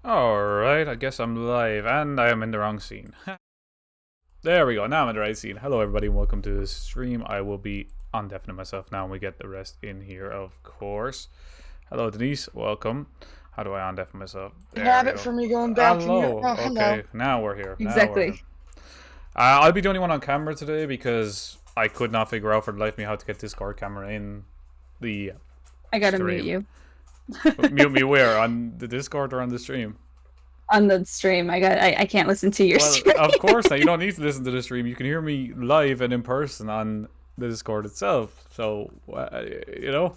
Alright, I guess I'm live, and I am in the wrong scene. There we go, now I'm in the right scene. Hello everybody, and welcome to the stream. I will be undeafening myself now, and we get the rest in here, of course. Hello Denise, welcome. How do I undeafen myself? There Have we it go. for me going back to you. Hello, Oh, okay, hello. now we're here. Exactly. I'll be the only one on camera today because I could not figure out for the life of me how to get Discord camera in the I gotta stream. mute you Mute me where? On the Discord or on the stream? on the stream. I can't listen to your stream. Of course, now you don't need to listen to the stream. You can hear me live and in person on the Discord itself. So, you know,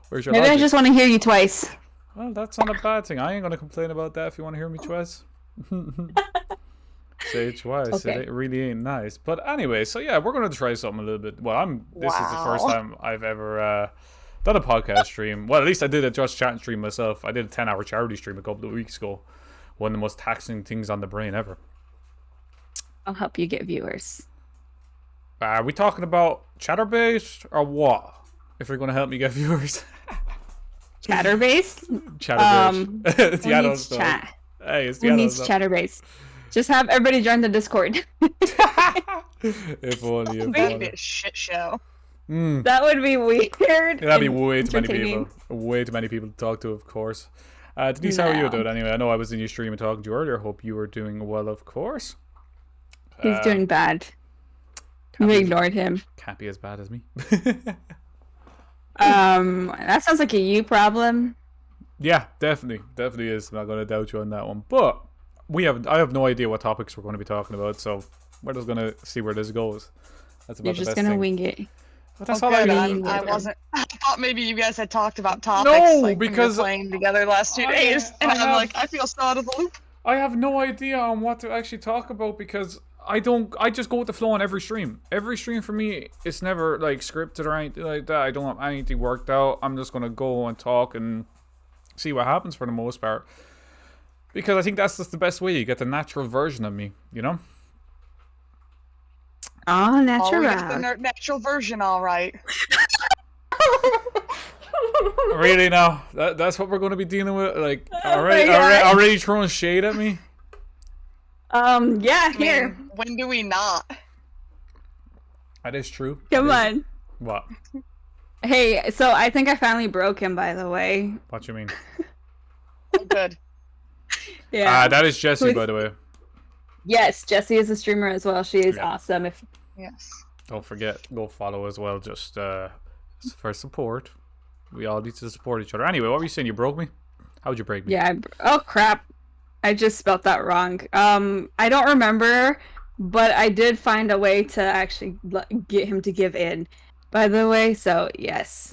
where's your Maybe logic? I just want to hear you twice. Well, that's not a bad thing. I ain't gonna complain about that if you want to hear me twice. Say it twice. Okay. It really ain't nice. But anyway, so yeah, we're gonna try something a little bit. Well, This is the first Wow. time I've ever done a podcast stream. Well, at least I did a Just Chatting stream myself. I did a 10-hour charity stream a couple of weeks ago. One of the most taxing things on the brain ever. I'll help you get viewers. Are we talking about Chatterbait or what? If you're gonna help me get viewers. Chatterbase? Chatterbait. It's the Who adult needs stuff. chat? Hey, it's the Who adult needs stuff. Chatterbase? Just have everybody join the Discord. If only, if Make it only. a shit show. That would be weird. That'd be and way too many entertaining. people. Way too many people to talk to, of course. Denise, how are you No. doing anyway? I know I was in your stream and talking to you earlier. Hope you were doing well, of course. He's doing bad. Can't We be- ignored him. Can't be as bad as me. That sounds like a you problem. Yeah, definitely. Definitely is. I'm not going to doubt you on that one. But I have no idea what topics we're going to be talking about, so we're just going to see where this goes. That's about You're the just best gonna thing. wing it. But that's Oh, all I good. do. I wasn't. I thought maybe you guys had talked about topics. No, like, because when we were playing together the last 2 days, and I'm like, I feel so out of the loop. I have no idea on what to actually talk about because I just go with the flow on every stream. Every stream for me is never like scripted or anything like that. I don't have anything worked out. I'm just gonna go and talk and see what happens for the most part. Because I think that's just the best way. You get the natural version of me, you know? Oh, Oh, natural. we got the natural version, all right. Really now? That's what we're gonna be dealing with? Like Oh my God. already throwing shade at me? Yeah, I mean, here. when do we not? That is true. Come That is- on. What? Hey, so I think I finally broke him, by the way. What you mean? Oh, good. Yeah. That is Jesse, Who's- by the way. Yes, Jessie is a streamer as well. She is Yeah. awesome. If Yes. Don't forget, go follow as well, just for support. We all need to support each other. Anyway, what were you saying? You broke me? How'd you break me? yeah, oh crap, I just spelt that wrong. I don't remember, but I did find a way to actually get him to give in. By the way, so yes,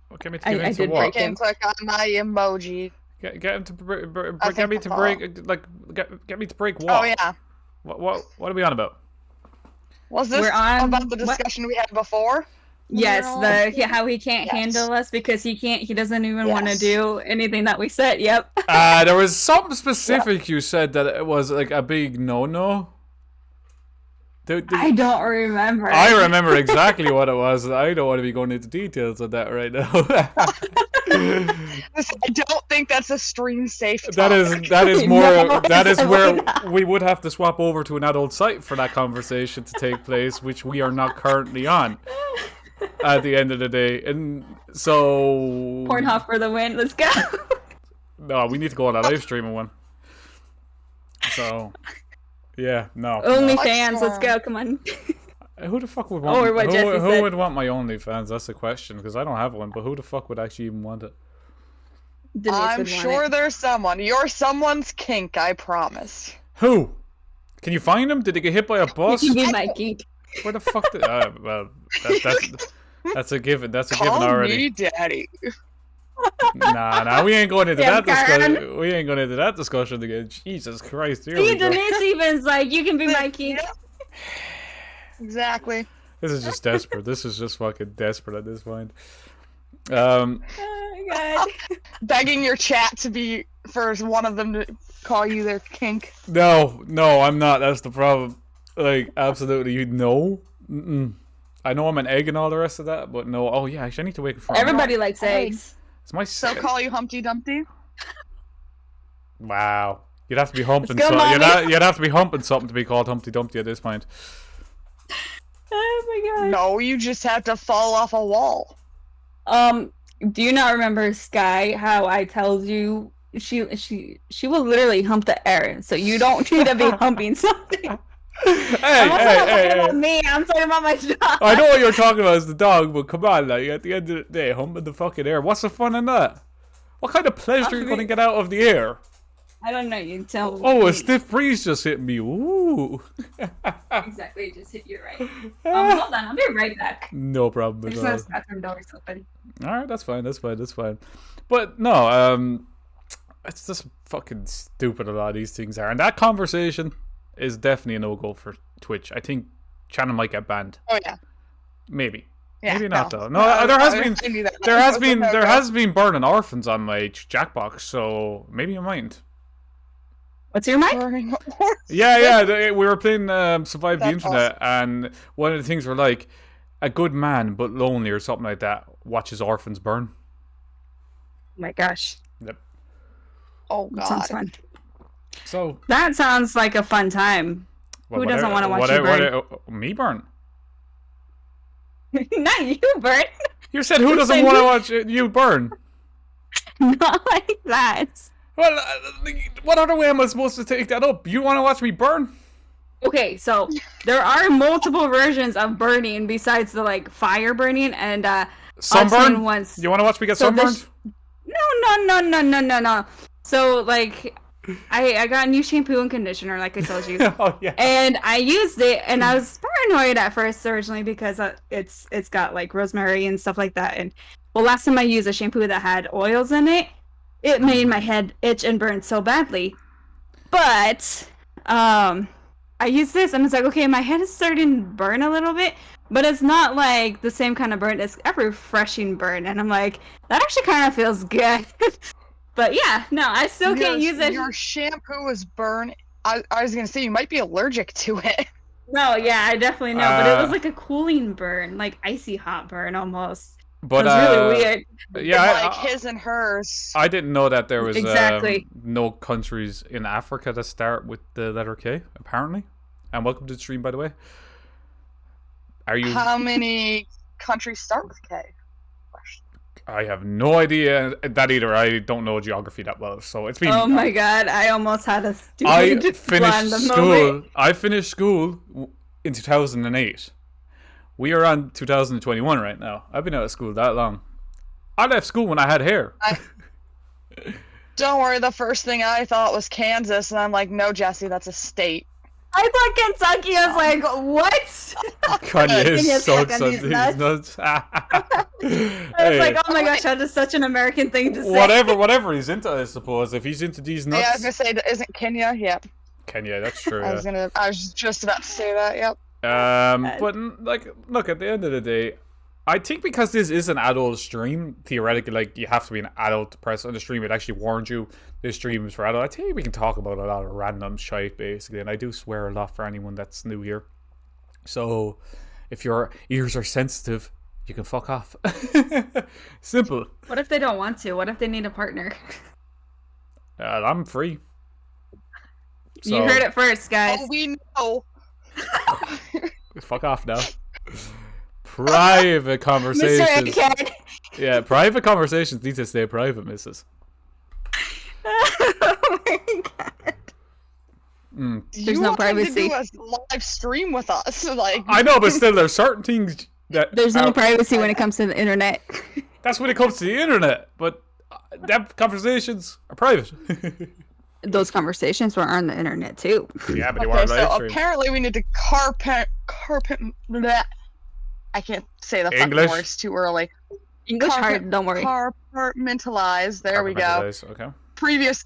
Well, get me to I- give I in to did what? break Can click on my emoji. Get him to I get me think to the break get me to break what? Oh yeah. What are we on about? Was this We're on- about the discussion we had before? yes, We're all- how he can't Yes. handle us because he doesn't even want to Yes. do anything that we said. Yep. There was something specific you said that it was like a big no-no. I don't remember. I remember exactly what it was. I don't want to be going into details of that right now. I don't think that's a stream safe topic. That is more No, that is where definitely not. we would have to swap over to an adult site for that conversation to take place, which we are not currently on at the end of the day. And so Pornhub for the win. Let's go. no, we need to go on a live streaming one. So yeah, no. OnlyFans. Let's go. Come on. Who the fuck would want Or what Jesse who said. would want my OnlyFans? That's the question, because I don't have one, but who the fuck would actually even want it? Denise I'm would want sure it. there's someone. You're someone's kink, I promise. Who? Can you find him? Did he get hit by a bus? You can be my geek. Where the fuck did well that's a given. That's a given Call already. me daddy. Nah, we ain't going into Damn, that Karen. discussion. We ain't going into that discussion again. Jesus Christ, here See, we go. Denise even's like, you can be my geek. Yeah. Exactly. This is just desperate. This is just fucking desperate at this point. Oh my god. Begging your chat to be for one of them to call you their kink. No, I'm not. That's the problem. Like, absolutely, no. Mm-mm. I know I'm an egg and all the rest of that, but no. Oh yeah, actually, I need to wake up from. Everybody likes Hey. eggs. It's my. So call you Humpty Dumpty. Wow. You'd have to be humping go, something. Mommy. You'd have to be humping something to be called Humpty Dumpty at this point. Oh my god. No, you just have to fall off a wall. Do you not remember Sky? How I told you she will literally hump the air, so you don't need to be humping something. I'm also not talking about me. I'm talking about my dog. I know what you're talking about is the dog, but come on, like at the end of the day, humping the fucking air. What's the fun in that? What kind of pleasure are you going to get out of the air? I don't know. You tell me. Oh, a stiff breeze just hit me. Ooh. Exactly. It just hit you right. Hold on. I'll be right back. No problem There's at no all. bathroom doors open. All right, that's fine. That's fine. But no, it's just fucking stupid. A lot of these things are, and that conversation is definitely a no-go for Twitch. I think Shannon might get banned. Oh yeah. Maybe. Yeah, Maybe not though. No, No, there has I been knew that. there has been No, there no. has been burning orphans on my Jackbox, so maybe you mind. What's your mic? Burning Yeah. We were playing Survive the That's Internet, and one of the things were like, a good man but lonely or something like that watches orphans burn. Oh my gosh. Yep. Oh That sounds god. fun. So That sounds like a fun time. Who doesn't wanna watch you burn? Me burn? Not you, Bert. You said who You doesn't said want to you- watch you burn? Not like that. Well, what other way am I supposed to take that up? You want to watch me burn? Okay, so there are multiple versions of burning besides the like fire burning and Sunburn? ones. You want to watch me get So sunburned? there's- No. So like I got a new shampoo and conditioner, like I told you. Oh yeah. And I used it, and I was paranoid at first originally because it's got like rosemary and stuff like that. And well, last time I used a shampoo that had oils in it, it made my head itch and burn so badly. But I used this, and it's like, okay, my head is starting to burn a little bit, but it's not like the same kind of burn. It's a refreshing burn, and I'm like, that actually kind of feels good. But yeah, no, I still can't use it. Your shampoo is burn. I was gonna say you might be allergic to it. No, yeah, I definitely know, but it was like a cooling burn, like icy hot burn almost. But it was really weird. yeah, Like his and hers. I didn't know that there was Exactly. no countries in Africa that start with the letter K, apparently. And welcome to the stream, by the way. Are you? How many countries start with K? I have no idea that either. I don't know geography that well, so it's been. Oh my god, I almost had a I stupid finished blonde school. moment. I finished school in 2008. We are on 2021 right now. I've been out of school that long. I left school when I had hair. Don't worry, the first thing I thought was Kansas, and I'm like, no, Jesse, that's a state. I thought Kentucky. I was like, what? Kanye Can you is so suck on these nuts? I I was like, oh my gosh, that is such an American thing to say. whatever he's into, I suppose. If he's into these Yeah, I nuts, was gonna say, isn't Kenya? Yep. Kenya, that's true. I was just about to say that. Yep. But like, look, at the end of the day, I think because this is an adult stream, theoretically, like you have to be an adult to press on the stream. It actually warned you this stream is for adult. I think we can talk about a lot of random shite basically, and I do swear a lot for anyone that's new here. So, if your ears are sensitive, you can fuck off. Simple. What if they don't want to? What if they need a partner? I'm free. You So, heard it first, guys. Oh, we know. Fuck off now. Private Mr. conversations. Egghead. Yeah, private conversations need to stay private, missus. Oh my god. You no wanted privacy. to do a live stream with us, like. I know, but still, there's certain things that There's no are- privacy when it comes to the internet. That's when it comes to the internet, but that conversations are private. Those conversations were on the internet too. Yeah, but they Okay, weren't so live stream. apparently we need to carpet. Bleh. I can't say the fucking English? words too early. English hard, don't worry. Compartmentalize. There we go. Okay. Previous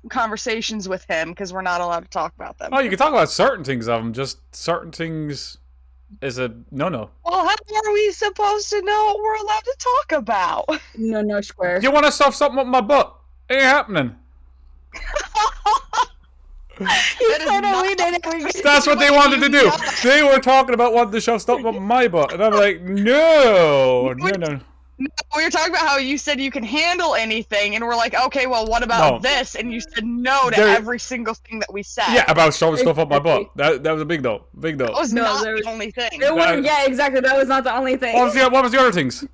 conversations with him because we're not allowed to talk about them. Oh, you can talk about certain things of them. Just certain things is a no. Well, how are we supposed to know what we're allowed to talk about? No square. You want to stuff something up my butt? Ain't happening. You That is said it, not we did it. We That's what they wanted to do. They were talking about wanting to shove something up my butt, and I'm like, no. No, we were talking about how you said you can handle anything, and we're like, okay, well, what about No. this? And you said no to There- every single thing that we said. Yeah, about shoving stuff up my butt. Exactly. That was a big no. Big no. That was No, not there was- the only thing. Yeah, exactly. That was not the only thing. What was the other things?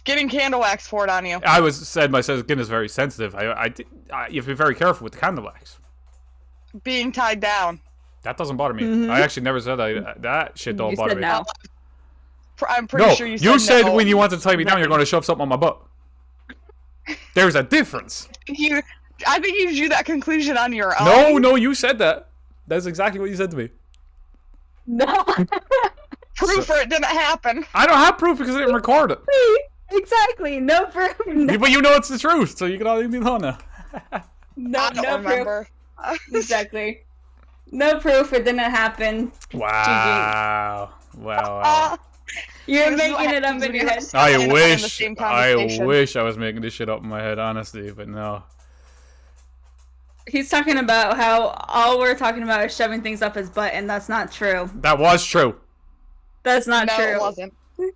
Getting candle wax poured on you. I said my skin is very sensitive. You have to be very careful with the candle wax. Being tied down. That doesn't bother me. Mhm. I actually never said that shit don't You bother said me. no. I'm pretty No, sure you said no. when you want to tie me down, you're going to shove something on my butt. There's a difference. I think you drew that conclusion on your own. No, you said that. That's exactly what you said to me. No. Proof for it didn't happen. I don't have proof because I didn't record it. Exactly. No proof. No, But you know it's the truth, so you can all leave me alone now. no, I don't no proof. remember. Exactly. No proof. It didn't happen. Wow. Wow. You're This is what making it up happens in when your you're head. stuck in the I same conversation. wish I was making this shit up in my head, honestly, but no. He's talking about how all we're talking about is shoving things up his butt, and that's not true. That was true. That's not No, true. it wasn't. Two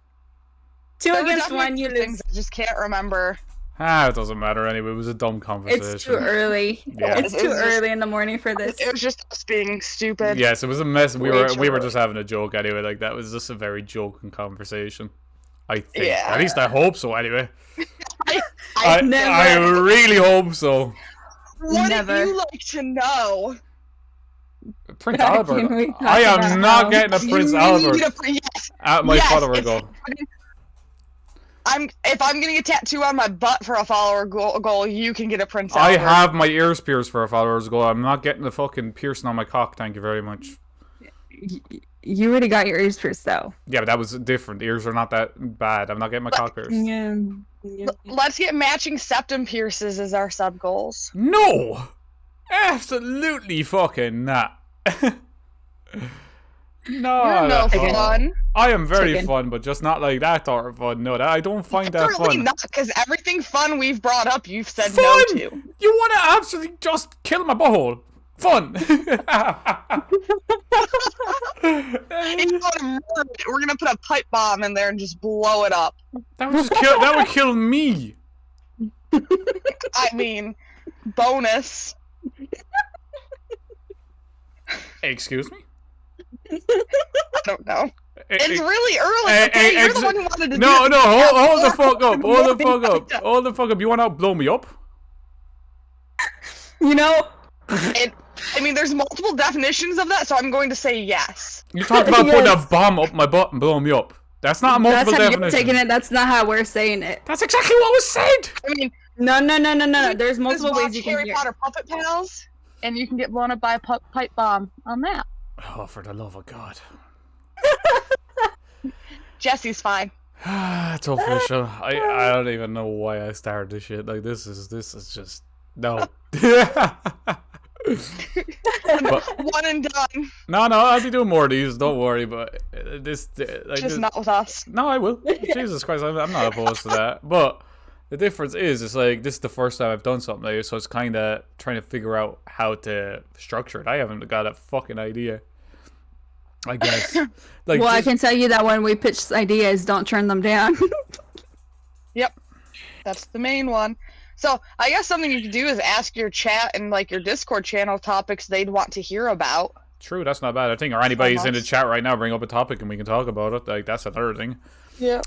There were against one, definitely you things lose. I just can't remember. It doesn't matter anyway. It was a dumb conversation. It's too early. Yeah. It's too It was just- early in the morning for this. It was just us being stupid. Yes, it was a mess. We Way were too we were early. just having a joke anyway. Like that was just a very joking conversation. I think. Yeah. At least I hope so. Anyway, I I never- really hope so. Wouldn't Never. you like to know? Prince Can Albert. we talk I am about not how- getting a Prince You Albert need yes, at my yes, follower if goal. if I'm getting a tattoo on my butt for a follower goal, you can get a Prince I Albert. have my ears pierced for a follower's goal. I'm not getting the fucking piercing on my cock. Thank you very much. You already got your ears pierced, though. Yeah, but that was different. The ears are not that bad. I'm not getting my cock pierced. Yeah. Let's get matching septum pierces as our sub goals. No! Absolutely fucking not. No, You're no that's Okay. fun. fun. I am very Chicken. fun, but just not like that sort of fun. No, I don't find that Really fun. not, because everything fun we've brought up, you've said Fun! no to. You want to absolutely just kill my butthole. Fun. If you want to murder it, we're gonna put a pipe bomb in there and just blow it up. That would kill me. I mean, bonus. Excuse me? I don't know. Eh, It's eh, really early. eh, Okay, eh, you're ex- the one who wanted to No, do no, it. hold the fuck up. Hold the fuck up. Morning. Hold the fuck up. You want to blow me up? You know, I mean, there's multiple definitions of that, so I'm going to say yes. You talked about putting a Yes. bomb up my butt and blowing me up. That's not a that's multiple how you're definition. taking it. That's not how we're saying it. That's exactly what was said. I mean, No. There's just multiple watch ways you can Harry hear. Potter Puppet Pals, and you can get blown up by a pipe bomb on that. Oh, for the love of God. Jesse's fine. It's official. I don't even know why I started this shit. Like this is just no. But, One and done. no, I'll be doing more of these. Don't worry. But this, like, Just this, not with us. no, I will. Jesus Christ, I'm not opposed to that. But the difference is, it's like this is the first time I've done something like this, so it's kind of trying to figure out how to structure it. I haven't got a fucking idea. I guess. Like, Well, I just- can tell you that when we pitch ideas, don't turn them down. Yep. That's the main one. So I guess something you could do is ask your chat and like your Discord channel topics they'd want to hear about. True, that's not bad. I think, or anybody's in the Almost. chat right now, bring up a topic and we can talk about it. Like that's another thing. Yeah.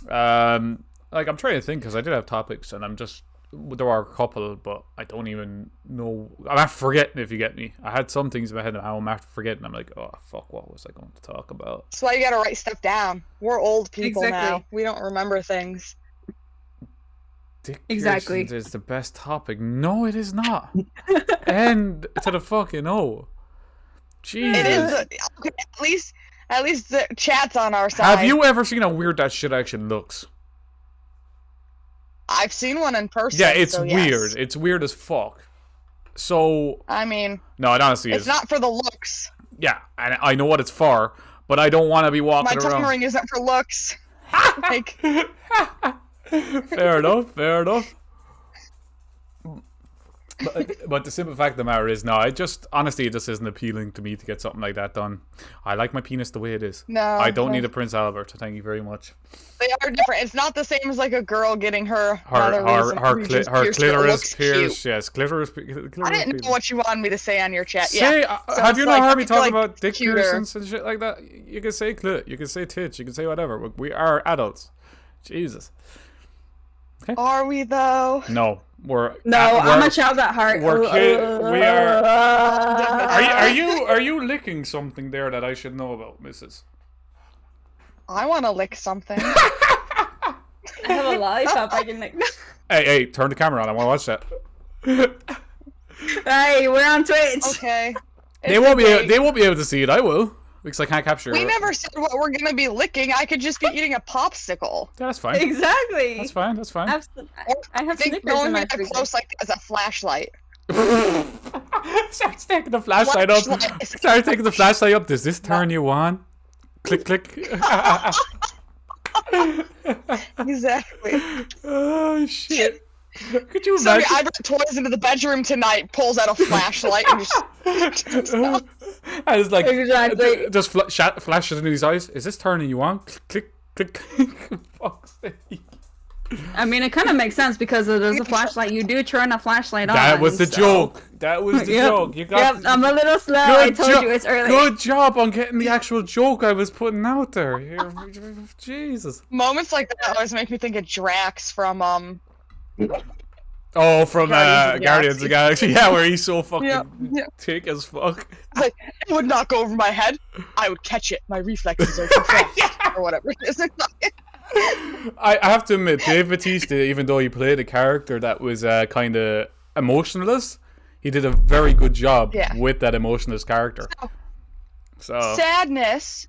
Like I'm trying to think because I did have topics and I'm just there are a couple, but I don't even know. I'm after forgetting if you get me. I had some things in my head and now I'm after forgetting. I'm like, oh fuck, what was I going to talk about? That's why you gotta write stuff down. We're old people Exactly. now. We don't remember things. Dick Exactly. Pearsons is the best topic. No, it is not. And to the fucking O. Jesus. It is okay, at least the chat's on our side. Have you ever seen how weird that shit actually looks? I've seen one in person. Yeah, it's so yes. weird. It's weird as fuck. So I mean, no, it honestly it's is. not for the looks. Yeah, and I know what it's for, but I don't want to be My walking tongue around. ring isn't for looks. Like, Fair enough. But the simple fact of the matter is, no, I just honestly, it just isn't appealing to me to get something like that done. I like my penis the way it is. No, I don't need a Prince Albert. Thank you very much. They are different. It's not the same as like a girl getting her Her clitoris clitoris pierced. pierced. Yes, clitoris. I didn't know what you wanted me to say on your chat. Say, Yeah. So have it's you not like, heard me I feel talk like about dick cuter. piercings and shit like that? You can say clit, you can say tits, you can say whatever. We are adults. Jesus. Are we though? No, No, I'm a child at heart. We are. Are you licking something there that I should know about, Mrs.? I want to lick something. I have a lollipop I can lick. Hey, turn the camera on. I want to watch that. Hey, we're on Twitch. Okay. They won't be able to see it. I will, because I can't capture We it. never said what we're gonna be licking. I could just be eating a popsicle. Yeah, that's fine. Exactly. That's fine. That's fine. I have I think Snickers going in my that freezer. close like that is a flashlight. Start taking the flashlight up. Start taking the flashlight up. Does this turn you on? Click, click. Exactly. Oh shit! Could you Sorry, imagine? I brought toys into the bedroom tonight. Pulls out a flashlight and just. I was like, Exactly. just flashes into his eyes. Is this turning you on? Click, click, click. Fuck's sake. I mean, it kind of makes sense because there's a flashlight. You do turn a flashlight on. That was the so- joke. That was the Yep. joke. You got. Yep, I'm a little slow. I told you it's early. Good job on getting the actual joke I was putting out there. Jesus. Moments like that always make me think of Drax from Oh, from Guardians of the Guardians of the Galaxy. Yeah, where he's so fucking Yeah. thick as fuck. Like, it would not go over my head. I would catch it. My reflexes are too fast, or whatever it is. I have to admit, Dave Bautista, even though he played a character that was kind of emotionless, he did a very good job Yeah. with that emotionless character. So Sadness.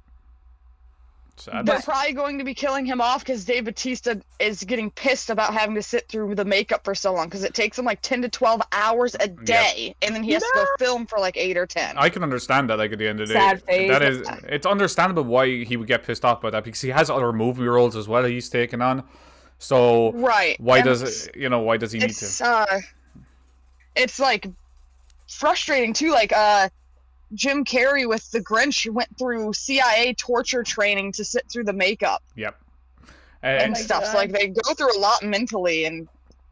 sad. They're probably going to be killing him off because Dave Bautista is getting pissed about having to sit through the makeup for so long because it takes him like 10 to 12 hours a day, and then he has to go film for like 8 or 10. I can understand that. Like at the end of the day, Sad face. that is, it's understandable why he would get pissed off by that because he has other movie roles as well that he's taken on. So Right. why and does why does he need to? It's like frustrating too. Like Jim Carrey with The Grinch went through CIA torture training to sit through the makeup Yep. and my stuff. God. So like they go through a lot mentally, and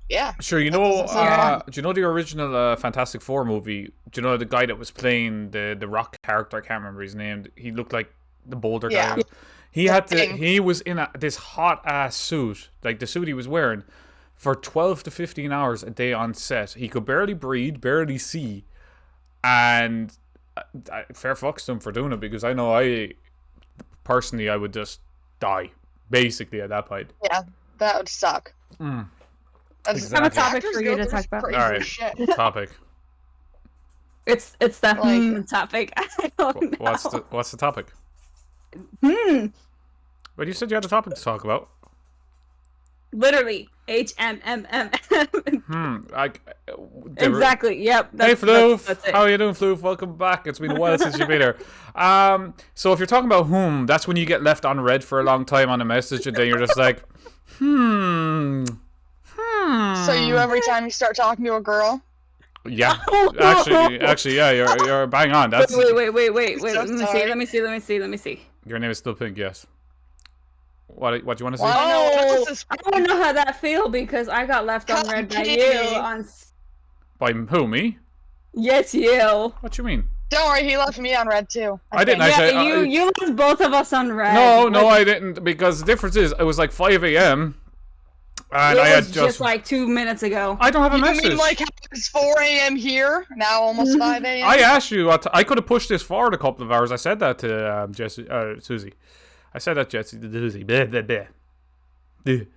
yeah. Sure, you know, doesn't sound fun. do you know the original Fantastic Four movie? Do you know the guy that was playing the Rock character? I can't remember his name. He looked like the Boulder Yeah. guy. He had to. Thing. He was in this hot ass suit, like the suit he was wearing, for 12 to 15 hours a day on set. He could barely breathe, barely see, and fair fucks to him for doing it because I know I personally I would just die basically at that point. Yeah, that would suck. Mm. That's- Exactly. I have a topic actors for you go to through talk about. crazy Alright. shit. Topic. It's the Like- topic. I don't know. What's the topic? Hmm. But you said you had a topic to talk about. Literally. HMMM. Exactly. Yep. Hey Floof, That's it. how are you doing, Floof? Welcome back. It's been a while since you've been here. So if you're talking about that's when you get left unread for a long time on a message, and then you're just like, So you every time you start talking to a girl, yeah, actually, yeah, you're bang on. That's Wait. So Let me see. your name is still Pink, yes. What do you want to say? well, I don't know Oh, what's this. I don't know how that feel because I got left unread by you Cupcake. on. By who, me? Yes, you. What you mean? Don't worry, he left me on red too. I didn't. I Yeah, said you left both of us unread. no, I didn't because the difference is it was like 5 a.m. and It I had was just like 2 minutes ago. I don't have a You message. mean like how it's 4 a.m. here, now almost 5 a.m.? I asked you. I could have pushed this forward a couple of hours. I said that to Susie. I said that to Susie. Blah, blah, blah.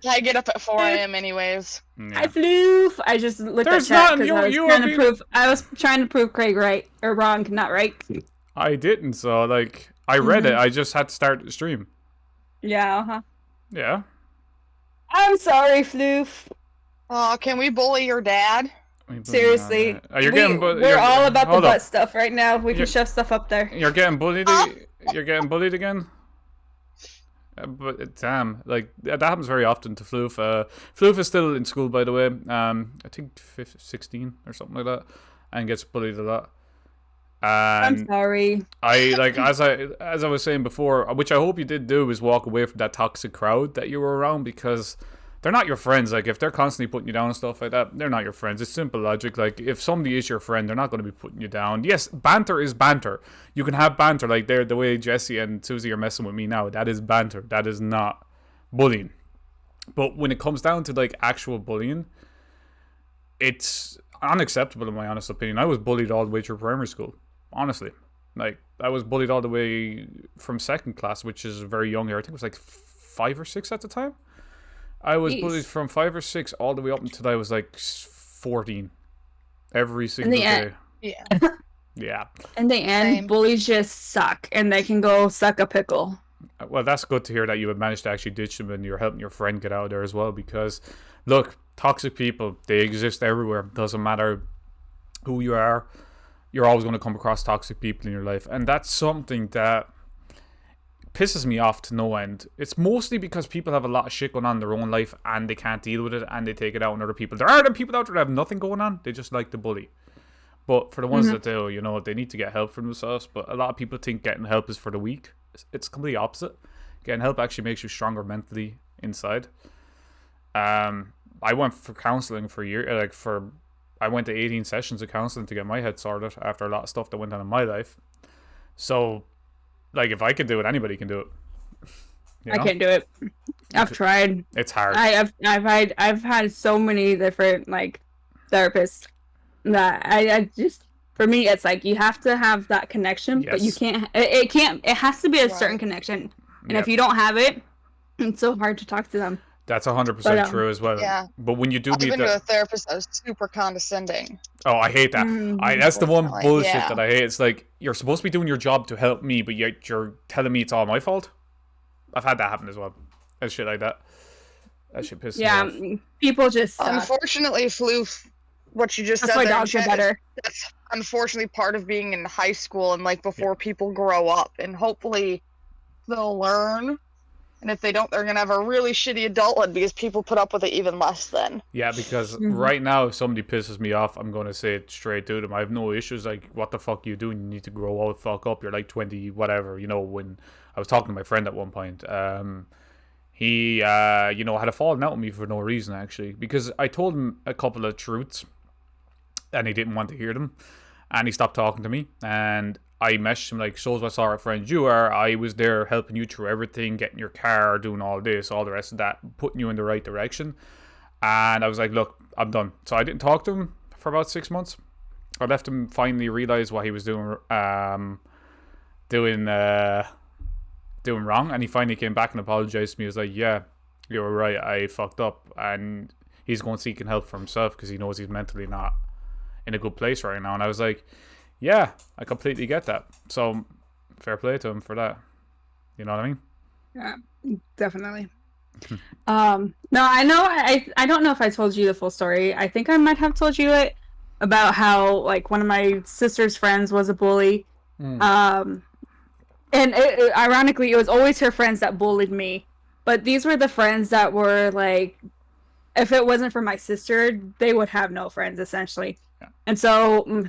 I get up at 4 a.m. anyways. Yeah. I flew. I just looked There's at chat nothing- because you I was trying to prove Craig right or wrong, not right. I didn't. So like, I read it. I just had to start the stream. Yeah. Uh-huh. Yeah. I'm sorry, Floof. Oh, can we bully your dad? Seriously, You're getting. we're all about the hold butt up. stuff right now. We can You're- shove stuff up there. You're getting bullied. You're getting bullied again. But damn, like that happens very often to Floof. Floof is still in school, by the way. I think 16 or something like that, and gets bullied a lot. I'm And sorry. I like as I was saying before, which I hope you did do, is walk away from that toxic crowd that you were around, because they're not your friends. Like, if they're constantly putting you down and stuff like that, they're not your friends. It's simple logic. Like, if somebody is your friend, they're not going to be putting you down. Yes, banter is banter. You can have banter, like the way Jesse and Susie are messing with me now. That is banter. That is not bullying. But when it comes down to like actual bullying, it's unacceptable in my honest opinion. I was bullied all the way through primary school. Honestly, like I was bullied all the way from second class, which is very young here. I think it was like 5 or 6 at the time. I was Jeez. bullied from 5 or 6 all the way up until I was like 14. Every single the day. end- Yeah. Yeah. In the end, Same. bullies just suck, and they can go suck a pickle. Well, that's good to hear that you had managed to actually ditch them and you're helping your friend get out of there as well. Because, look, toxic people, they exist everywhere. Doesn't matter who you are. You're always going to come across toxic people in your life. And that's something that pisses me off to no end. It's mostly because people have a lot of shit going on in their own life and they can't deal with it and they take it out on other people. There are them people out there that have nothing going on. They just like to bully. But for the ones that do, you know, they need to get help for themselves. But a lot of people think getting help is for the weak. It's completely opposite. Getting help actually makes you stronger mentally inside. I went for counseling for a year. I went to 18 sessions of counseling to get my head sorted after a lot of stuff that went on in my life. So, like, if I can do it, anybody can do it. You know? I can't do it. I've tried. It's hard. I've had so many different like therapists that I just, for me it's like you have to have that connection, but you Yes. can't. It has to be a certain Right. connection, and Yep. if you don't have it, it's so hard to talk to them. That's 100% But, true as well. Yeah. But when you do I've meet been to a that, therapist that was super condescending. oh, I hate that. Mm. That's the one Unfortunately, bullshit yeah. that I hate. It's like you're supposed to be doing your job to help me, but yet you're telling me it's all my fault. I've had that happen as well. And shit like that. That shit pisses Yeah, me off. people just suck. Unfortunately, Floof, what you just That's said why there, dogs are Jen, better. that's unfortunately part of being in high school and like before people grow up, and hopefully they'll learn. And if they don't, they're gonna have a really shitty adulthood because people put up with it even less then. Yeah, because Mhm. right now, if somebody pisses me off, I'm going to say it straight to them. I have no issues. Like, what the fuck you doing? You need to grow out, fuck up. You're like 20, whatever. You know, when I was talking to my friend at one point, he, you know, had a falling out with me for no reason, actually. Because I told him a couple of truths, and he didn't want to hear them. And he stopped talking to me. And I messaged him, like, shows what sort of friend you are. I was there helping you through everything, getting your car, doing all this, all the rest of that, putting you in the right direction. And I was like, look, I'm done. So I didn't talk to him for about 6 months. I left him finally realize what he was doing doing wrong. And he finally came back and apologized to me. He was like, yeah, you were right. I fucked up. And he's going seeking help for himself because he knows he's mentally not in a good place right now. And I was like, yeah, I completely get that. So fair play to him for that. You know what I mean? Yeah, definitely. No, I know. I don't know if I told you the full story. I think I might have told you it about how like one of my sister's friends was a bully. And ironically, it was always her friends that bullied me. But these were the friends that were like, if it wasn't for my sister, they would have no friends essentially. Yeah. And so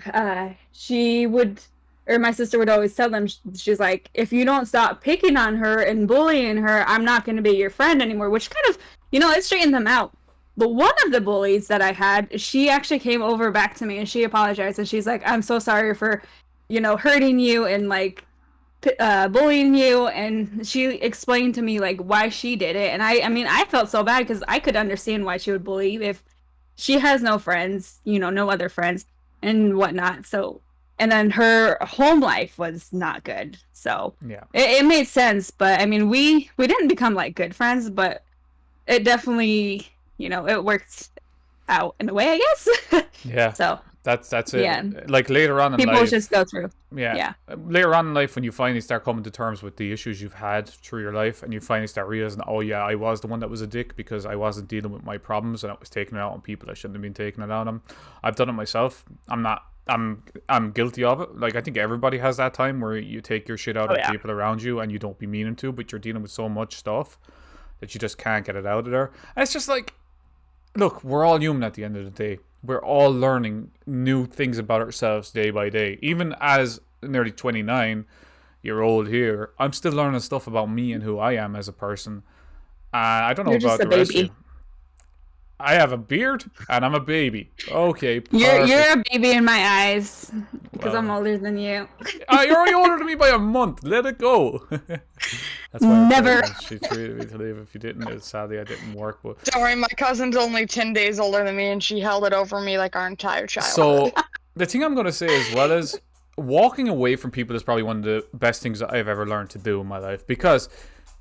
she would, or my sister would always tell them, she's like, if you don't stop picking on her and bullying her, I'm not going to be your friend anymore, which kind of, you know, it straightened them out. But one of the bullies that I had, she actually came over back to me and she apologized. And she's like, I'm so sorry for, you know, hurting you and like bullying you. And she explained to me like why she did it. And I mean, I felt so bad because I could understand why she would bully if she has no friends, you know, no other friends and whatnot. So, and then her home life was not good. So Yeah. it made sense. But I mean, we didn't become like good friends, but it definitely, you know, it worked out in a way, I guess. Yeah. So That's it. Yeah. Like later on in people life. just go through. Yeah. Yeah. Later on in life, when you finally start coming to terms with the issues you've had through your life, and you finally start realizing, oh yeah, I was the one that was a dick because I wasn't dealing with my problems and I was taking it out on people I shouldn't have been taking it out on. I've done it myself. I'm not I'm guilty of it. Like, I think everybody has that time where you take your shit out Oh, of yeah. people around you and you don't be meaning to, but you're dealing with so much stuff that you just can't get it out of there. And it's just like, look, we're all human at the end of the day. We're all learning new things about ourselves day by day. Even as nearly 29-year-old here, I'm still learning stuff about me and who I am as a person. And I don't know You're about just a the rest of baby. you. I have a beard and I'm a baby. Okay, You're perfect. a baby in my eyes because I'm Well. older than you. You're only older than me by a month. Let it go. That's why Never. she treated me to leave. If you didn't, sadly, I didn't work. But Don't worry, my cousin's only 10 days older than me, and she held it over me like our entire so childhood. the thing I'm gonna say as well is walking away from people is probably one of the best things that I've ever learned to do in my life, because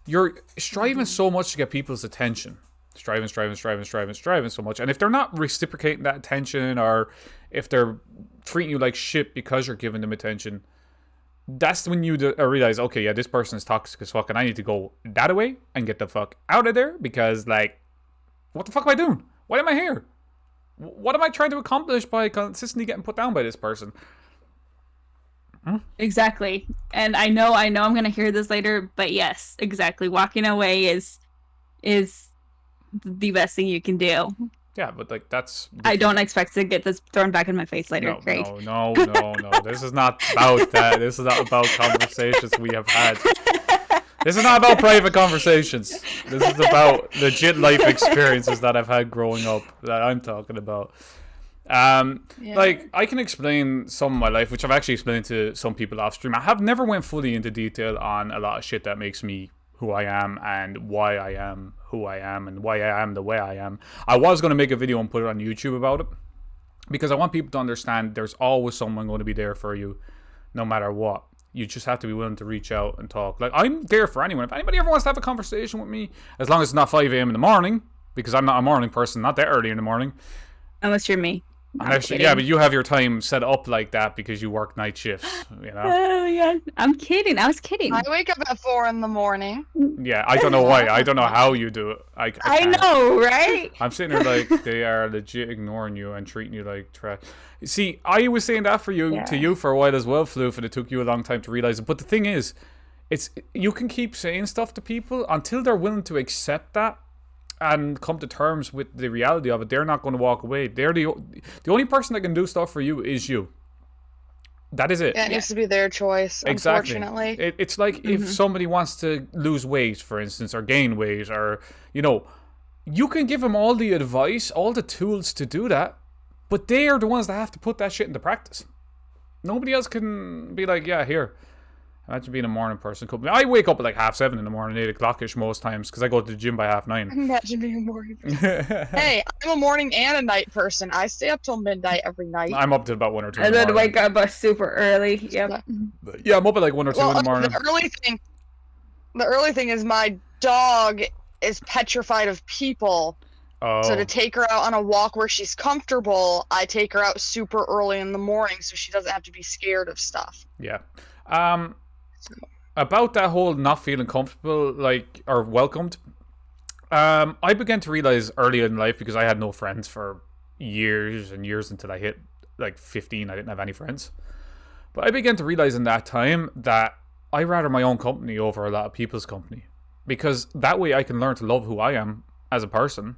you're striving so much to get people's attention. Striving so much. And if they're not reciprocating that attention, or if they're treating you like shit because you're giving them attention, that's when you realize, okay, yeah, this person is toxic as fuck, and I need to go that away and get the fuck out of there, because, like, what the fuck am I doing? Why am I here? What am I trying to accomplish by consistently getting put down by this person? Exactly. And I know I'm gonna hear this later, but yes, exactly. Walking away is the best thing you can do. Yeah, but, like, that's... I don't expect to get this thrown back in my face later, Craig. No. This is not about that. This is not about conversations we have had. This is not about private conversations. This is about legit life experiences that I've had growing up that I'm talking about. Like, I can explain some of my life, which I've actually explained to some people off stream. I have never went fully into detail on a lot of shit that makes me who I am and why I am who I am and why I am the way I am. I was going to make a video and put it on YouTube about it, because I want people to understand there's always someone going to be there for you no matter what. You just have to be willing to reach out and talk. Like, I'm there for anyone. If anybody ever wants to have a conversation with me, as long as it's not 5 a.m. in the morning, because I'm not a morning person, not that early in the morning. Unless you're me. I'm Actually, kidding. yeah, but you have your time set up like that because you work night shifts, you know? Oh yeah. I'm kidding. I was kidding. I wake up at 4 in the morning. Yeah, I don't know why. I don't know how you do it. I can't. know, right? I'm sitting there like they are legit ignoring you and treating you like trash. See, I was saying that for you to you for a while as well, Floof, and it took you a long time to realize it. But the thing is, you can keep saying stuff to people until they're willing to accept that and come to terms with the reality of it. They're not going to walk away. They're the only person that can do stuff for you is you. That is it. Yeah, it needs to be their choice, Exactly. unfortunately. It's like if somebody wants to lose weight, for instance, or gain weight, or, you know, you can give them all the advice, all the tools to do that, but they are the ones that have to put that shit into practice. Nobody else can be like, yeah, here. Imagine being a morning person. I wake up at like 7:30 in the morning, 8 o'clock-ish most times, because I go to the gym by 9:30. Imagine being a morning person. Hey, I'm a morning and a night person. I stay up till midnight every night. I'm up to about 1 or 2 in And the then morning. wake up super early. Yep. Yeah, I'm up at like 1 or 2 in the morning. The early thing is my dog is petrified of people. Oh. So to take her out on a walk where she's comfortable, I take her out super early in the morning so she doesn't have to be scared of stuff. Yeah. About that whole not feeling comfortable, like, or welcomed, I began to realize early in life, because I had no friends for years and years until I hit like 15. I didn't have any friends. But I began to realize in that time that I rather my own company over a lot of people's company, because that way I can learn to love who I am as a person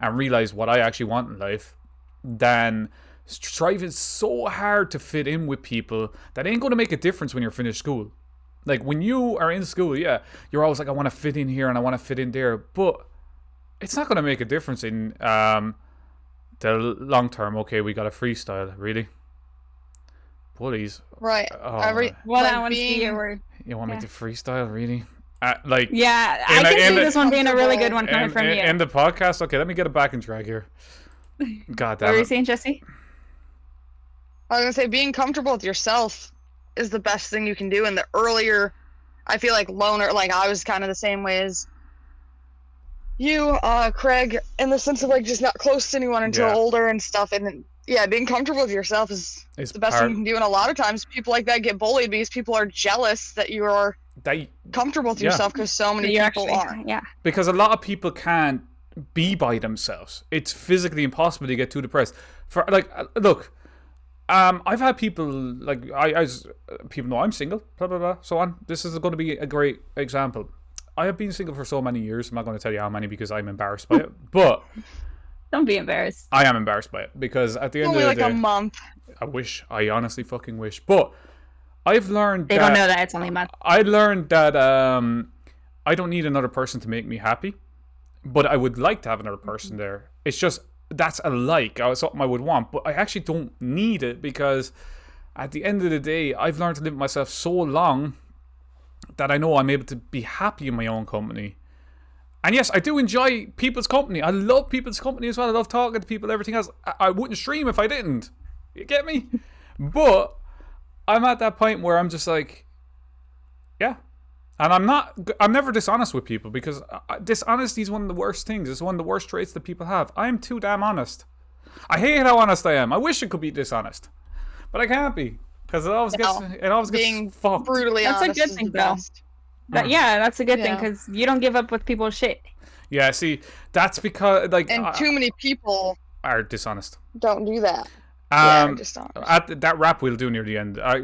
and realize what I actually want in life, than striving so hard to fit in with people that ain't going to make a difference when you're finished school. Like, when you are in school, yeah, you're always like, I want to fit in here and I want to fit in there, but it's not going to make a difference in the long term. Okay, we got a freestyle, really? Bullies. Right. Oh, Well, Like I want to see being- your word. you want me Yeah. to freestyle, really? Like, Yeah, In I the- can in see the- this one being a really good one coming from you. in the podcast? Okay, let me get it back in track here. God What damn were you it. saying, Jesse? I was gonna say being comfortable with yourself is the best thing you can do. And the earlier, I feel like loner, like I was kind of the same way as you, Craig, in the sense of like just not close to anyone until Yeah. older and stuff. And then, yeah, being comfortable with yourself is It's the best thing you can do. And a lot of times people like that get bullied because people are jealous that you are comfortable with Yeah. yourself, because so many You people are. actually, yeah. Because a lot of people can't be by themselves. It's physically impossible to get too depressed. For like, look, I've had people like people know I'm single, blah blah blah, so on. This is going to be a great example. I have been single for so many years. I'm not going to tell you how many because I'm embarrassed by it, but Don't be embarrassed. I am embarrassed by it because at the end Only of like the a day, month. I wish. I honestly fucking wish, but I've learned They that don't know that it's only a month. I learned that I don't need another person to make me happy, but I would like to have another person there. It's just that's a like, something I would want, but I actually don't need it because at the end of the day, I've learned to live with myself so long that I know I'm able to be happy in my own company. And yes, I do enjoy people's company. I love people's company as well. I love talking to people, everything else. I wouldn't stream if I didn't. You get me? But I'm at that point where I'm just like, yeah. And I'm never dishonest with people because dishonesty is one of the worst things. It's one of the worst traits that people have. I'm too damn honest. I hate how honest I am. I wish I could be dishonest, but I can't be because it always Being gets fucked. brutally That's a honest good is thing, the though. best. Yeah, that's a good thing Yeah. because you don't give up with people's shit. Yeah, see, that's because like And too many people are dishonest. don't do that. Yeah, just don't. At that rap we'll do near the end. I'll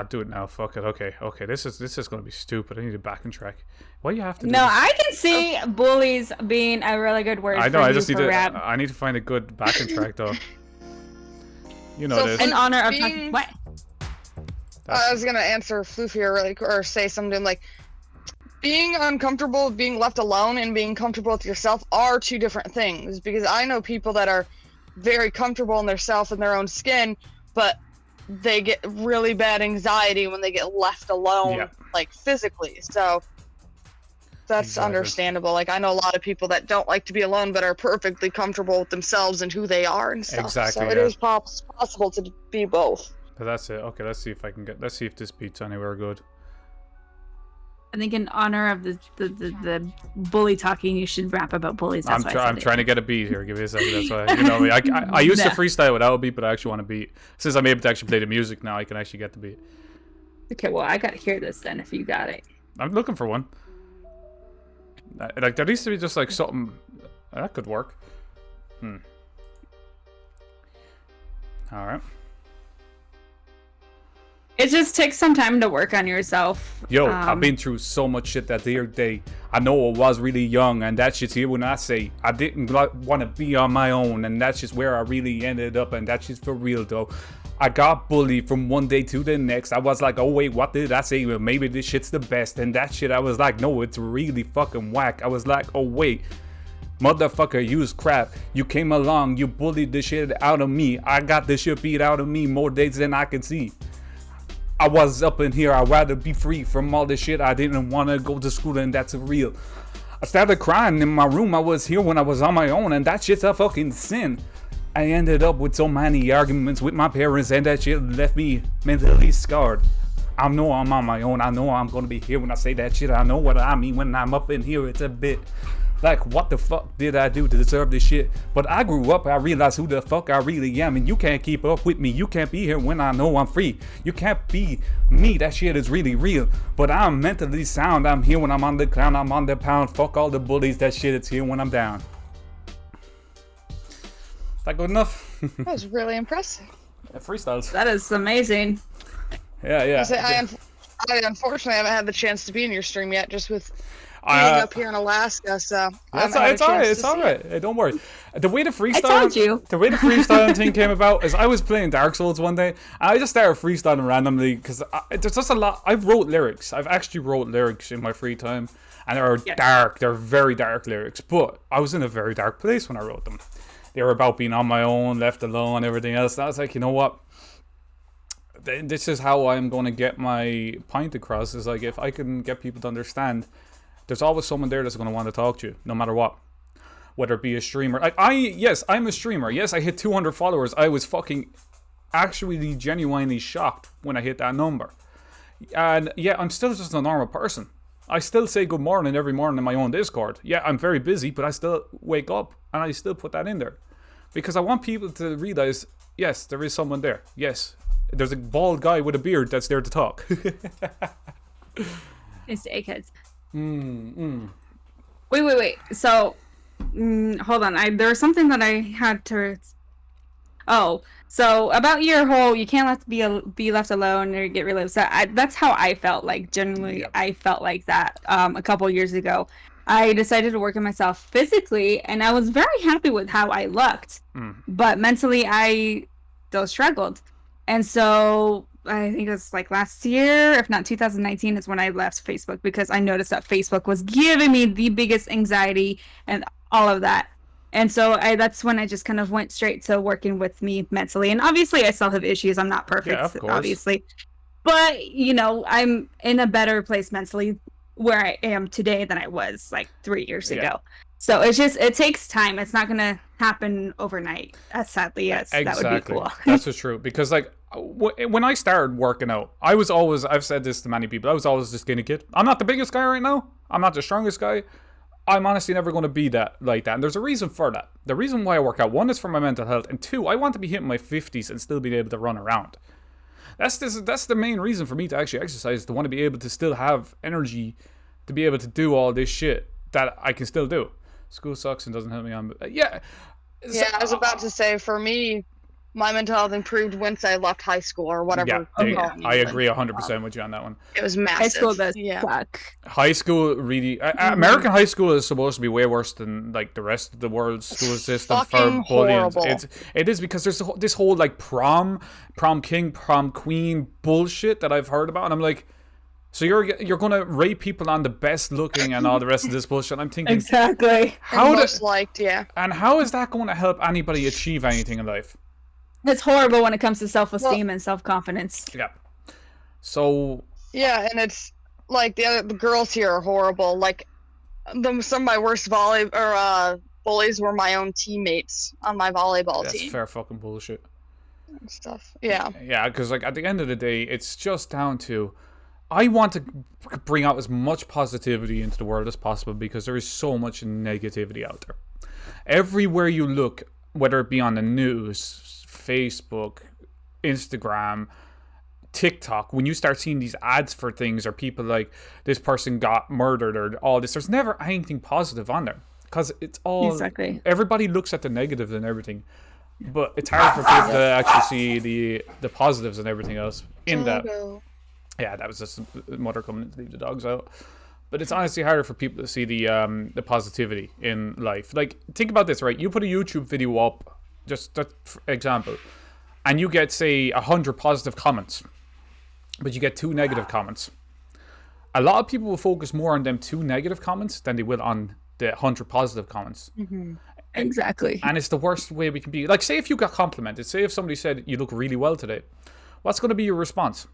do it now. Fuck it. Okay. This is gonna be stupid. I need a backing track. Why you have to? Do No, this? I can see bullies being a really good word I know. for I you just need for to. rap. I need to find a good backing track though. You know So this. In honor of being- what? I was gonna answer Floof here really or say something like being uncomfortable with being left alone and being comfortable with yourself are two different things because I know people that are very comfortable in their self and their own skin, but they get really bad anxiety when they get left alone, Yeah. like physically. So that's Exactly. understandable. Like I know a lot of people that don't like to be alone but are perfectly comfortable with themselves and who they are and stuff. Exactly, So it yeah. is possible to be both. But that's it. Okay, let's see if I can get. Let's see if this beats anywhere good. I think in honor of the bully talking, you should rap about bullies. That's why I said I'm it. trying to get a beat here. Give me a second. That's why you know me. I used to Nah. freestyle without a beat, but I actually want a beat. Since I'm able to actually play the music now, I can actually get the beat. Okay, well, I gotta hear this then if you got it. I'm looking for one. Like there needs to be just like something that could work. All right. It just takes some time to work on yourself. Yo, I've been through so much shit that the other day. I know I was really young, and that shit's here when I say I didn't want to be on my own, and that's just where I really ended up, and that's just for real though. I got bullied from one day to the next. I was like, oh wait, what did I say? Well, maybe this shit's the best, and that shit I was like, no, it's really fucking whack. I was like, oh wait. Motherfucker, you's crap. You came along, you bullied the shit out of me. I got the shit beat out of me more days than I can see. I was up in here, I'd rather be free from all this shit. I didn't want to go to school, and that's real. I started crying in my room. I was here when I was on my own, and that shit's a fucking sin. I ended up with so many arguments with my parents, and that shit left me mentally scarred. I know I'm on my own. I know I'm gonna be here when I say that shit. I know what I mean when I'm up in here. It's a bit like, what the fuck did I do to deserve this shit? But I grew up, I realized who the fuck I really am, and you can't keep up with me. You can't be here when I know I'm free. You can't be me, that shit is really real. But I'm mentally sound, I'm here when I'm on the clown, I'm on the pound. Fuck all the bullies, that shit is here when I'm down. Is that good enough? That was really impressive. Freestyles. That is amazing. Yeah. I unfortunately haven't had the chance to be in your stream yet, just with being Uh, up here in Alaska. So It's alright. It's alright. Hey, don't worry. The way the freestyle, told you. The way the freestyling thing came about is I was playing Dark Souls one day, and I just started freestyling randomly because there's just a lot. I've wrote lyrics. I've actually wrote lyrics in my free time, and they're dark. They're very dark lyrics. But I was in a very dark place when I wrote them. They were about being on my own, left alone, everything else. And I was like, you know what? This is how I'm going to get my point across. Is like if I can get people to understand. There's always someone there that's going to want to talk to you, no matter what. Whether it be a streamer. Yes, I'm a streamer. Yes, I hit 200 followers. I was fucking actually genuinely shocked when I hit that number. And yeah, I'm still just a normal person. I still say good morning every morning in my own Discord. Yeah, I'm very busy, but I still wake up and I still put that in there. Because I want people to realize, yes, there is someone there. Yes, there's a bald guy with a beard that's there to talk. It's eggheads. Wait. So, hold on. There was something that I had to. Oh, so about your whole you can't be left alone or get really upset. That's how I felt. Like genuinely, Yep. I felt like that a couple years ago. I decided to work on myself physically, and I was very happy with how I looked. Mm. But mentally, I still struggled. And so I think it was like last year, if not 2019, is when I left Facebook because I noticed that Facebook was giving me the biggest anxiety and all of that. And so that's when I just kind of went straight to working with me mentally. And obviously, I still have issues. I'm not perfect, Yeah, of course. obviously. But, you know, I'm in a better place mentally where I am today than I was like 3 years Yeah. ago. So it takes time. It's not going to happen overnight, as sadly as that would be cool. That's just true. Because like when I started working out, I've said this to many people, I was always the skinny kid. I'm not the biggest guy right now. I'm not the strongest guy. I'm honestly never going to be that like that. And there's a reason for that. The reason why I work out, one, is for my mental health, and two, I want to be hitting my 50s and still being able to run around. That's the main reason for me to actually exercise, to want to be able to still have energy to be able to do all this shit that I can still do. School sucks and doesn't help me on, but yeah. Yeah, I was about to say, for me, my mental health improved once I left high school or whatever. I agree 100% with you on that one. It was massive. High school does yeah. suck. High school really, American high school is supposed to be way worse than like the rest of the world's school system for fucking bullying. horrible. It is, because there's this whole like prom king, prom queen bullshit that I've heard about, and I'm like, so you're gonna rate people on the best looking and all the rest of this bullshit. I'm thinking, Exactly. how Most liked, yeah. and how is that going to help anybody achieve anything in life? It's horrible when it comes to self-esteem and self-confidence. Yeah. So Yeah, and it's like the girls here are horrible. Like some of my worst bullies were my own teammates on my volleyball that's team fair fucking bullshit. and stuff. Yeah. Yeah, because like at the end of the day, it's just down to, I want to bring out as much positivity into the world as possible, because there is so much negativity out there. Everywhere you look, whether it be on the news, Facebook, Instagram, TikTok, when you start seeing these ads for things, or people like, this person got murdered, or all this, there's never anything positive on there, because it's all, Exactly. everybody looks at the negative and everything, but it's hard for people to actually see the positives and everything else in that. Yeah, that was just mother coming in to leave the dogs out. But it's honestly harder for people to see the positivity in life. Like, think about this, right? You put a YouTube video up, just for example, and you get, say, 100 positive comments, but you get 2 negative comments. A lot of people will focus more on them 2 negative comments than they will on the 100 positive comments. Exactly. And it's the worst way we can be. Like, say if you got complimented, say if somebody said, you look really well today, what's going to be your response?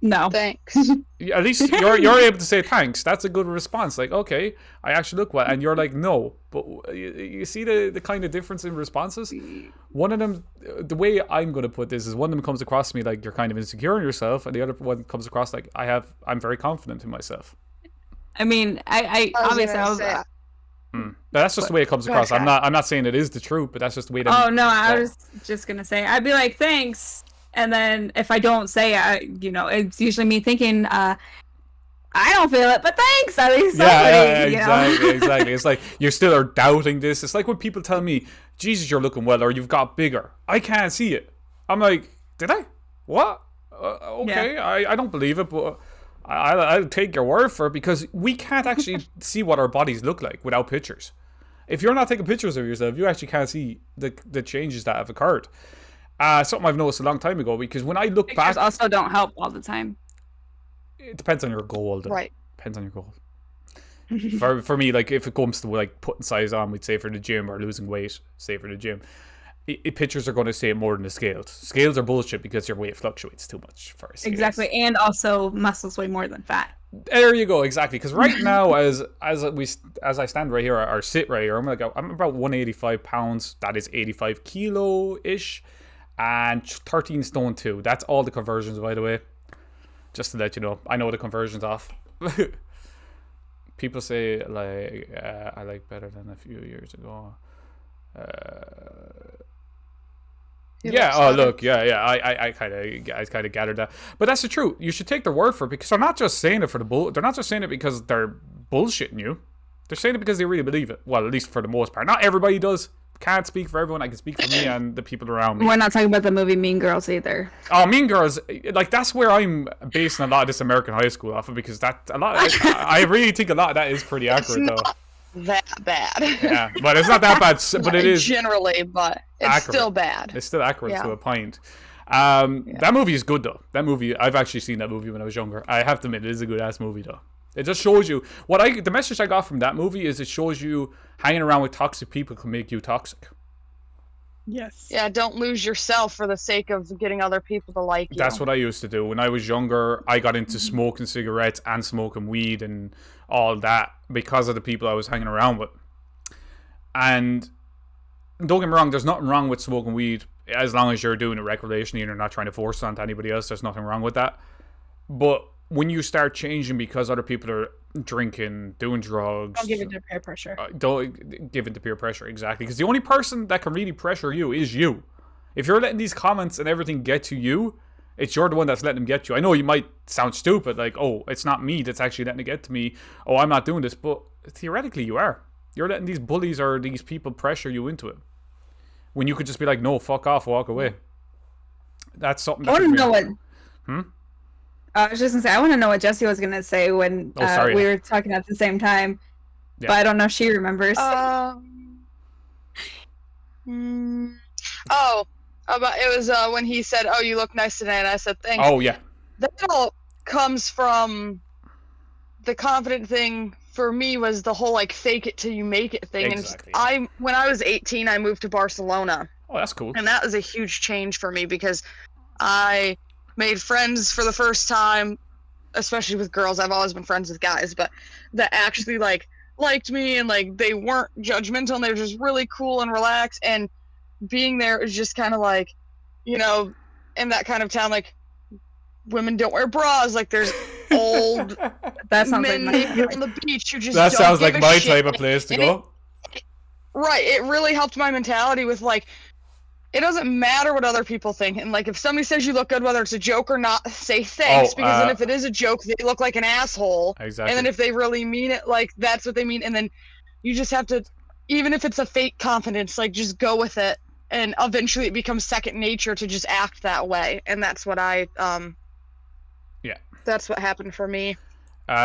No. Thanks. At least you're able to say thanks. That's a good response. Like, okay, I actually look well. And you're like, no. But you see the kind of difference in responses? One of them, the way I'm going to put this is, one of them comes across to me like you're kind of insecure in yourself, and the other one comes across like I'm very confident in myself. I mean, I obviously I was. But that's just the way it comes across. Okay. I'm not saying it is the truth, but that's just the way that. Oh no, I was just gonna say I'd be like thanks, and then if I don't say it, it's usually me thinking I don't feel it, but thanks at least somebody. Exactly. It's like you still are doubting this. It's like when people tell me, Jesus, you're looking well, or you've got bigger. I can't see it. I'm like, did I? What? Okay, yeah. I don't believe it, but I'll take your word for it, because we can't actually see what our bodies look like without pictures. If you're not taking pictures of yourself, you actually can't see the changes that have occurred. Something I've noticed a long time ago, because when I look Pictures back, also don't help all the time. it depends on your goal. Though. Right. Depends on your goal. for me, like if it comes to like putting size on, we'd say for the gym, or losing weight, say for the gym, pictures are going to say it more than the scales. Scales are bullshit because your weight fluctuates too much for scales. Exactly, and also muscles weigh more than fat. There you go, exactly. Because right now, as I stand right here, or sit right here, I'm about 185 pounds. That is 85 kilo ish, and 13 stone too. That's all the conversions, by the way. Just to let you know, I know the conversions off. People say like I like better than a few years ago. Yeah. Oh, look. Yeah. I kind of gathered that, but that's the truth. You should take their word for it, because they're not just saying it for the bull. They're not just saying it because they're bullshitting you. They're saying it because they really believe it. Well, at least for the most part. Not everybody does. can't speak for everyone. I can speak for me and the people around me. We're not talking about the movie Mean Girls either. Oh, Mean Girls, like that's where I'm basing a lot of this American High School off of, because I really think a lot of that is pretty accurate though. That bad. Yeah, but it's not that bad. But it is generally, but it's accurate. still bad. It's still accurate Yeah. to a point. That movie is good though. That movie, I've actually seen that movie when I was younger. I have to admit, it is a good ass movie though. It just shows you the message I got from that movie is it shows you hanging around with toxic people can make you toxic. Yes. Yeah, don't lose yourself for the sake of getting other people to like you. That's what I used to do when I was younger. I got into smoking cigarettes and smoking weed and all that because of the people I was hanging around with. And don't get me wrong, there's nothing wrong with smoking weed as long as you're doing it recreationally and you're not trying to force it onto anybody else. There's nothing wrong with that. But when you start changing because other people are drinking, doing drugs, Don't give it to peer pressure. don't give it to peer pressure, exactly. Because the only person that can really pressure you is you. If you're letting these comments and everything get to you, you're the one that's letting them get you. I know you might sound stupid, like, oh, it's not me that's actually letting it get to me. Oh, I'm not doing this. But theoretically, you are. You're letting these bullies or these people pressure you into it. When you could just be like, no, fuck off, walk away. That's something I that want to know what... Hmm? I was just going to say, I want to know what Jessie was going to say when we were talking at the same time. Yeah. But I don't know if she remembers. It was when he said, "Oh, you look nice today," and I said, "Thanks." Oh, yeah. That all comes from the confident thing. For me, was the whole like fake it till you make it thing. Exactly. And when I was 18, I moved to Barcelona. Oh, that's cool. And that was a huge change for me because I made friends for the first time, especially with girls. I've always been friends with guys, but that actually liked me and like they weren't judgmental and they were just really cool and relaxed. And being there is just kind of like, you know, in that kind of town, like women don't wear bras. Like there's old that sounds men like on the beach who just that don't sounds give like a my shit. type of place to go. Right. It really helped my mentality with like, it doesn't matter what other people think. And like, if somebody says you look good, whether it's a joke or not, say thanks. Because then if it is a joke, they look like an asshole. Exactly. And then if they really mean it, like that's what they mean. And then you just have to, even if it's a fake confidence, like just go with it. And eventually it becomes second nature to just act that way. And that's what that's what happened for me.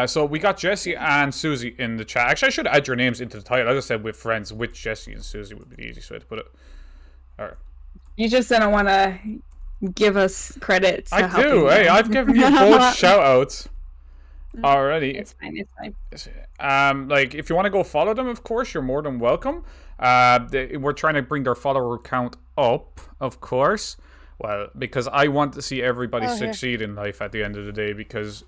So we got Jessie and Susie in the chat. Actually, I should add your names into the title. I just said we're friends with Jessie and Susie would be the easiest way to put it. All right. You just didn't want to give us credit. I do. Hey, I've given you both shout outs already. It's fine. It's fine. Like if you want to go follow them, of course, you're more than welcome. We're trying to bring their follower count up, of course. Well, because I want to see everybody succeed in life at the end of the day, because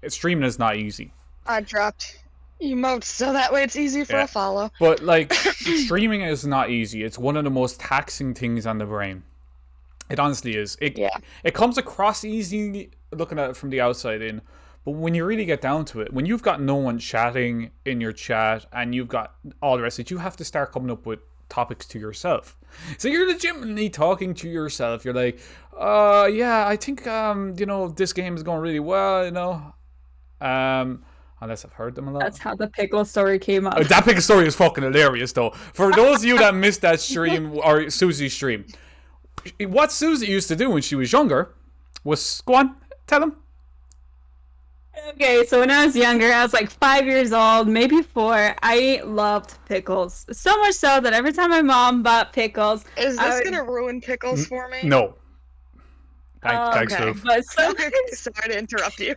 streaming is not easy. I dropped emotes so that way it's easy for a follow. But like streaming is not easy. It's one of the most taxing things on the brain. It honestly is. It comes across easy looking at it from the outside in, but when you really get down to it, when you've got no one chatting in your chat and you've got all the rest of it, you have to start coming up with topics to yourself. So you're legitimately talking to yourself. You're like, yeah, I think you know, this game is going really well, you know. Unless I've heard them a lot. That's how the pickle story came up. That pickle story is fucking hilarious though. For those of you that missed that stream or Susie's stream, what Susie used to do when she was younger was, go on, tell them. Okay, so when I was younger, I was like 5 years old, maybe 4. I loved pickles. So much so that every time my mom bought pickles... Is this going to ruin pickles for me? No. Thanks, okay. Lou. But Sorry to interrupt you.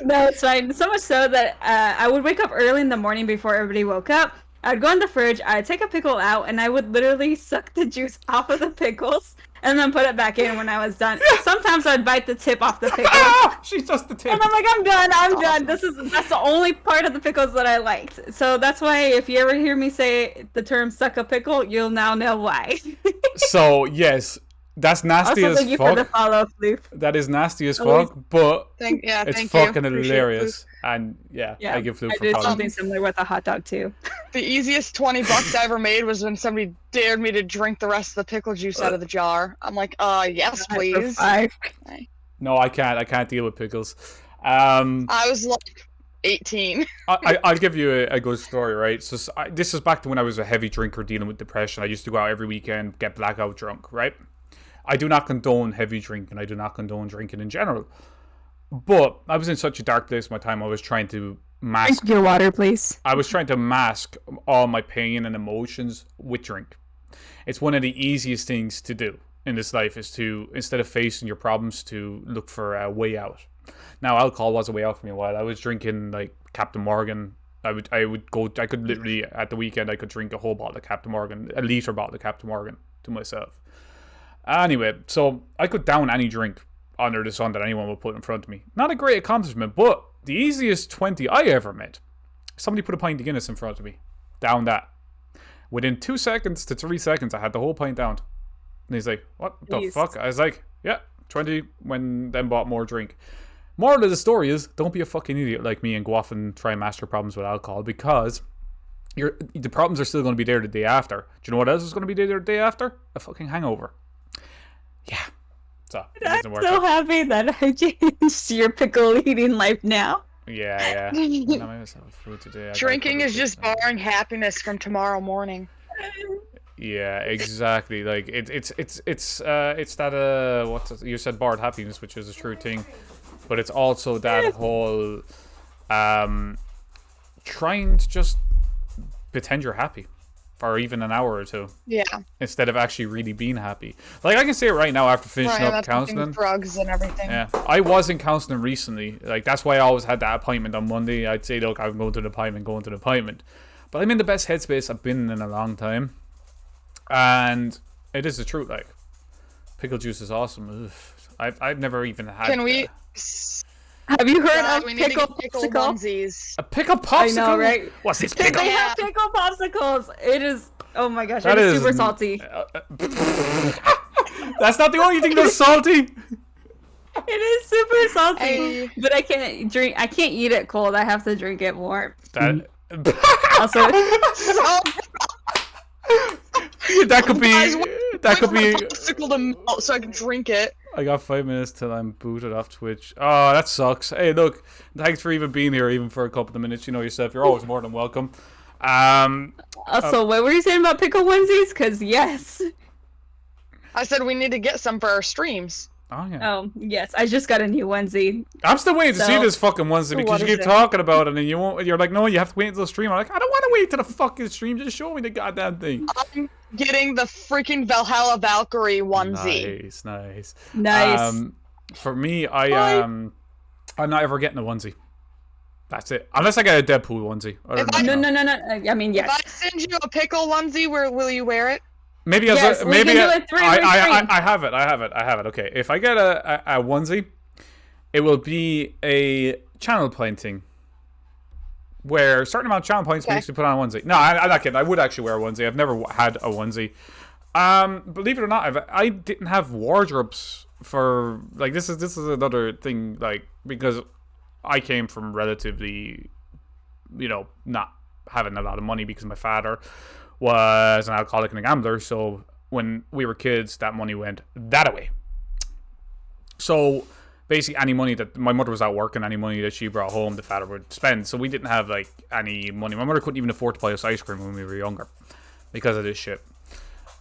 No, it's fine. So much so that I would wake up early in the morning before everybody woke up. I'd go in the fridge, I'd take a pickle out, and I would literally suck the juice off of the pickles and then put it back in when I was done. Sometimes I'd bite the tip off the pickles. She's just the tip. And I'm like, I'm done. That's the only part of the pickles that I liked. So that's why if you ever hear me say the term suck a pickle, you'll now know why. So, yes, that's nasty also, as thank you fuck. for the follow, Floof. That is nasty as fuck, but it's fucking hilarious. And I give Floof I for did calling. something similar with a hot dog too. The easiest $20 I ever made was when somebody dared me to drink the rest of the pickle juice out of the jar. I'm like, yes, please. No, I can't. I can't deal with pickles. I was like, 18. I'll give you a good story, right? So this is back to when I was a heavy drinker dealing with depression. I used to go out every weekend, get blackout drunk, right? I do not condone heavy drinking. I do not condone drinking in general. But I was in such a dark place in my time. I was trying to mask. Drink your water, please. I was trying to mask all my pain and emotions with drink. It's one of the easiest things to do in this life is to, instead of facing your problems, to look for a way out. Now, alcohol was a way out for me a while. I was drinking like Captain Morgan. I could literally, at the weekend, I could drink a whole bottle of Captain Morgan, a litre bottle of Captain Morgan to myself. Anyway, so I could down any drink under the sun that anyone would put in front of me. Not a great accomplishment, but the easiest 20 I ever made. Somebody put a pint of Guinness in front of me. Down that. Within 2 seconds to 3 seconds, I had the whole pint down. And he's like, what the fuck? I was like, yeah, 20, when then bought more drink. Moral of the story is, don't be a fucking idiot like me and go off and try and master problems with alcohol, because the problems are still going to be there the day after. Do you know what else is going to be there the day after? A fucking hangover. Yeah. So, I'm so happy that I changed your pickle eating life now. Yeah. No, food today. Drinking is just borrowing happiness from tomorrow morning. Yeah, exactly. Like it's that what you said, borrowed happiness, which is a true thing, but it's also that whole trying to just pretend you're happy for even an hour or two. Yeah. Instead of actually really being happy. Like, I can say it right now after finishing up counseling. Drugs and everything. Yeah. I was in counseling recently. Like, that's why I always had that appointment on Monday. I'd say, look, I'm going to the appointment. But I'm in the best headspace I've been in a long time. And it is the truth, like. Pickle juice is awesome. Ugh. I've never even had... Can we... Have you heard of we need to get pickle onesies. A pickle popsicle? I know, right? What's this They pickle? have pickle popsicles. It is... Oh my gosh, That it is is- super salty. That's not the only thing that's salty. It is super salty. Hey. But I can't eat it cold. I have to drink it warm. That... Also, that could be... That could be... Popsicle to melt so I can drink it. I got 5 minutes till I'm booted off Twitch. Oh, that sucks. Hey, look, thanks for even being here, even for a couple of minutes. You know yourself, you're always more than welcome. also, what were you saying about pickle onesies? Because yes. I said we need to get some for our streams. Oh yeah. Oh yes, I just got a new onesie. I'm still waiting to see So, this fucking onesie because what you is keep it? talking about it and you won't. You're like, no, you have to wait until the stream. I'm like, I don't want to wait till the fucking stream. Just show me the goddamn thing. I'm getting the freaking Valhalla Valkyrie onesie. Nice. For me, I'm not ever getting a onesie. That's it. Unless I get a Deadpool onesie. No. I mean, If yes. I send you a pickle onesie, will you wear it? Maybe Yes, we can do a three-way stream. I have it. Okay, if I get a onesie, it will be a channel point thing. Where a certain amount of channel points makes you put on a onesie. No, I'm not kidding. I would actually wear a onesie. I've never had a onesie. Believe it or not, I didn't have wardrobes for like this is another thing, like, because I came from relatively, not having a lot of money because my father was an alcoholic and a gambler. So when we were kids, that money went that away. So basically, any money that my mother was out working, any money that she brought home, the father would spend. So we didn't have like any money. My mother couldn't even afford to buy us ice cream when we were younger because of this shit.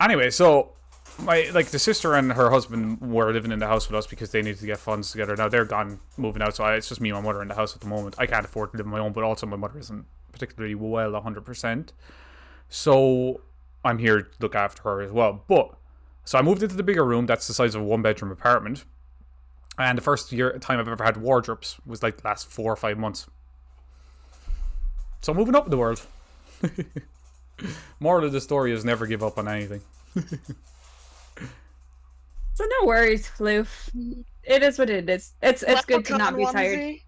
Anyway, so the sister and her husband were living in the house with us because they needed to get funds together. Now they're gone, moving out, so it's just me and my mother in the house at the moment. I can't afford to live on my own, but also my mother isn't particularly well 100%. So I'm here to look after her as well. So I moved into the bigger room. That's the size of a 1-bedroom apartment. And the first time I've ever had wardrobes was like the last 4 or 5 months. So moving up in the world. Moral of the story is never give up on anything. So no worries, Floof. It is what it is. It's good to not be tired. Onesie?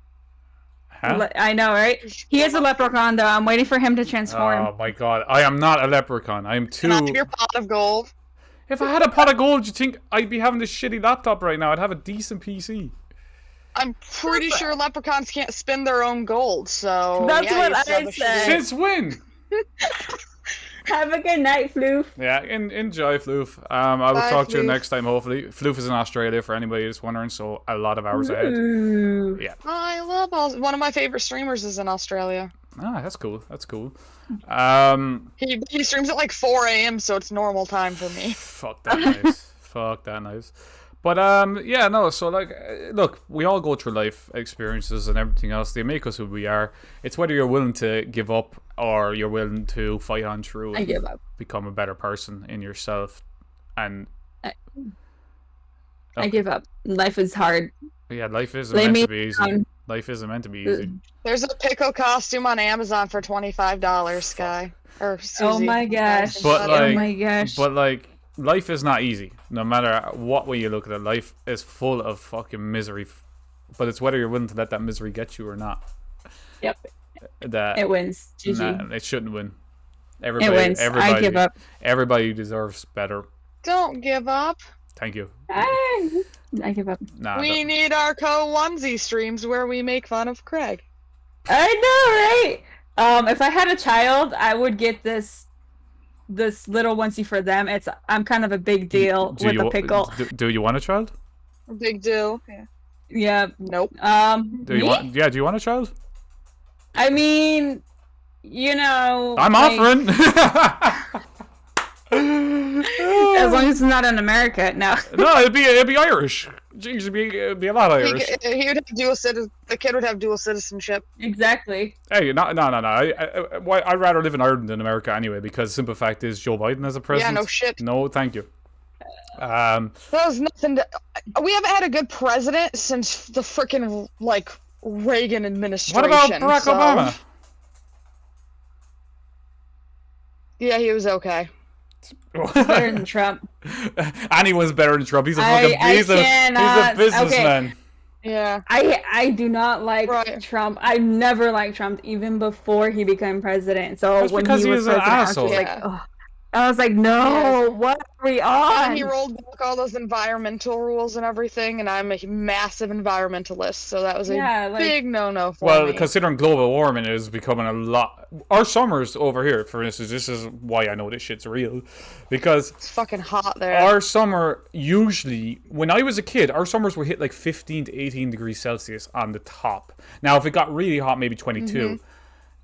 Huh? I know, right? He is a leprechaun, though. I'm waiting for him to transform. Oh my god. I am not a leprechaun. I am Can I have too... your pot of gold? If I had a pot of gold, you think I'd be having this shitty laptop right now? I'd have a decent PC. I'm pretty sure leprechauns can't spin their own gold, so That's yeah, what you still I have a said. shitty- Since when? Have a good night, Floof. Yeah, enjoy, Floof. I will Bye, talk to you Floof. next time, hopefully. Floof is in Australia, for anybody who's wondering, so a lot of hours ahead. Ooh. Yeah. I love one of my favorite streamers is in Australia. Ah, that's cool. That's cool. He streams at like 4 a.m. so it's normal time for me. Fuck that nice. Fuck that nice. But yeah, no. So like, look, we all go through life experiences and everything else. They make us who we are. It's whether you're willing to give up or you're willing to fight on through I and give up. become a better person in yourself. And I give up. Life is hard. yeah, life isn't Lay meant me to be easy. down. Life isn't meant to be easy. There's a Pickle costume on Amazon for $25, Sky. Or Susie. Oh my gosh. But Oh like, my gosh. but like, life is not easy. No matter what way you look at it, life is full of fucking misery. But it's whether you're willing to let that misery get you or not. Yep. That It wins. GG. nah, it shouldn't win. It Everybody, wins. everybody, I give up. Everybody deserves better. Don't give up. Thank you. I give up. Nah, We need our co-onesie streams where we make fun of Craig. I know, right? If I had a child, I would get this little onesie for them. I'm kind of a big deal with a pickle. Do you want a child? Big deal. Yeah. Yeah. Nope. Do you Me? want? Yeah. Do you want a child? I mean, you know. I'm like, offering. As long as it's not in America, no. No, it'd be Irish. Jeez, it'd be a lot Irish. He would have dual the kid would have dual citizenship. Exactly. Hey, no. I'd rather live in Ireland than America anyway, because simple fact is Joe Biden as a president. Yeah, no shit. No, thank you. That was nothing to... We haven't had a good president since the frickin' like Reagan administration. What about Barack so- Obama? Yeah, he was okay. Better than Trump. Anyone's better than Trump. He's a I fucking he's a cannot- businessman. Yeah. I do not like Right. Trump. I never liked Trump, even before he became president. So That's when because he he was was an president, I was asshole. just like, Yeah. ugh. I was like, no, what are we on? And he rolled back all those environmental rules and everything, and I'm a massive environmentalist, so that was a Yeah, like- big no-no for Well, me. considering global warming is becoming a lot. Our summers over here, for instance, this is why I know this shit's real, because It's fucking hot there. our summer usually, when I was a kid, our summers would hit like 15 to 18 degrees Celsius on the top. Now, if it got really hot, maybe 22.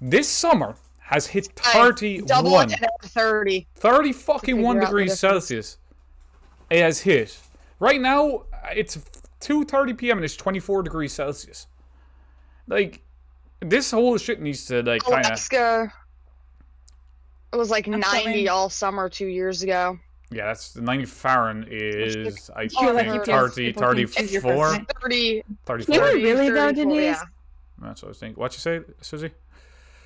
This summer has hit Double 31. it at 30. 30 fucking 1 figure out the degrees difference. Celsius. It has hit. Right now, it's 2:30 p.m. and it's 24 degrees Celsius. Like, this whole shit needs to, like, kind of... Alaska, it was like I'm 90 coming. all summer 2 years ago. Yeah, that's... 90 Fahrenheit is, I feel like think, you feel 30, people can choose your 34? president. 30, 34? Can we really though, 34, Denise? yeah. That's what I was thinking. What you say, Susie?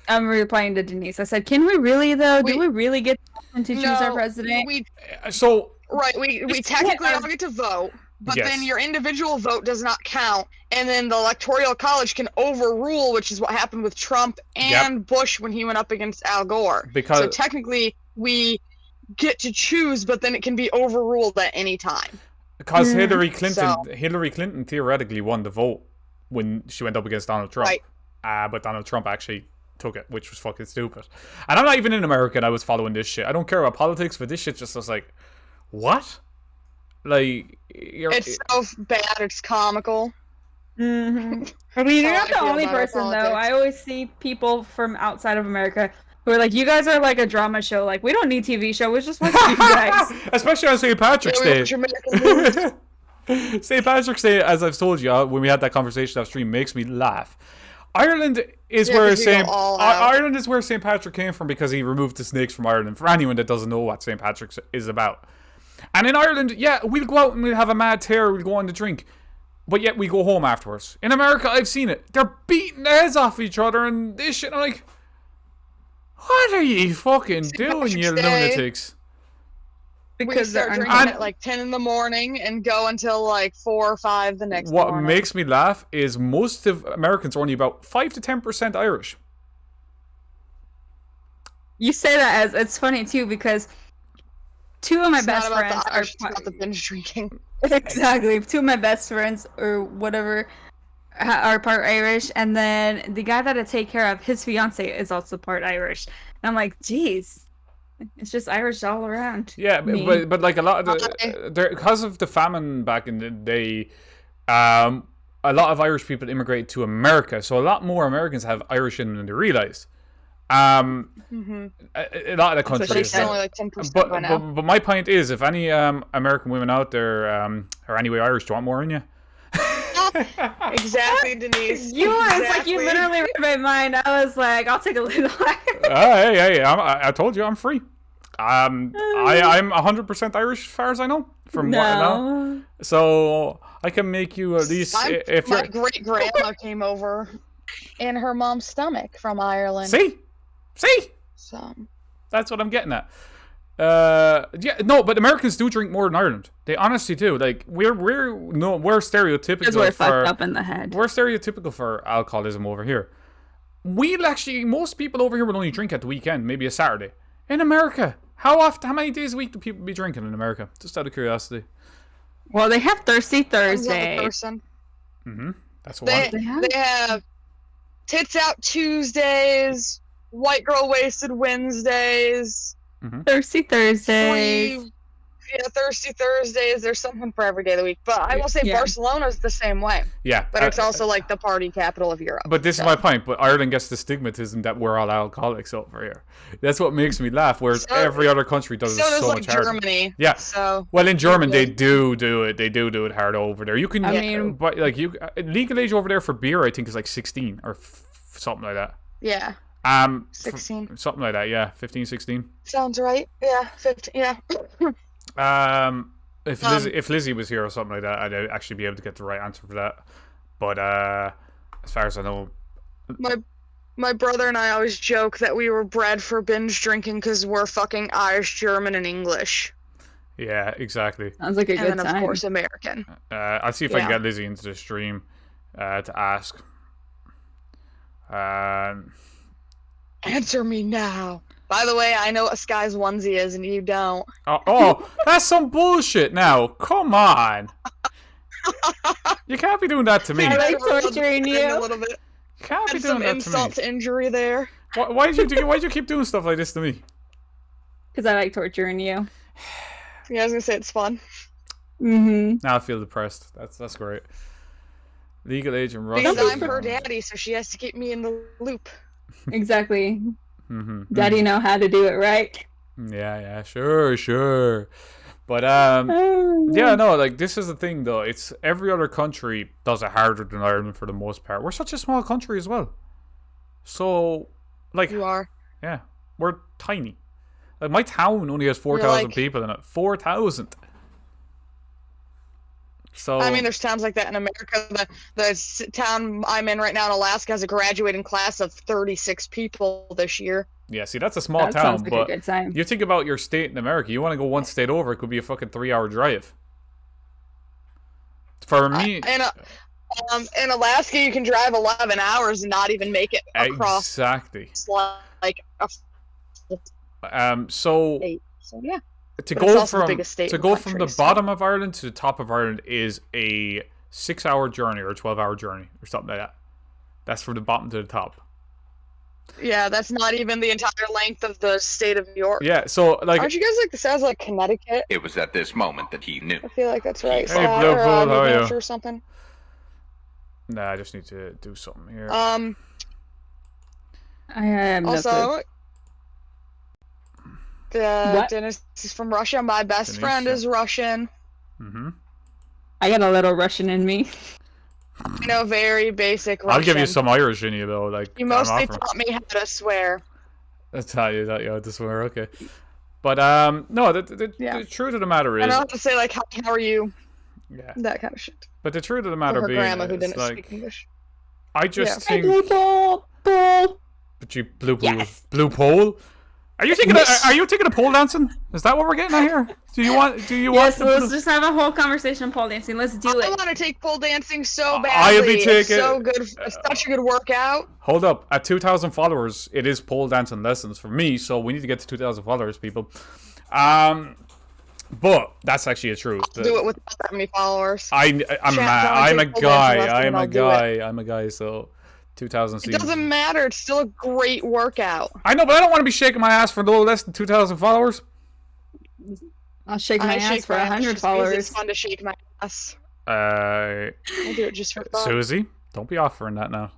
I'm replying to Denise. I said, can we really though? Do We- we really get to choose our No, president? We, So, we Just technically can't- all get to vote, but Yes. then your individual vote does not count, and then the electoral college can overrule, which is what happened with Trump and Bush when he went up against Al Gore. because... So technically, we get to choose, but then it can be overruled at any time. Because Mm. Hillary Clinton theoretically won the vote when she went up against Donald Trump. Right. But Donald Trump actually took it, which was fucking stupid. And I'm not even in America and I was following this shit. I don't care about politics, but this shit just was like, what? Like, It's so bad, it's comical. Mm-hmm. I mean, you're how not I the feel only about our person though. politics. I always see people from outside of America who are like, "You guys are like a drama show. Like, we don't need TV show. We just watch you guys." Especially on St. Patrick's Yeah, we Day. watch American movies. St. Patrick's Day, as I've told you when we had that conversation off stream, makes me laugh. Ireland is Yeah, where 'cause we go St. all out. Ireland is where St. Patrick came from because he removed the snakes from Ireland. For anyone that doesn't know what St. Patrick's is about, and in Ireland, yeah, we'll go out and we'll have a mad tear, we'll go on to drink, but yet we go home afterwards. In America, I've seen it. They're beating the heads off each other and this shit. I'm like, what are you fucking doing, you Patrick's Day. lunatics? We Because start they're drinking And- at like 10 in the morning and go until like 4 or 5 the next What morning. makes me laugh is most of Americans are only about 5 to 10% Irish. You say that as it's funny too because two of my It's best not about friends the are Irish, it's about the binge drinking. exactly two of my best friends or whatever are part Irish, and then the guy that I take care of, his fiance is also part Irish. And I'm like, geez, It's just Irish all around. Yeah, Me. but like a lot of because of the famine back in the day, a lot of Irish people immigrated to America, so a lot more Americans have Irish in them than they realize. A lot of the what countries, she It's said. only like 10% but, by now. but my point is, if any American women out there are anyway Irish, do you want more in you? Exactly, Denise. You were, it's like you Exactly. literally read my mind. I was like, I'll take a little higher. Hey, I told you I'm free. I'm 100% Irish as far as I know. From what I know. No. So I can make you at least if My you're great grandma came over in her mom's stomach from Ireland. see, So that's what I'm getting at. Yeah, no, but Americans do drink more than Ireland. They honestly do. Like we're stereotypical Because we're for fucked up in the head. we're stereotypical for alcoholism over here. We'll actually most people over here will only drink at the weekend, maybe a Saturday. In America, how many days a week do people be drinking in America? Just out of curiosity. Well, they have Thirsty depends on the Thursday. person. That's They, one. They have- they have tits out Tuesdays, white girl wasted Wednesdays, Thirsty Thursday. thirsty Thursdays. There's something for every day of the week. But I will say Yeah. Barcelona's the same way. Yeah, But it's also like the party capital of Europe. But this is my point. But Ireland gets the stigmatism that we're all alcoholics over here. That's what makes me laugh. Whereas So- every other country does So it does so like much harder. Germany. Yeah. So Well, in German, they Yeah. do it. They do it hard over there. You can, I mean- but like legal age over there for beer, I think is like 16 or something like that. yeah, 16, something like that. Yeah, 15, 16. sounds right. Yeah, 15. Yeah. If Lizzie was here or something like that, I'd actually be able to get the right answer for that. But as far as I know, My brother and I always joke that we were bred for binge drinking because we're fucking Irish, German, and English, yeah, exactly. Sounds like a and good then of time. course American. I'll see if I can Yeah. get Lizzie into the stream to ask. Answer me now. By the way, I know what Sky's onesie is, and you don't. Oh, that's some bullshit now. Come on. You can't be doing that to me. I You like Everyone's torturing grinning you. A little bit. can't be Had doing some that to insult me. to injury there. Why'd you keep doing stuff like this to me? Because I like torturing you. Yeah, I was gonna say it's fun. Mm-hmm. Now I feel depressed. That's great. Legal age in Russia. Because is I'm her wrong. daddy, so she has to keep me in the loop. Exactly. Mhm, Daddy know how to do it right. Yeah, sure. But yeah, no, like this is the thing though. It's every other country does it harder than Ireland for the most part. We're such a small country as well. So, like, You are. yeah, we're tiny. Like my town only has 4,000 like- people in it. 4,000. So I mean, there's towns like that in America. The town I'm in right now in Alaska has a graduating class of 36 people this year. yeah, see, that's a small That town, sounds like but a good time. you think about your state in America. You want to go one state over, it could be a fucking 3-hour drive. For me, In Alaska, you can drive 11 hours and not even make it across exactly. like a So state. So yeah. to But it's go also the from biggest state to in the go from the country, so- bottom of Ireland to the top of Ireland is a 6-hour journey or a 12-hour journey or something like that. That's from the bottom to the top. Yeah, that's not even the entire length of the state of New York. Yeah, so like Aren't you guys like the size of like Connecticut? It was at this moment that he knew. I feel like that's right. Hey, So, Blue or, Bull, how New are you? Hampshire or something. nah, I just need to do something here. I am no clue. Also, What? Dennis is from Russia. My best friend Denise, is Russian. I got a little Russian in me. I know very basic Russian. I'll give you some Irish in you though, like You that I'm mostly offering. taught me how to swear. That's how you how to swear, okay. But no, Yeah. the truth of the matter I is, know how to say like how are you? yeah. That kind of shit. But the truth of the For matter her being, grandma who is, didn't like, speak English. I just Hey, think, blue ball. but you blue pole, Yes. blue pole. Are you thinking? Yes. Are you thinking of pole dancing? Is that what we're getting at here? Do you want? Yes, the let's blue- just have a whole conversation on pole dancing. Let's do I it. want to take pole dancing so I'll badly. be It's taking- so good. It's such a good workout. Hold up! At 2,000 followers, it is pole dancing lessons for me. So we need to get to 2,000 followers, people. But that's actually a truth. Do it without that many followers. I'm Chat, mad. don't I'm a take pole dancing guy. lesson I'm and a I'll do guy. I'm a guy. So 2,000 It seems. doesn't matter. It's still a great workout. I know, but I don't want to be shaking my ass for no less than 2,000 followers. I'll shake my I ass shake for my ass 100 just because followers. It's fun to shake my ass. Uh, I do it just for fun. Susie, don't be offering that now.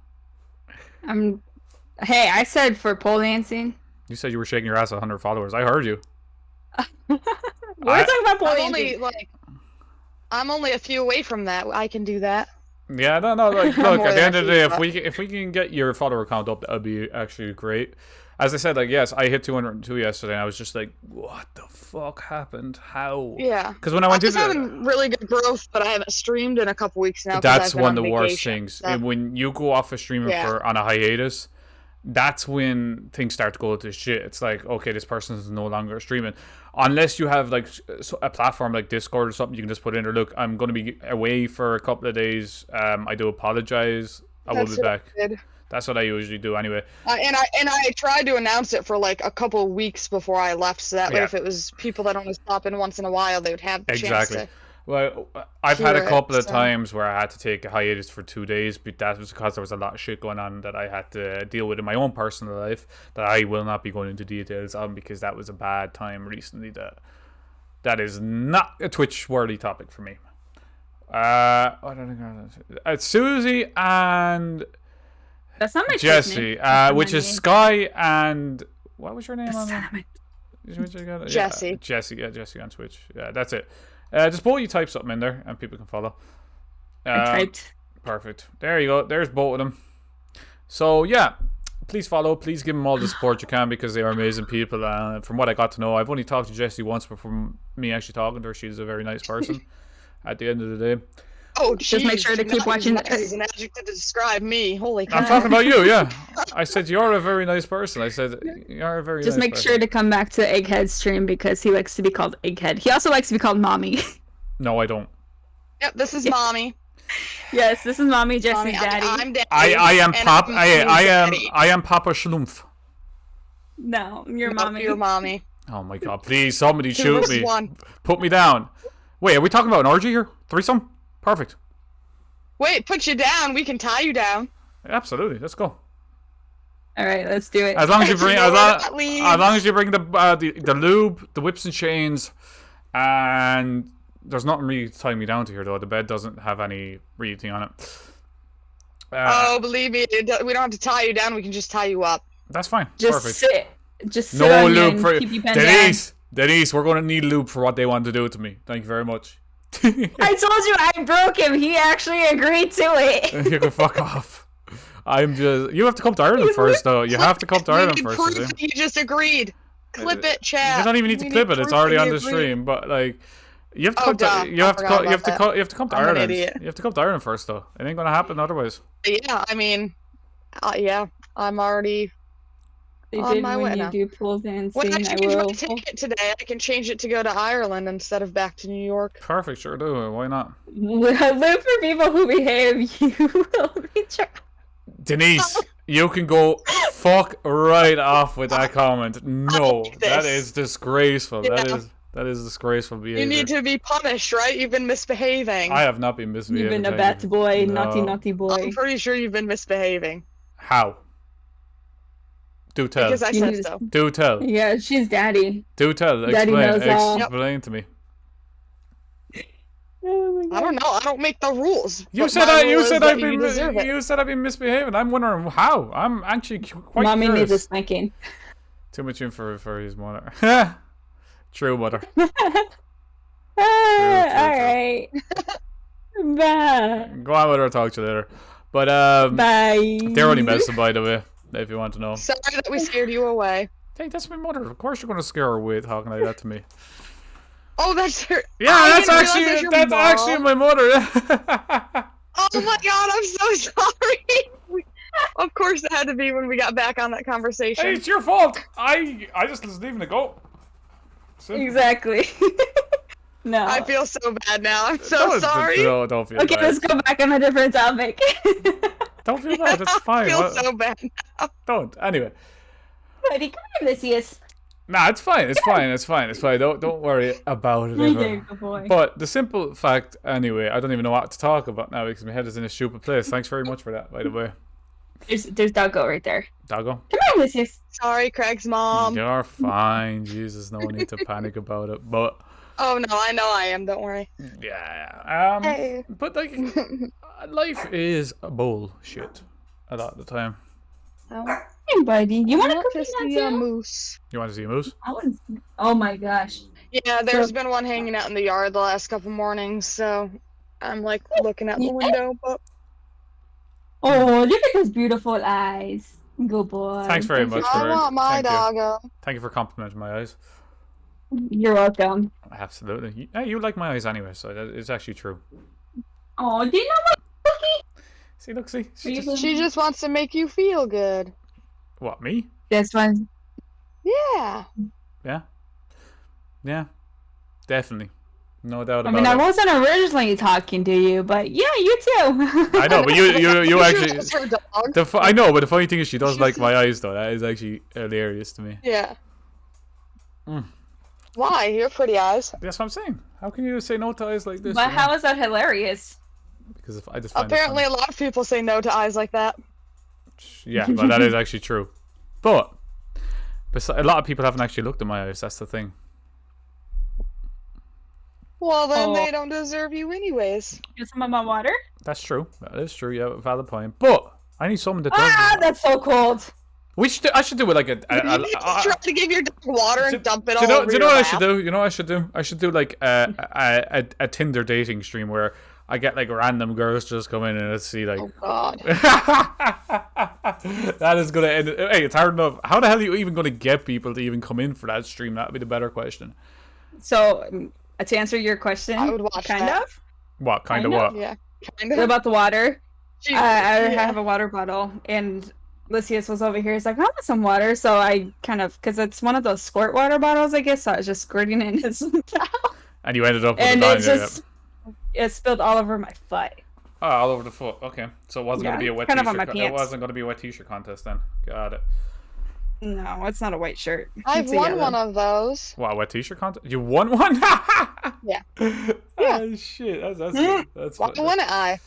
Hey, I said for pole dancing. You said you were shaking your ass at 100 followers. I heard you. We're talking about pole I'm dancing. I'm only a few away from that. I can do that. Yeah, no. Like, look, More at the than end of the a day, few, if we can get your follower count up, that'd be actually great. As I said, like, yes, I hit 202 yesterday, and I was just like, what the fuck happened? How? Yeah. Because when I I went to was having really good growth, but I haven't streamed in a couple weeks now. 'cause that's I've been one of on the worst vacation, things. so- And when you go off of streaming Yeah. on a hiatus, that's when things start to go to shit. It's like, okay, this person is no longer streaming. Unless you have like a platform like Discord or something, you can just put in there, look, I'm going to be away for a couple of days. I do apologize. I will That's be what I back. did. That's what I usually do anyway. And I tried to announce it for like a couple of weeks before I left, so that way Yeah. if it was people that only stop in once in a while, they would have the Exactly. chance to. Well, I've had a Hear it, couple of so- times where I had to take a hiatus for 2 days, but that was because there was a lot of shit going on that I had to deal with in my own personal life that I will not be going into details on because that was a bad time recently. That is not a Twitch-worthy topic for me. What did I think? It's Susie and That's not my Twitch Jesse, name. That's not which my is name. Sky and what was your name That's on there? not my- Jesse. Yeah, Jesse, yeah, Jesse on Twitch. Yeah, that's it. Just both you type something in there and people can follow. I typed. Perfect. There you go. There's both of them. So yeah, please follow. Please give them all the support you can because they are amazing people. From what I got to know, I've only talked to Jessie once, but from me actually talking to her, she's a very nice person. At the end of the day, Oh, Just make jeez, sure to do keep not watching use the- nice as an adjective to describe me. Holy cow. I'm talking about you. Yeah, I said you're a very nice person. I said you're a very Just nice make person. sure to come back to Egghead's stream because he likes to be called Egghead. He also likes to be called Mommy. No, I don't. Yep, this is mommy. Yes, this is Mommy, Jesse's Mommy, daddy. I'm daddy. I am and Pop. I'm daddy. I am Papa Schlumpf. No, your Nope, mommy. Your mommy. Oh my God! Please, somebody Two shoot versus me. one. Put me down. Wait, are we talking about an orgy here? Threesome? Perfect. Wait, put you down. We can tie you down. Absolutely. Let's go. All right, let's do it. As long as you bring, You know where that leads. as long as you bring the lube, the whips and chains, and there's nothing really to tie me down to here though. The bed doesn't have any really thing on it. Oh, believe me, we don't have to tie you down. We can just tie you up. That's fine. Just Perfect. sit. Just sit No on you lube and for keep you pinned down. Denise, we're gonna need lube for what they want to do to me. Thank you very much. I told you I broke him. He actually agreed to it. You can fuck off. I'm just. You have to come to Ireland first, though. You have to come to We Ireland need first. proof You see. that you just agreed. Clip it, chat. You don't even need to We clip it. It's proof already that on you the agreed. stream. But like, you have to Oh, come duh. to. You I have to. forgot You have to. about You have to come to I'm an Ireland. idiot. You have to come to Ireland first, though. It ain't gonna happen otherwise. Yeah, I mean, yeah, I'm already. They On did my way when you now. do pole dancing. When I I change my will. ticket today, I can change it to go to Ireland instead of back to New York. Perfect. Sure do. Why not? Live for people who behave. You will be trapped. Denise, you can go fuck right off with that comment. No, like that this. is disgraceful. Yeah. That is disgraceful behavior. You need to be punished, right? You've been misbehaving. I have not been misbehaving. You've been a thank bad you. boy, No. naughty boy. I'm pretty sure you've been misbehaving How? Do tell. because I You said need to- so. Do tell. Yeah, she's daddy. Do tell. Daddy Explain. knows all. Explain to me. Oh my I God. don't know. I don't make the rules. You but said my I. You rule is said that I've been. You deserve it. You said I've been misbehaving. I'm wondering how. I'm actually quite Mommy curious. needs a spanking. Too much in for his mother. True mother. Alright. Bye. Go on with her. Talk to you later. But Bye. they're only messing, by the way. If you want to know. Sorry that we scared you away. Hey, that's my mother. Of course you're gonna scare her away talking like that to me. Oh, that's her. Yeah, I that's didn't realize actually your that's mom. actually my mother. Oh my god, I'm so sorry. Of course, it had to be when we got back on that conversation. Hey, it's your fault. I just was leaving it go. Simple. Exactly. No. I feel so bad now. I'm so Don't- sorry. No, don't feel Okay, bad. let's go back on a different topic. Don't feel bad. It's I fine. feel What- so bad. Don't. Anyway. Buddy, come here, Lucius. Nah, it's fine. It's fine. It's fine. It's fine. Don't worry about it. Okay, Ever. good boy. But the simple fact, anyway, I don't even know what to talk about now because my head is in a stupid place. Thanks very much for that, by the way. There's Doggo right there. Doggo? Come here, Lucius. Sorry, Craig's mom. You're fine. Jesus, no need to panic about it. But Oh no, I know I am. Don't worry. yeah, Hey. but like, life is bullshit a lot of the time. Hey, buddy. You want to want cook to me see a too? moose. You want to see a moose? I want to. Oh my gosh. Yeah, there's been one hanging out in the yard the last couple mornings, so I'm like looking out the Yeah. window. But Oh, look at those beautiful eyes. Good boy. Thanks very much I for want my thank you. doggo. Thank you for complimenting my eyes. You're welcome. Absolutely. Hey, you like my eyes anyway, so it's actually true. Oh, do you know what, Cookie? See, look, see. Are She you just, She just wants to make you feel good. what, me? This one. Yeah. Yeah. Yeah. Definitely. No doubt I about mean, I it. wasn't originally talking to you, but yeah, you too. I know, but you actually. That's her dog. I know, but the funny thing is, she does like my eyes, though. That is actually hilarious to me. Yeah. Mm. Why? You have pretty eyes. That's what I'm saying. How can you say no to eyes like this? But you know? how is that hilarious? Because if I just find it Apparently, funny. a lot of people say no to eyes like that. Yeah, but that is actually true. But a lot of people haven't actually looked at my eyes. That's the thing. Well, then Oh. they don't deserve you anyways. Get some of my water? That's true. That is true. Yeah, valid point. But I need someone to tell Ah, me. that's so cold. I should do it like You just try to give your dog water and dump it all over do you know your what I should lap. do? You know what I should do? I should do like a Tinder dating stream where I get like random girls just come in and let's see like. Oh God. That is gonna end. Hey, it's hard enough. How the hell are you even gonna get people to even come in for that stream? That'd be the better question. So, to answer your question, I would watch kind that. of What kind of know. what? Yeah. Kind what of. about the water. Jesus, I yeah. have a water bottle, and Lysias was over here. He's like, I want some water. So I kind of, because it's one of those squirt water bottles, I guess. So I was just squirting it in his mouth. And you ended up with And a it dime, yeah, just, it spilled all over my foot. Oh, all over the foot. Okay, so it wasn't Yeah, gonna be a wet kind of t-shirt. on my It pants. wasn't gonna be a wet t-shirt contest then. Got it. No, it's not a white shirt. I've It's a won yellow. one of those. What, a wet t-shirt contest? You won one? Yeah. Oh shit, that's good. That's Why fun. wouldn't I?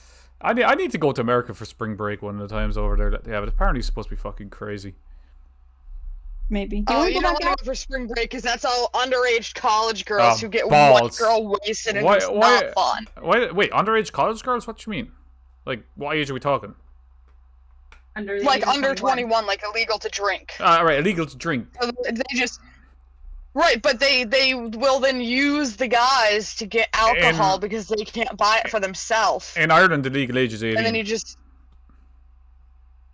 I need to go to America for spring break one of the times over there that they have it. Apparently it's supposed to be fucking crazy. Maybe. Oh, wanna you go don't back want to out? go for spring break because that's all underage college girls Oh, who get balls. white girl wasted and Why- it's why- not fun. Wait, underage college girls? What you mean? Like, what age are we talking? Under the Like age of under 21, like illegal to drink. Alright, illegal to drink. So they just right, but they will then use the guys to get alcohol because they can't buy it for themselves. In Ireland, the legal age is 18. And then you just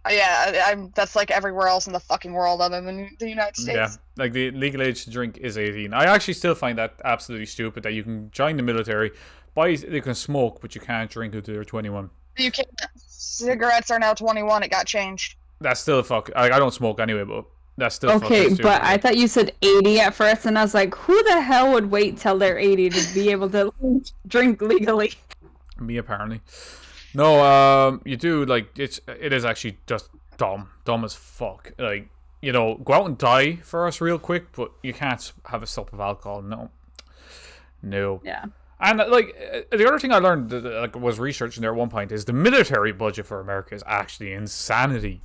I'm that's like everywhere else in the fucking world other than the United States. Yeah, like the legal age to drink is 18. I actually still find that absolutely stupid that you can join the military, you can smoke, but you can't drink until you're 21. You can't. Cigarettes are now 21. It got changed. That's still I don't smoke anyway, but that's still Okay, fucking stupid. but I thought you said 80 at first, and I was like, who the hell would wait till they're 80 to be able to drink legally? Me apparently. No, you do like it is actually just dumb as fuck. Like, you know, go out and die for us real quick, but you can't have a sip of alcohol. No. Yeah. And like the other thing I learned, like was researching there at one point, is the military budget for America is actually insanity.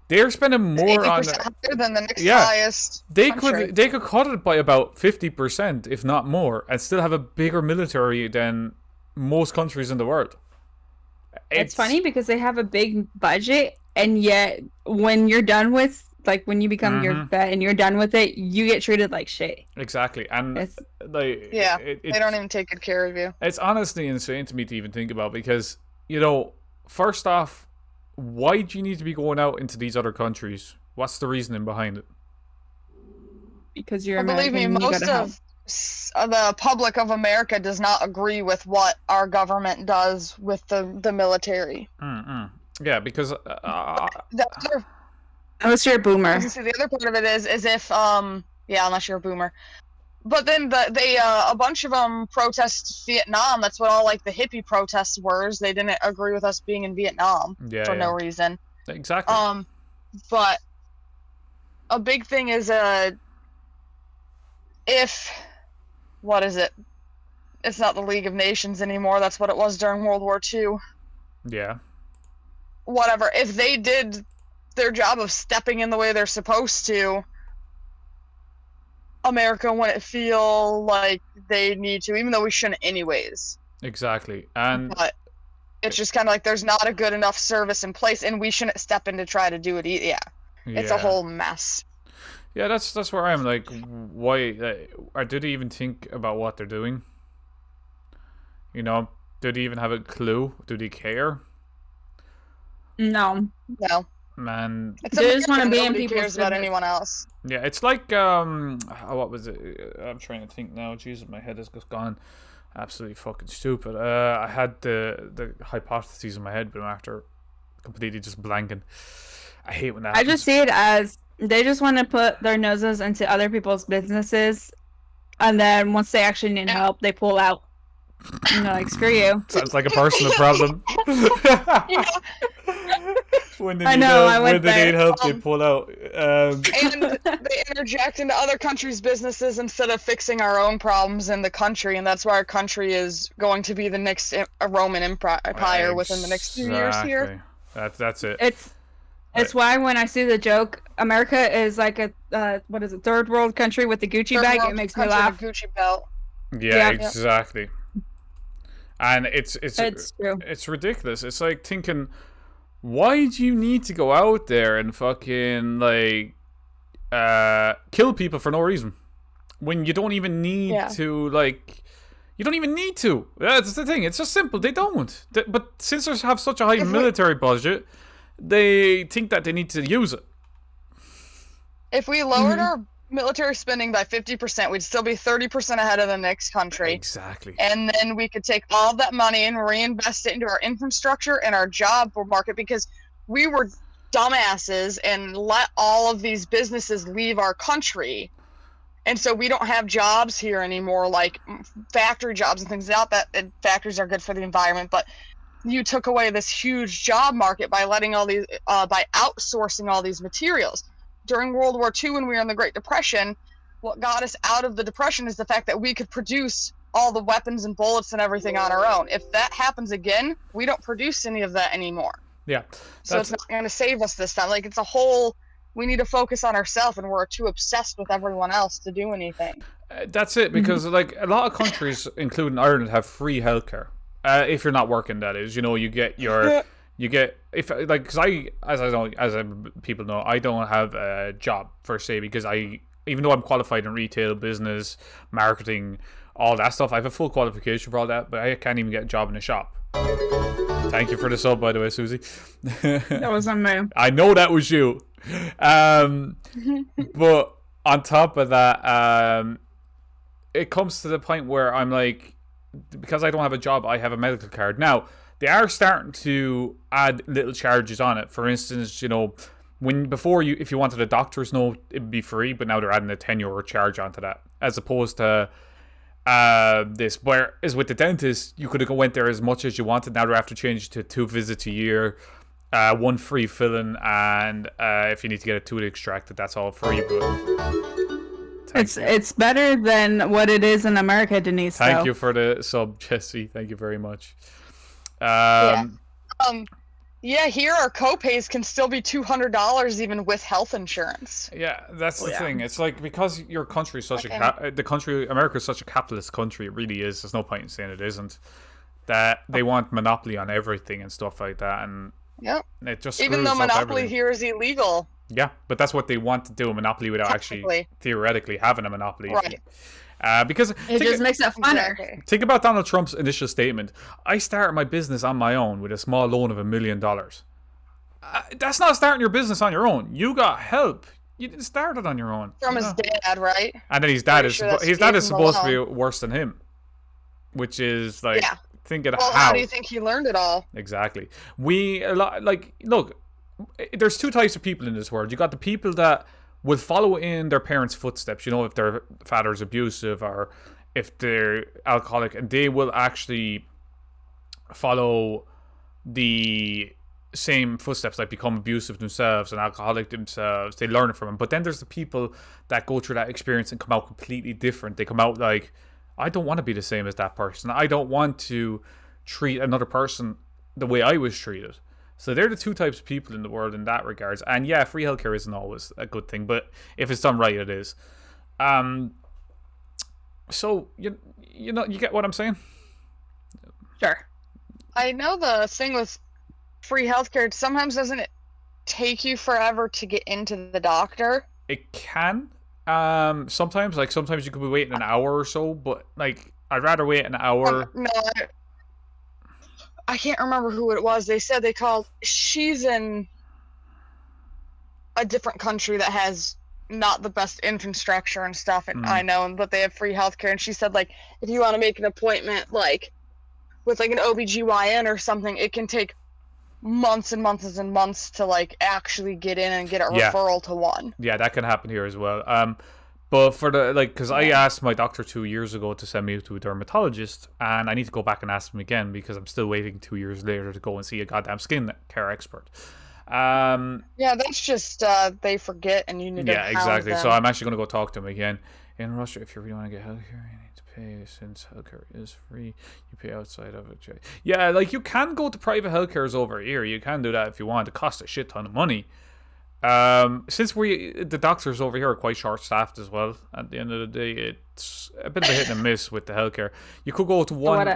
They're spending more on. 80% higher than the next Yeah. highest. They country. could cut it by about 50%, if not more, and still have a bigger military than most countries in the world. It's funny because they have a big budget, and yet when you're done with, like, when you become your vet and you're done with it, you get treated like shit. Exactly, and It's, like Yeah, it, they don't even take good care of you. It's honestly insane to me to even think about because, you know, first off, why do you need to be going out into these other countries? What's the reasoning behind it? because you're Well, believe American, me, you most gotta help. of the public of America does not agree with what our government does with the military. Yeah, because The other, Unless you're a boomer. I was gonna say, the other part of it is if yeah, unless you're a boomer. But then they a bunch of them protest Vietnam. That's what all like the hippie protests were. They didn't agree with us being in Vietnam for no reason. Exactly. But a big thing is if what is it? It's not the League of Nations anymore. That's what it was during World War II. Yeah. whatever, if they did their job of stepping in the way they're supposed to, America wouldn't feel like they need to, even though we shouldn't anyways. Exactly. And But it's just kind of like there's not a good enough service in place, and we shouldn't step in to try to do it. Yeah, it's a whole mess. Yeah, that's where I'm like, why? Or do they even think about what they're doing? You know, do they even have a clue? Do they care? No. No, Man, it's They just wanna America, be in nobody people's cares about business. anyone else. yeah, it's like what was it? I'm trying to think now. Jesus, my head is just gone. Absolutely fucking stupid. I had the hypotheses in my head, but I'm after completely just blanking. I hate when that I happens. just see it as they just want to put their noses into other people's businesses, and then once they actually need help, they pull out. And they're like, screw you. Sounds like a personal problem. When they I need know, help, I went when they need there. help, they pull out. And they interject into other countries' businesses instead of fixing our own problems in the country, and that's why our country is going to be the next Roman Empire within the next few years here. Exactly. That's it. It's why when I see the joke, America is like a what is it, third world country with the Gucci Third bag. world It makes me country laugh. with Gucci belt. Yeah, Yeah. exactly. And it's true. it's ridiculous. It's like thinking, why do you need to go out there and fucking like kill people for no reason when you don't even need to, like, you don't even need to. That's the thing. It's just simple. They don't. But since they have such a high military budget, they think that they need to use it. If we lowered our military spending by 50%, we'd still be 30% ahead of the next country. Exactly. And then we could take all of that money and reinvest it into our infrastructure and our job market, because we were dumbasses and let all of these businesses leave our country. And so we don't have jobs here anymore, like factory jobs and things. Not that factories are good for the environment, but you took away this huge job market by letting all these, by outsourcing all these materials. During World War II, when we were in the Great Depression, what got us out of the Depression is the fact that we could produce all the weapons and bullets and everything on our own. If that happens again, we don't produce any of that anymore. Yeah. So it's not going to save us this time. Like, it's a whole, we need to focus on ourselves, and we're too obsessed with everyone else to do anything. That's it, because like a lot of countries, including Ireland, have free healthcare. If you're not working, that is, you know, you get your, you get, if like, because people know, I don't have a job per se, because even though I'm qualified in retail, business, marketing, all that stuff, I have a full qualification for all that, but I can't even get a job in a shop. Thank you for the sub, by the way, Susie. That was on me. I know that was you. But on top of that, it comes to the point where I'm like, because I don't have a job, I have a medical card. Now, they are starting to add little charges on it. For instance, you know, if you wanted a doctor's note, it would be free, but now they're adding a €10 charge onto that, as opposed to this. Whereas with the dentist, you could have went there as much as you wanted. Now they're after change to 2 visits a year, 1 free filling, and if you need to get a tooth extracted, that's all free. But It's better than what it is in America, Denise. Thank you for the sub, Jesse. Thank you very much. Yeah, here our copays can still be $200 even with health insurance. Yeah, that's the thing. It's like, because your country is such America is such a capitalist country. It really is. There's no point in saying it isn't. That they want monopoly on everything and stuff like that, and it just even screws though up monopoly everything. here is illegal. Yeah, but that's what they want to do, a monopoly, without actually theoretically having a monopoly. Right. Because it just makes it funner. Exactly. Think about Donald Trump's initial statement. I started my business on my own with a small loan of $1 million. That's not starting your business on your own. You got help. You didn't start it on your own. From his dad, right? And then his dad is supposed to be alone. worse than him, which is like, think of Well, how do you think he learned it all? exactly. Look, there's 2 types of people in this world. You got the people that will follow in their parents' footsteps. You know, if their father's abusive or if they're alcoholic, and they will actually follow the same footsteps, like become abusive themselves and alcoholic themselves. They learn it from them. But then there's the people that go through that experience and come out completely different. They come out like, I don't want to be the same as that person. I don't want to treat another person the way I was treated. So they're the two types of people in the world in that regards. And yeah, free healthcare isn't always a good thing, but if it's done right, it is. So you know, you get what I'm saying? Sure. I know the thing with free healthcare, sometimes doesn't it take you forever to get into the doctor? It can. Sometimes you could be waiting an hour or so, but like I'd rather wait an hour. No, I can't remember who it was. They said she's in a different country that has not the best infrastructure and stuff, and I know, but they have free healthcare, and she said, like, if you want to make an appointment, like, with, like, an OBGYN or something, it can take months and months and months to, like, actually get in and get a referral to one. Yeah, that can happen here as well. But for the, like, because I asked my doctor 2 years ago to send me to a dermatologist, and I need to go back and ask him again because I'm still waiting 2 years later to go and see a goddamn skin care expert. Yeah, that's just they forget, and you need to hound exactly. them. So I'm actually going to go talk to him again. In Russia, if you really want to get healthcare, you need to pay. Since healthcare is free, you pay outside of it. Yeah, like you can go to private healthcares over here. You can do that if you want. It costs a shit ton of money. Since the doctors over here are quite short-staffed as well. At the end of the day, it's a bit of a hit and miss with the healthcare. You could go to one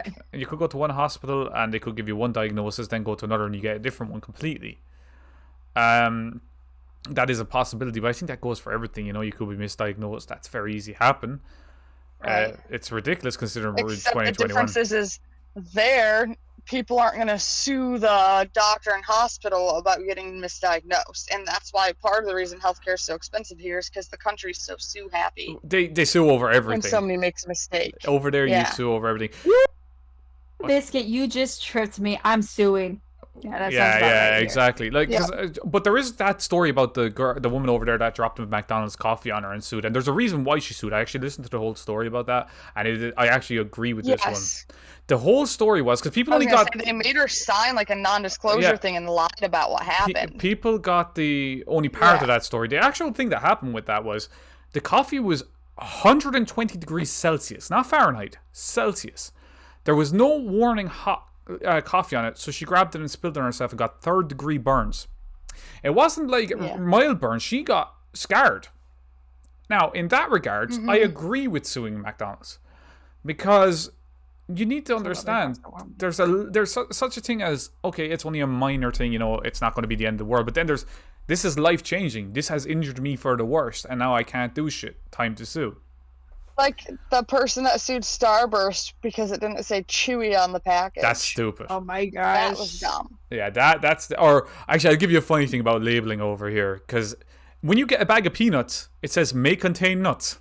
hospital and they could give you one diagnosis, then go to another and you get a different one completely. That is a possibility, but I think that goes for everything. You know, you could be misdiagnosed. That's very easy to happen. Right. It's ridiculous considering we're in Except 2021. the difference is there, people aren't going to sue the doctor and hospital about getting misdiagnosed, and that's why part of the reason healthcare is so expensive here is because the country's so sue happy. They sue over everything. When somebody makes a mistake. Over there, you sue over everything. Biscuit, you just tripped me. I'm suing. Yeah, that sounds about right here. Exactly. Like, but there is that story about the woman over there that dropped a McDonald's coffee on her and sued, and there's a reason why she sued. I actually listened to the whole story about that, and I actually agree with this one. The whole story was because people only got they made her sign like a non-disclosure thing and lied about what happened. People got the only part of that story. The actual thing that happened with that was the coffee was 120 degrees Celsius, not Fahrenheit, Celsius. There was no warning hot coffee on it, so she grabbed it and spilled it on herself and got third-degree burns. It wasn't like mild burns. She got scarred. Now, in that regard, I agree with suing McDonald's because you need to understand there's such a thing as, okay, it's only a minor thing, you know, it's not going to be the end of the world, but then this is life-changing. This has injured me for the worst, and now I can't do shit. Time to sue. Like the person that sued Starburst because it didn't say Chewy on the package. That's stupid. Oh my gosh. That was dumb. Yeah, or actually, I'll give you a funny thing about labeling over here, because when you get a bag of peanuts, it says may contain nuts.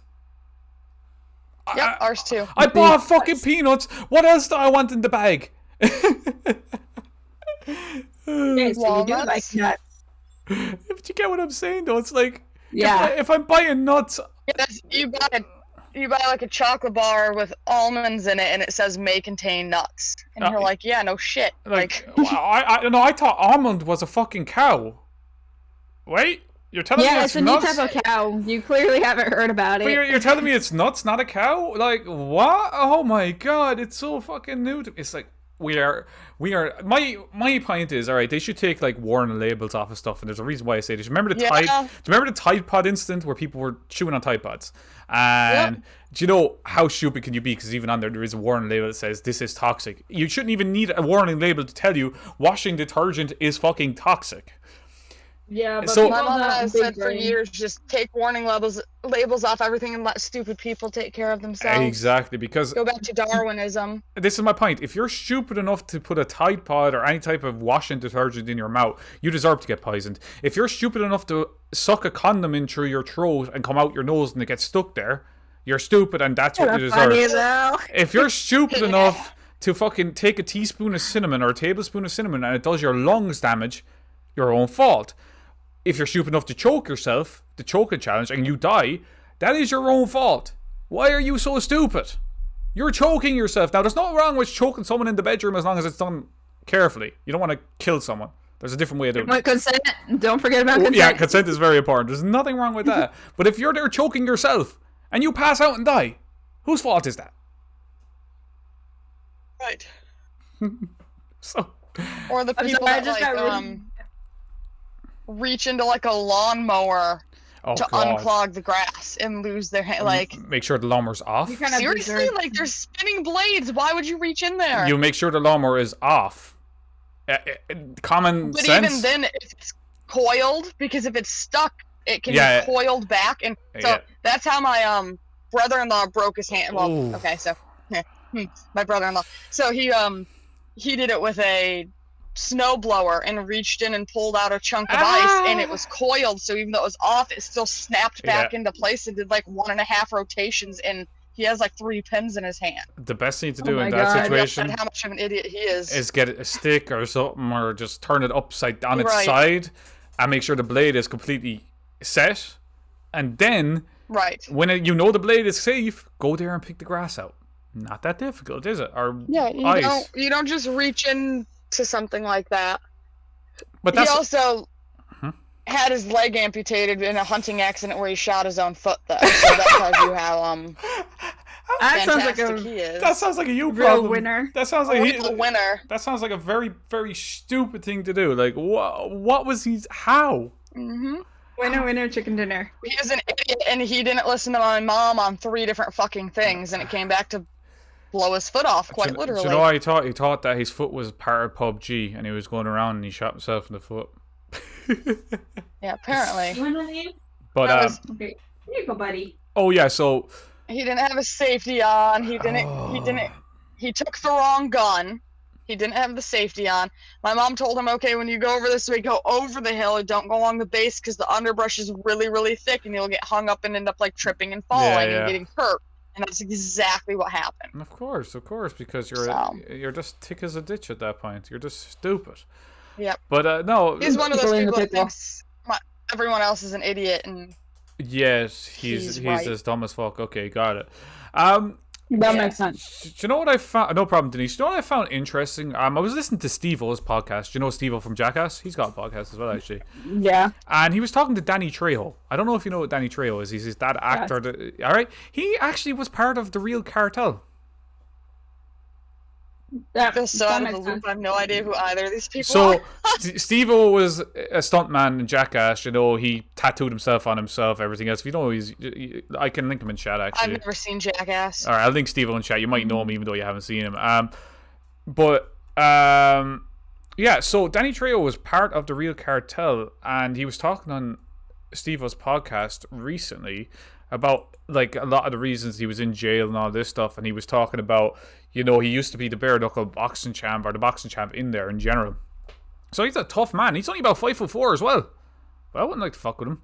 Yep, ours too. I bought fucking peanuts. What else do I want in the bag? Okay, so you do like nuts. But you get what I'm saying, though. It's like, Yeah. if I'm buying nuts, You buy like a chocolate bar with almonds in it, and it says may contain nuts, and you're like, yeah, no shit. Like I thought almond was a fucking cow. Wait, you're telling me it's a nuts? new type of cow. You clearly haven't heard about it. But you're telling me it's nuts, not a cow? Like, what? Oh my god, it's so fucking new to me. It's like, we are my point is, all right, they should take like warning labels off of stuff, and there's a reason why I say this. Remember the Tide Pod incident where people were chewing on Tide Pods, and do you know how stupid can you be? Because even on there is a warning label that says this is toxic. You shouldn't even need a warning label to tell you washing detergent is fucking toxic. Yeah, but so my mom has said for years, just take warning labels off everything and let stupid people take care of themselves. Exactly, because go back to Darwinism. This is my point. If you're stupid enough to put a Tide Pod or any type of washing detergent in your mouth, you deserve to get poisoned. If you're stupid enough to suck a condom in through your throat and come out your nose and it gets stuck there, you're stupid and that's what you deserve. If you're stupid enough to fucking take a teaspoon of cinnamon or a tablespoon of cinnamon and it does your lungs damage, your own fault. If you're stupid enough to choke yourself, the choking challenge, and you die, that is your own fault. Why are you so stupid? You're choking yourself. Now, there's nothing wrong with choking someone in the bedroom as long as it's done carefully. You don't want to kill someone. There's a different way of doing it. Consent. Don't forget about consent. Yeah, consent is very important. There's nothing wrong with that. But if you're there choking yourself and you pass out and die, whose fault is that? Right. So, Or the I'm people sorry, I that just like got really... reach into like a lawnmower Oh to god. unclog the grass and lose their hand. Like Make sure the lawnmower's off. You kind of seriously, deserve... like there's spinning blades. Why would you reach in there? You make sure the lawnmower is off. Common But sense. even then, if it's coiled, because if it's stuck, it can Yeah. be coiled back, and so Yeah. that's how my brother-in-law broke his hand. Well, Ooh. okay, so my brother-in-law. So he did it with a snowblower and reached in and pulled out a chunk of ice, and it was coiled. So even though it was off, it still snapped back into place and did like 1.5 rotations, and he has like 3 pins in his hand. The best thing to Oh do my in that God. situation How much of an idiot he is. is get a stick or something, or just turn it upside on its Right. side, and make sure the blade is completely set. And then, Right. when you know the blade is safe, go there and pick the grass out. Not that difficult, is it? Or Yeah, you ice. don't just reach into something like that. But He that's also Hmm? had his leg amputated in a hunting accident where he shot his own foot, though. So that tells you how That sounds like fantastic a he is. that sounds like a you real problem. winner. That sounds a like real winner. that sounds like a very, very stupid thing to do. Like, what was he? How? hmm Winner, winner, chicken dinner. He was an idiot, and he didn't listen to my mom on 3 different fucking things, and it came back to blow his foot off, quite Do literally. you know what he thought? He thought that his foot was part of PUBG, and he was going around and he shot himself in the foot. Yeah, apparently. You want to leave? But That was- Okay. Here you go, buddy. oh yeah, so He didn't have his safety on. He didn't. He took the wrong gun. He didn't have the safety on. My mom told him, okay, when you go over this way, go over the hill and don't go along the base because the underbrush is really, really thick and you'll get hung up and end up like tripping and falling yeah. and getting hurt. And that's exactly what happened. of course, because So. you're just thick as a ditch at that point. You're just stupid. Yep. But no, He's one of those People in the people that pickle. thinks everyone else is an idiot and yes, he's He's right. as dumb as fuck. Okay, got it. That Yeah. makes sense. Do you know what I found? No problem, Denise. Do you know what I found interesting? I was listening to Steve-O's podcast. Do you know Steve-O from Jackass? He's got a podcast as well, actually. Yeah. And he was talking to Danny Trejo. I don't know if you know what Danny Trejo is. He's that actor. All right. He actually was part of the Real Cartel. just so out of makes the sense. loop. I have no idea who either of these people So are. Steve-O was a stuntman in Jackass. You know, he tattooed himself on himself, everything else. If you know, I can link him in chat, I've actually. never seen Jackass. All right, I'll link Steve-O in chat. You might know him even though you haven't seen him. Yeah, so Danny Trejo was part of the Real Cartel, and he was talking on Steve-O's podcast recently about like a lot of the reasons he was in jail and all this stuff, and he was talking about, you know, he used to be the bare knuckle boxing champ or the boxing champ in there in general. So he's a tough man. He's only about 5'4" as well. But I wouldn't like to fuck with him.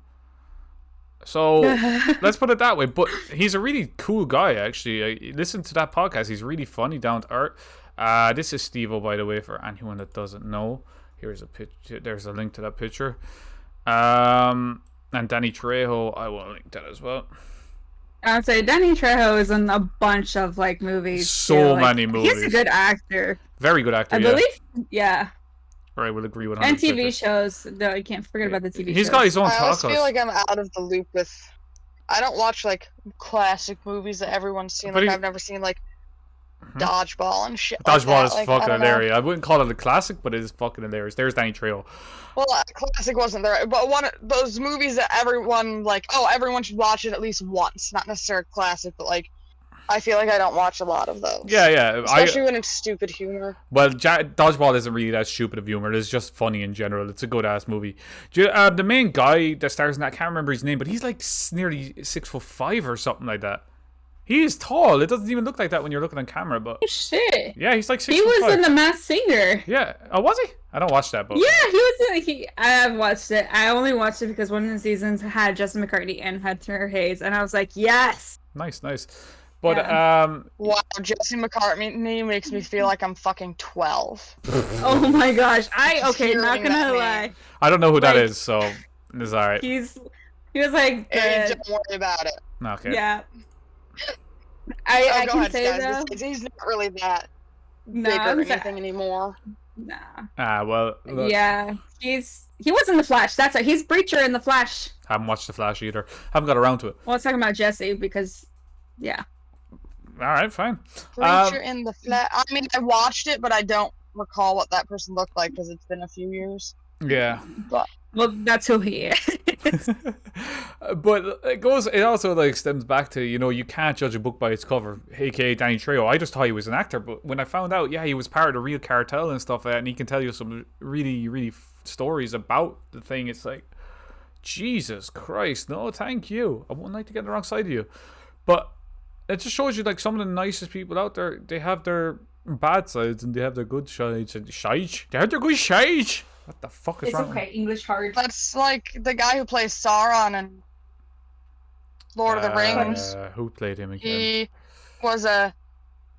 So let's put it that way. But he's a really cool guy, actually. Listen to that podcast. He's really funny, down to earth. This is Steve-O, by the way, for anyone that doesn't know. Here's a picture. There's a link to that picture. And Danny Trejo, I will link that as well. I would say Danny Trejo is in a bunch of like movies. So too. Like, many He's movies. a good actor. Very good actor, I yeah. believe. Yeah. Right, we'll agree with And 100%. TV shows. Though you can't forget about the TV shows. He's got his own I always podcast. feel like I'm out of the loop with. I don't watch like classic movies that everyone's seen. But Like he- I've never seen like Mhm. Dodgeball and shit. like Dodgeball that. is Like, I fucking don't know. hilarious. I wouldn't call it a classic, but it is fucking hilarious. There's Danny Trejo. Well, classic wasn't there, but one of those movies that everyone like. Oh, everyone should watch it at least once. Not necessarily classic, but like, I feel like I don't watch a lot of those. Yeah. Especially when it's stupid humor. Well, Dodgeball isn't really that stupid of humor. It's just funny in general. It's a good ass movie. The main guy that stars in that, I can't remember his name, but he's like nearly 6'5" or something like that. He is tall. It doesn't even look like that when you're looking on camera, but Oh, shit. yeah, he's like 6'5". He was in The Masked Singer. Yeah. Oh, was he? I don't watch that, but Yeah, he was in. I have watched it. I only watched it because one of the seasons had Justin McCartney and had Turner Hayes, and I was like, yes. nice. But Wow, Jesse McCartney makes me feel like I'm fucking 12. Oh my gosh. Not Hearing gonna that lie. name. I don't know who that Like- is, so it's all right. He was like, Hey, the, don't worry about it. Okay. yeah. Oh, I go can ahead, say guys. though. He's not really that No, big or I'm anything anymore. nah. Well, look, Yeah, he was in the Flash. That's it. He's Breacher in the Flash. haven't watched The Flash either. Haven't got around to it. Well, I was talking about Jesse because, yeah. All right, fine. Preacher in the flat. I mean, I watched it, but I don't recall what that person looked like because it's been a few years. Yeah. But Well, that's who he is. But it also like stems back to, you can't judge a book by its cover, aka Danny Trejo. I just thought he was an actor, but when I found out, yeah, he was part of the real cartel and stuff, and he can tell you some really, really stories about the thing, it's like, Jesus Christ, no, thank you. I wouldn't like to get on the wrong side of you. But it just shows you, like, some of the nicest people out there, they have their bad sides and they have their good sides. They have their good sides. What the fuck is It's wrong? okay, English hard. that's like the guy who plays Sauron in Lord of the Rings. Who played him again? He was a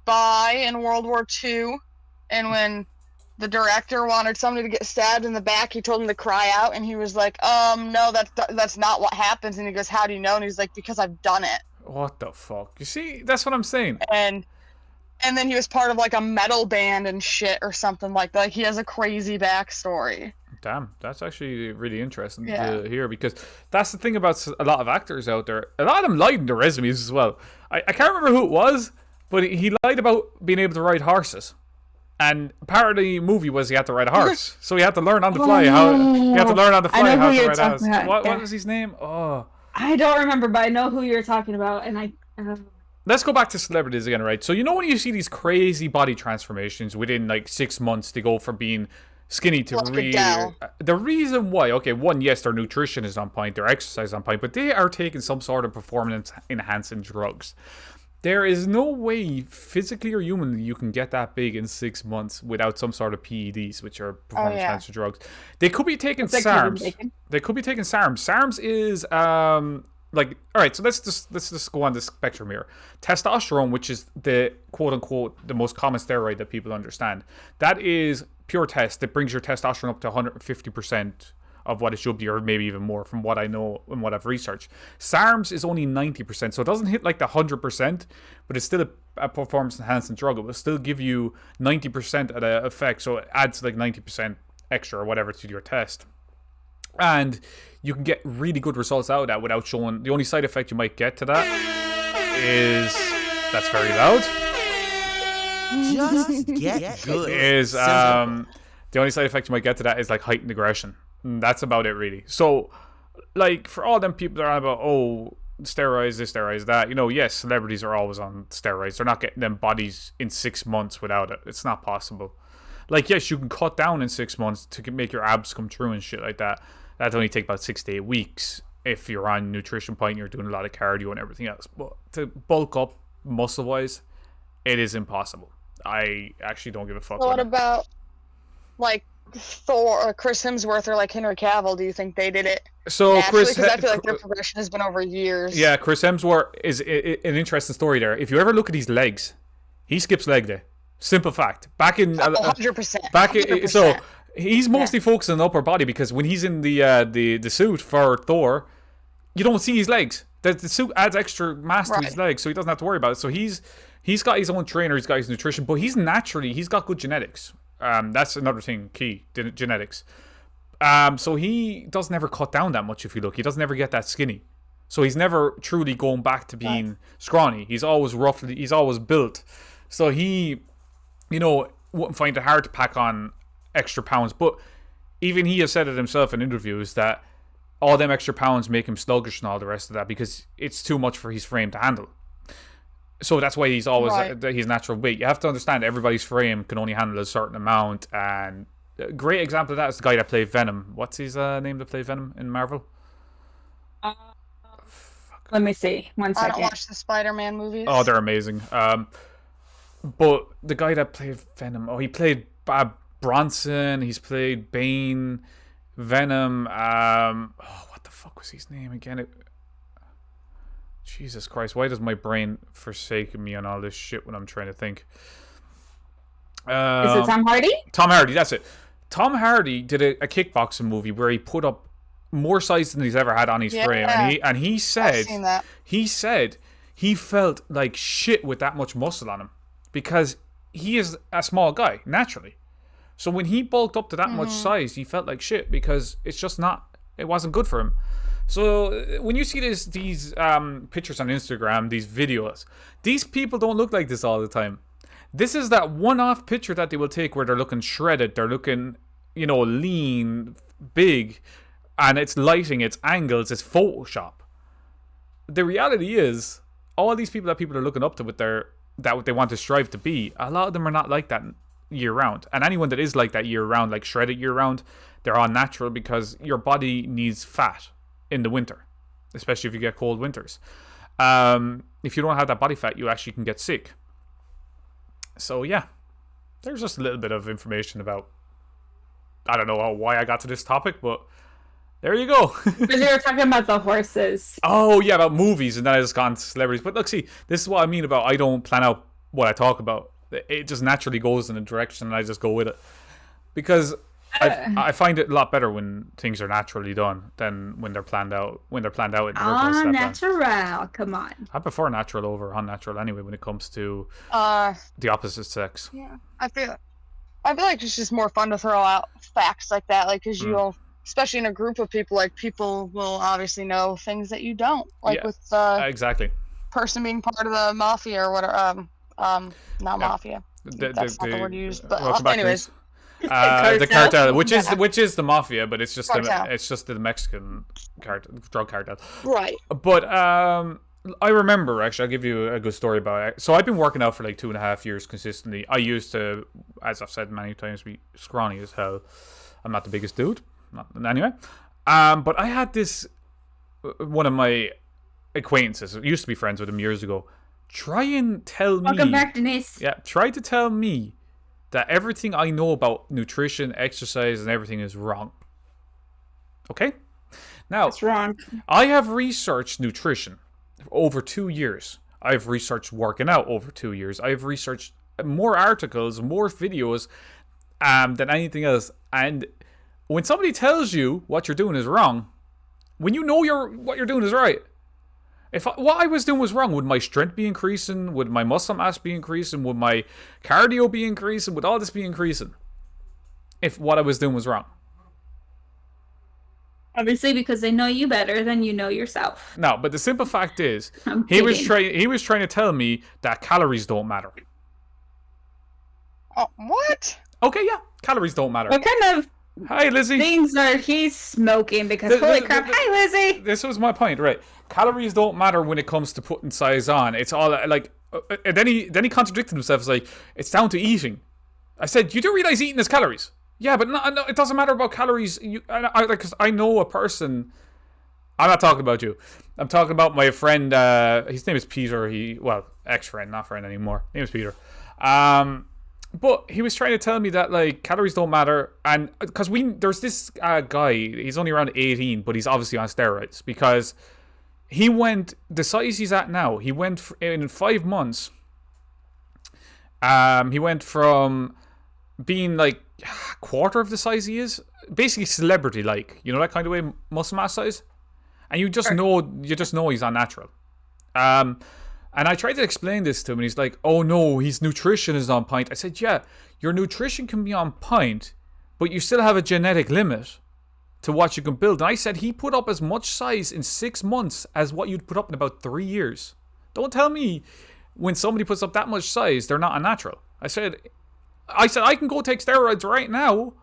spy in World War II, and when the director wanted somebody to get stabbed in the back, he told him to cry out, and he was like, no, that's not what happens. And he goes, how do you know? And he's like, because I've done it. What the fuck? You see, that's what I'm saying. And then he was part of like a metal band and shit or something like that. Like, he has a crazy backstory. Damn, that's actually really interesting Yeah. to hear, because that's the thing about a lot of actors out there. A lot of them lied in their resumes as well. I can't remember who it was, but he lied about being able to ride horses. And part of the movie was he had to ride a horse, so he had to learn on the fly I how know to who you're ride a horse. talking about, What yeah. was his name? Oh, I don't remember, but I know who you're talking about, and I. let's go back to celebrities again, right? So when you see these crazy body transformations within like 6 months, they go from being skinny to Like really. Adele. The reason why, okay, one, yes, their nutrition is on point, their exercise is on point, but they are taking some sort of performance enhancing drugs. There is no way, physically or humanly, you can get that big in 6 months without some sort of PEDs, which are performance yeah. enhancing drugs. They could be taking It's like Kevin SARMs. Bacon. They could be taking SARMs. SARMs is like, all right, so let's just go on the spectrum here. Testosterone, which is the quote unquote the most common steroid that people understand, that is pure test. That brings your testosterone up to 150% of what it should be, or maybe even more, from what I know and what I've researched. SARMs is only 90%, so it doesn't hit like the 100%, but it's still a performance enhancing drug. It will still give you 90% of the effect, so it adds like 90% extra or whatever to your test. And you can get really good results out of that without showing. The only side effect you might get to that is, that's very loud, Just get good. is the only side effect you might get to that is like heightened aggression. And that's about it, really. So, like, for all them people that are on about, oh, steroids, this, steroids, that, yes, celebrities are always on steroids. They're not getting them bodies in 6 months without it. It's not possible. Like, yes, you can cut down in 6 months to make your abs come true and shit like that. That'd only take about 6 to 8 weeks if you're on nutrition point and you're doing a lot of cardio and everything else. But to bulk up muscle-wise, it is impossible. I actually don't give a fuck. So what about it. about like Thor or Chris Hemsworth or like Henry Cavill? Do you think they did it So naturally? Chris, Because I feel like their progression has been over years. yeah, Chris Hemsworth is an interesting story there. If you ever look at his legs, he skips leg day. Simple fact. Back in 100%. back in, 100%. so he's mostly focused on the upper body, because when he's in the suit for Thor, you don't see his legs. The suit adds extra mass to his Right. legs, so he doesn't have to worry about it. So he's got his own trainer, he's got his nutrition, but he's got good genetics. That's another thing, key, genetics. So he doesn't ever cut down that much. If you look, he doesn't ever get that skinny. So he's never truly going back to being scrawny. He's always he's always built. So he, wouldn't find it hard to pack on extra pounds. But even he has said it himself in interviews that all them extra pounds make him sluggish and all the rest of that, because it's too much for his frame to handle. So that's why he's always his natural weight. You have to understand everybody's frame can only handle a certain amount. And a great example of that is the guy that played Venom. What's his name that played Venom in Marvel? Let me see. One I second. don't watch the Spider-Man movies. Oh, they're amazing. But the guy that played Venom, he played Bronson. He's played Bane, Venom. What the fuck was his name again? Jesus Christ, why does my brain forsake me on all this shit when I'm trying to think? Is it Tom Hardy? Tom Hardy, that's it. Tom Hardy did a kickboxing movie where he put up more size than he's ever had on his frame, and he I've said seen that. he felt like shit with that much muscle on him, because he is a small guy naturally. So when he bulked up to that much size, he felt like shit, because it's just it wasn't good for him. So when you see these pictures on Instagram, these videos, these people don't look like this all the time. This is that one-off picture that they will take where they're looking shredded, they're looking, lean, big, and it's lighting, it's angles, it's Photoshop. The reality is, all these people that people are looking up to that what they want to strive to be, a lot of them are not like that year-round. And anyone that is like that year-round, like shredded year-round, they're all natural because your body needs fat in the winter, especially if you get cold winters. If you don't have that body fat, you actually can get sick. So yeah, there's just a little bit of information about, I don't know why I got to this topic, but there you go. Because you were talking about the horses. Oh yeah, about movies, and then I just got into celebrities. But look, see, this is what I mean about I don't plan out what I talk about. It just naturally goes in a direction, and I just go with it. Because I find it a lot better when things are naturally done than when they're planned out. When they're planned out. Natural. Come on. I prefer natural over unnatural anyway when it comes to the opposite sex. Yeah, I feel like it's just more fun to throw out facts like that, like because you'll, especially in a group of people, like people will obviously know things that you don't, like with exactly person being part of the mafia or whatever. Not mafia. That's not the word used, but anyways. The cartel, which is the mafia, but it's just the Mexican drug cartel, right? But I remember, actually, I'll give you a good story about it. So I've been working out for like 2.5 years consistently. I used to, as I've said many times, be scrawny as hell. I'm not the biggest dude, anyway. But I had this one of my acquaintances, used to be friends with him years ago. Try and tell me. Welcome back, Denise. Yeah, try to tell me that everything I know about nutrition, exercise, and everything is wrong. Okay? Now, it's wrong. I have researched nutrition for over 2 years. I've researched working out over 2 years. I've researched more articles, more videos than anything else. And when somebody tells you what you're doing is wrong, when you know what you're doing is right, what I was doing was wrong, would my strength be increasing? Would my muscle mass be increasing? Would my cardio be increasing? Would all this be increasing if what I was doing was wrong? Obviously, because they know you better than you know yourself. No, but the simple fact is, he was trying to tell me that calories don't matter. Oh, what? Okay, yeah, calories don't matter. What kind of hi, Lizzie. things are he smoking? Because holy crap, hi, Lizzie. This was my point, right? Calories don't matter when it comes to putting size on. It's all like, and then he contradicted himself. It's like, it's down to eating. I said, you do realize eating is calories? Yeah, but no, it doesn't matter about calories. Because I know a person. I'm not talking about you. I'm talking about my friend. His name is Peter. Ex-friend, not friend anymore. His name is Peter. But he was trying to tell me that like calories don't matter, and because there's this guy. He's only around 18, but he's obviously on steroids because he went the size he's at now. He went in 5 months. He went from being like a quarter of the size he is, basically celebrity like, that kind of way, muscle mass size, and you just know he's unnatural. And I tried to explain this to him, and he's like, oh no, his nutrition is on point. I said, yeah, your nutrition can be on point, but you still have a genetic limit to what you can build. And I said he put up as much size in 6 months as what you'd put up in about 3 years. Don't tell me when somebody puts up that much size, they're not unnatural. I said I can go take steroids right now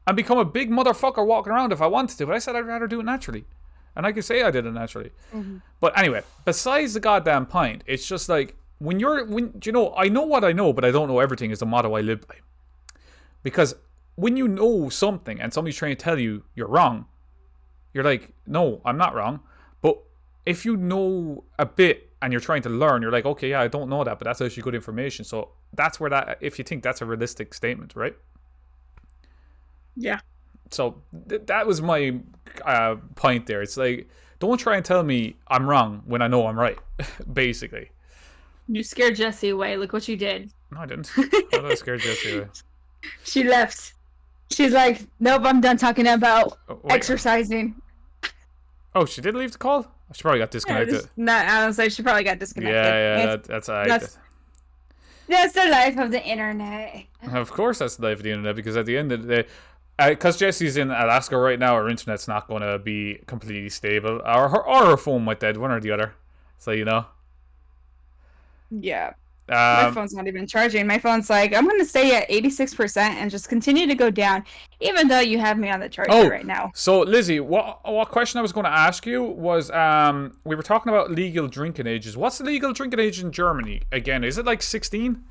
and become a big motherfucker walking around if I wanted to, but I said I'd rather do it naturally. And I can say I did it naturally. Mm-hmm. But anyway, besides the goddamn point, it's just like, I know what I know, but I don't know everything is the motto I live by. Because when you know something and somebody's trying to tell you you're wrong, you're like, no, I'm not wrong. But if you know a bit and you're trying to learn, you're like, okay, yeah, I don't know that, but that's actually good information. So that's where if you think that's a realistic statement, right? Yeah. So that was my point there. It's like, don't try and tell me I'm wrong when I know I'm right, basically. You scared Jessie away. Look what you did. No, I didn't. How did I scare Jessie away? She left. She's like, nope, I'm done talking about exercising. Oh, she did leave the call? She probably got disconnected. I was like, she probably got disconnected. Yeah, that's the life of the internet. Of course that's the life of the internet, because at the end of the day, because Jessie's in Alaska right now, her internet's not going to be completely stable. Or her phone might dead, one or the other. So, Yeah. My phone's not even charging. My phone's like, I'm going to stay at 86% and just continue to go down, even though you have me on the charger right now. So, Lizzie, what question I was going to ask you was, we were talking about legal drinking ages. What's the legal drinking age in Germany? Again, is it like 16?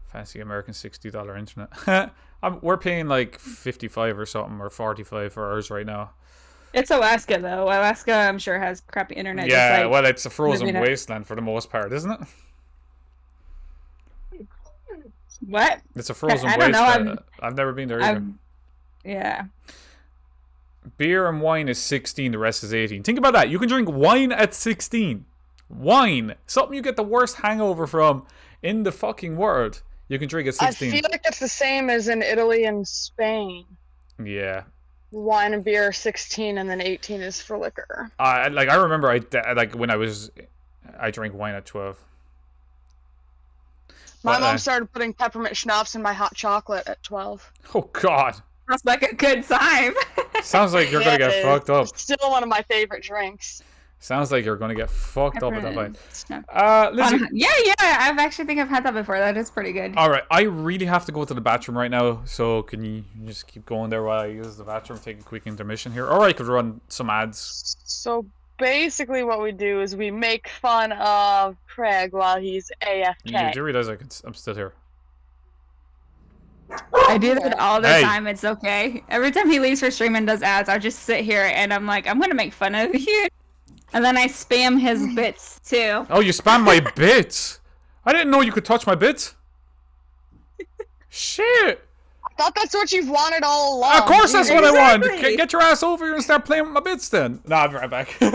Fancy American $60 internet. We're paying like 55 or something, or 45 for ours right now. It's Alaska, though. Alaska, I'm sure, has crappy internet. Yeah, just like well, it's a frozen wasteland for the most part, isn't it? What? It's a frozen I don't wasteland. know. I've never been there either. Yeah. Beer and wine is 16, the rest is 18. Think about that. You can drink wine at 16. Wine. Something you get the worst hangover from in the fucking world. You can drink at 16. I feel like it's the same as in Italy and Spain. Yeah. Wine and beer are 16, and then 18 is for liquor. I remember when I drank wine at 12. My mom started putting peppermint schnapps in my hot chocolate at 12. Oh, God. That's like a good time. Sounds like you're going to get fucked up. It's still one of my favorite drinks. Sounds like you're going to get fucked up at that point. Lizzie, yeah. I've actually think I've had that before. That is pretty good. All right. I really have to go to the bathroom right now. So can you just keep going there while I use the bathroom? Take a quick intermission here. Or I could run some ads. So basically what we do is we make fun of Craig while he's AFK. You do realize I'm still here. I do that all the time. It's okay. Every time he leaves for stream and does ads, I just sit here and I'm like, I'm going to make fun of you. And then I spam his bits too. Oh, you spam my bits? I didn't know you could touch my bits. Shit. I thought that's what you've wanted all along. Of course that's what I want. Get your ass over here and start playing with my bits then. Nah, I'll be right back. He's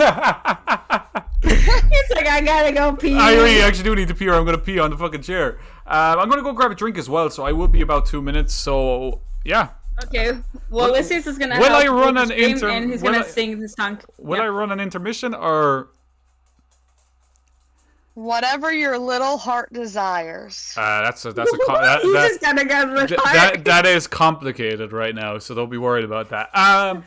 like, I gotta go pee. I really actually do need to pee or I'm going to pee on the fucking chair. I'm going to go grab a drink as well, so I will be about 2 minutes. So, yeah. Okay. Well, Ulysses is gonna. Will help I run an and he's gonna sing the song. Will I run an intermission or? Whatever your little heart desires. That's a You just gotta go with heart. that is complicated right now, so don't be worried about that. I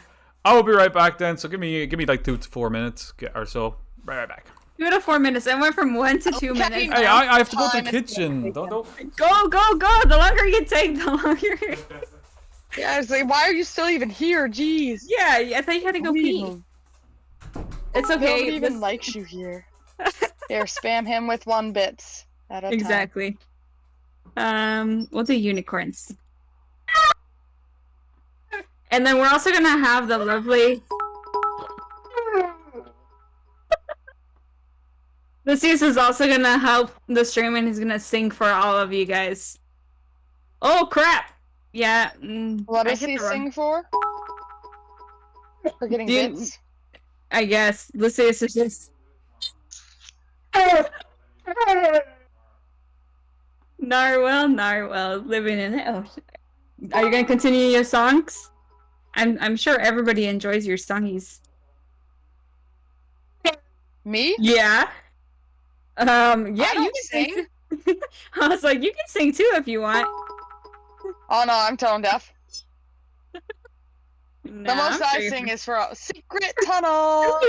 will be right back then. So give me like 2 to 4 minutes or so. Right back. 2 to 4 minutes. I went from 1 to 2 minutes. Hey, I have to go to the kitchen. Don't. Go. The longer you take, the longer. Yeah, I was like, why are you still even here? Jeez. Yeah, I thought you had to go pee. It's okay. Nobody even likes you here. Here, spam him with 1 bits at a time. Exactly. We'll do unicorns. And then we're also gonna have the lovely Lucius is also gonna help the stream and he's gonna sing for all of you guys. Oh crap! Yeah. What does he sing for? For getting bits? I guess. Lucius is just... Narwhal, living in it. Oh. Are you gonna continue your songs? I'm sure everybody enjoys your songies. Me? Yeah. Yeah, you can sing. I was like, you can sing too if you want. Oh no, I'm tone deaf. No, the most I sing is for a secret tunnel.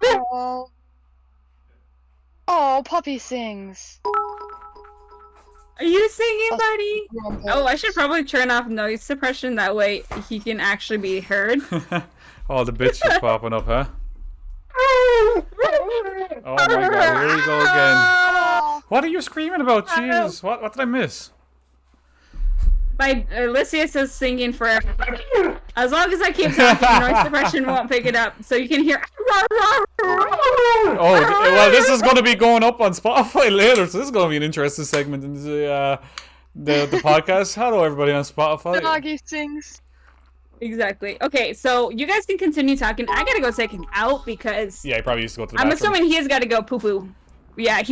tunnel. Oh, Puppy sings. Are you singing, buddy? Oh, I should probably turn off noise suppression. That way he can actually be heard. Oh, the bitch is popping up, huh? Oh my god, here we go again. What are you screaming about? Jesus, what did I miss? My Lysias is singing for as long as I keep talking, noise suppression won't pick it up, so you can hear. Oh, well, this is going to be going up on Spotify later, so this is going to be an interesting segment in the podcast. Hello, everybody on Spotify. Doggy sings. Exactly. Okay, so you guys can continue talking. I gotta go take him out because yeah, he probably used to go to the bathroom. I'm assuming he's got to go poo poo. Yeah,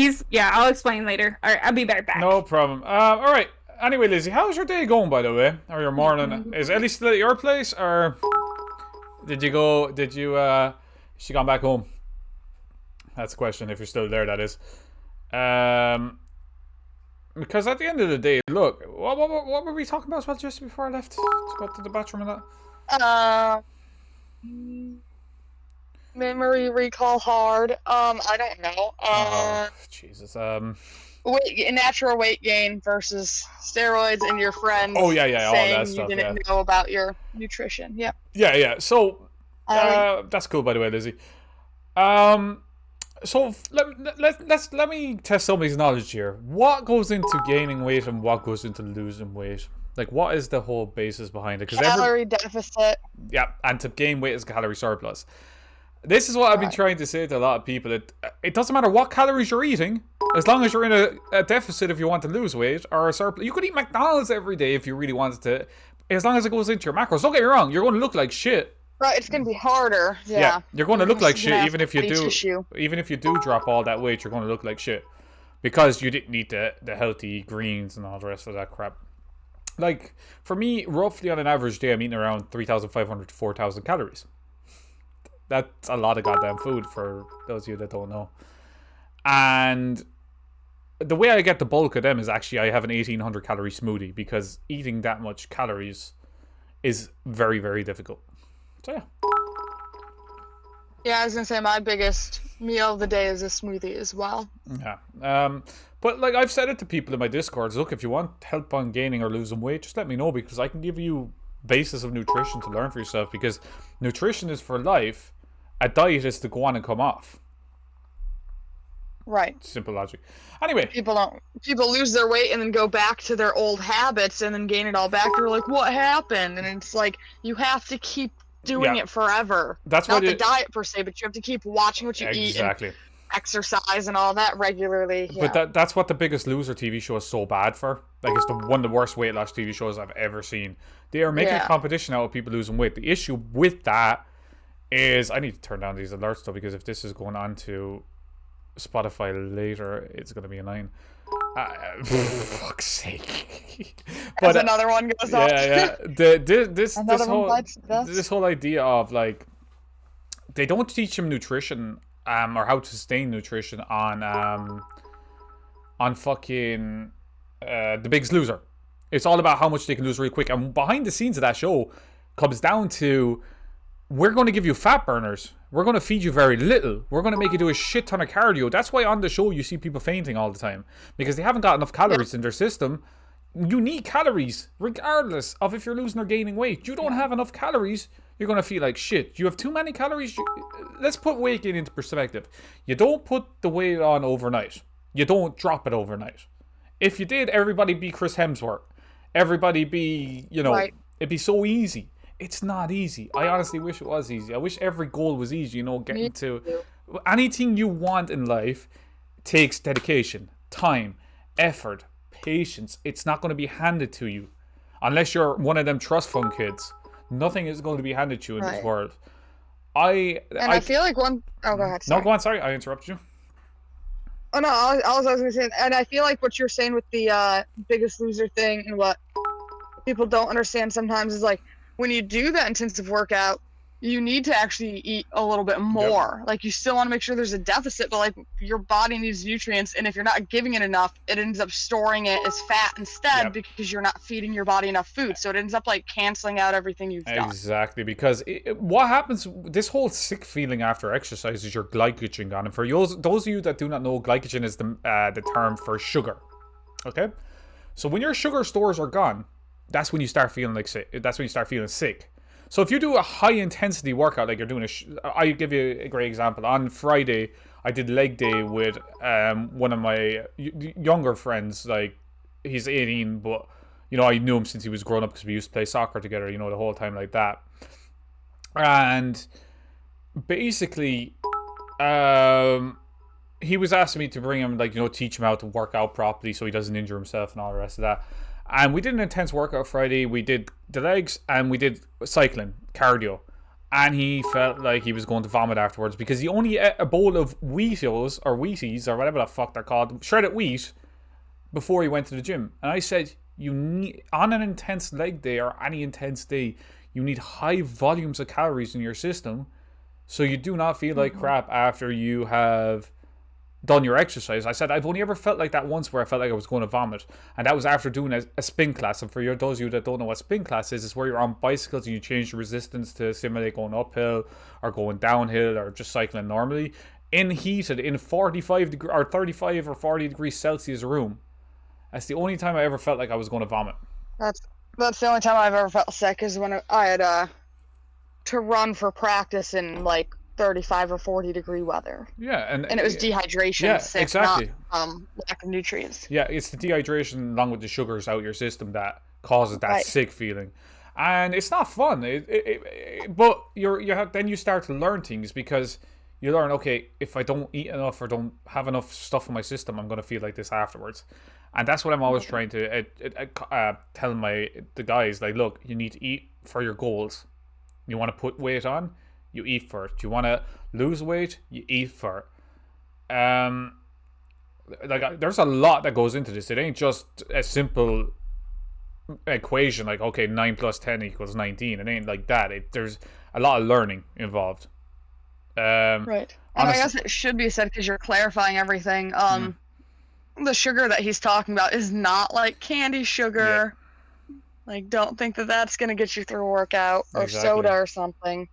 I'll explain later. All right, I'll be right back. No problem. All right. Anyway, Lizzie, how's your day going, by the way? Or your morning? Is Ellie still at your place, or did you she gone back home? That's the question, if you're still there, that is. Because at the end of the day, look, what were we talking about as well just before I left to go to the bathroom and that? Memory recall hard. I don't know. Oh, Jesus. Natural weight gain versus steroids and your friends Oh, yeah, all that saying you stuff, didn't yeah. know about your nutrition. Yep. Yeah. So, Um, that's cool, by the way, Lizzie. So let me test somebody's knowledge here. What goes into gaining weight and what goes into losing weight? Like, what is the whole basis behind it? Because calorie deficit. yeah, and to gain weight is calorie surplus. This is what I've been Right. trying to say to a lot of people. It doesn't matter what calories you're eating, as long as you're in a deficit if you want to lose weight, or a surplus. You could eat McDonald's every day if you really wanted to, as long as it goes into your macros. Don't get me wrong, you're going to look like shit. Right, it's gonna be harder. Yeah. You're going to look like You're shit gonna have even if you fatty do. tissue. Even if you do drop all that weight, you're going to look like shit because you didn't eat the healthy greens and all the rest of that crap. Like, for me, roughly on an average day, I'm eating around 3,500 to 4,000 calories. That's a lot of goddamn food for those of you that don't know. And the way I get the bulk of them is actually I have an 1,800 calorie smoothie because eating that much calories is very, very difficult. So yeah. Yeah, I was gonna say my biggest meal of the day is a smoothie as well. Yeah. But like I've said it to people in my Discords, look, if you want help on gaining or losing weight, just let me know because I can give you basis of nutrition to learn for yourself because nutrition is for life. A diet is to go on and come off. Right. Simple logic. Anyway, People lose their weight and then go back to their old habits and then gain it all back. They're like, what happened? And it's like you have to keep doing Yeah. it forever. That's Not what the it- diet per se, but you have to keep watching what you eat and exactly. exercise and all that regularly. Yeah. But that's what the Biggest Loser TV show is so bad for. Like, it's one of the worst weight loss TV shows I've ever seen. They are making a Yeah. competition out of people losing weight. The issue with that is I need to turn down these alerts though because if this is going on to Spotify later, it's going to be annoying. For fuck's sake. As But another one goes off. yeah. This Another one whole bites the dust. this whole idea of like they don't teach them nutrition or how to sustain nutrition on fucking The Biggest Loser. It's all about how much they can lose really quick. And behind the scenes of that show comes down to we're going to give you fat burners. We're going to feed you very little. We're going to make you do a shit ton of cardio. That's why on the show you see people fainting all the time because they haven't got enough calories in their system. You need calories regardless of if you're losing or gaining weight. You don't have enough calories, you're going to feel like shit. You have too many calories. Let's put weight gain into perspective. You don't put the weight on overnight. You don't drop it overnight. If you did, everybody be Chris Hemsworth. Everybody be, Right. it'd be so easy. It's not easy. I honestly wish it was easy. I wish every goal was easy, getting to anything you want in life takes dedication, time, effort, patience. It's not going to be handed to you unless you're one of them trust fund kids. Nothing is going to be handed to you in this Right. world. I feel like one oh go ahead. Sorry. No, go on. Sorry, I interrupted you. Oh no, I was gonna say, and I feel like what you're saying with the Biggest Loser thing and what people don't understand sometimes is like when you do that intensive workout, you need to actually eat a little bit more. Like you still want to make sure there's a deficit, but like your body needs nutrients, and if you're not giving it enough, it ends up storing it as fat instead Yep. because you're not feeding your body enough food. So it ends up like canceling out everything you've done. Exactly, because what happens, this whole sick feeling after exercise is your glycogen gone. And for those of you that do not know, glycogen is the term for sugar. Okay? So when your sugar stores are gone, that's when you start feeling like sick. That's when you start feeling sick. So if you do a high intensity workout, like you're doing I'll give you a great example. On Friday, I did leg day with one of my younger friends. Like, he's 18, but I knew him since he was growing up because we used to play soccer together, the whole time like that. And basically, he was asking me to bring him, like, teach him how to work out properly so he doesn't injure himself and all the rest of that. And we did an intense workout Friday. We did the legs and we did cycling, cardio. And he felt like he was going to vomit afterwards because he only ate a bowl of Wheaties or whatever the fuck they're called, shredded wheat, before he went to the gym. And I said, you need, on an intense leg day or any intense day, you need high volumes of calories in your system so you do not feel like crap after you have done your exercise. I said I've only ever felt like that once, where I felt like I was going to vomit, and that was after doing a spin class. And for those of you that don't know what spin class is where you're on bicycles and you change the resistance to simulate going uphill or going downhill or just cycling normally in heated in 45 degree or 35 or 40 degrees Celsius room. That's the only time I ever felt like I was going to vomit. That's the only time I've ever felt sick is when I had to run for practice in like 35 or 40 degree weather. Yeah, and it was dehydration. Yeah, sick, exactly. Not lack of nutrients. Yeah, it's the dehydration along with the sugars out your system that causes that Right. sick feeling, and it's not fun. But then you start to learn things, because you learn, okay, if I don't eat enough or don't have enough stuff in my system, I'm gonna feel like this afterwards. And that's what I'm always trying to tell the guys, like, look, you need to eat for your goals. You want to put weight on, you eat for it. You want to lose weight, you eat for it. There's a lot that goes into this. It ain't just a simple equation like, okay, 9 plus 10 equals 19. It ain't like that. There's a lot of learning involved. Right. And I honestly- guess it should be said, because you're clarifying everything. The sugar that he's talking about is not like candy sugar. Like, don't think that that's going to get you through a workout, or Exactly. soda or something.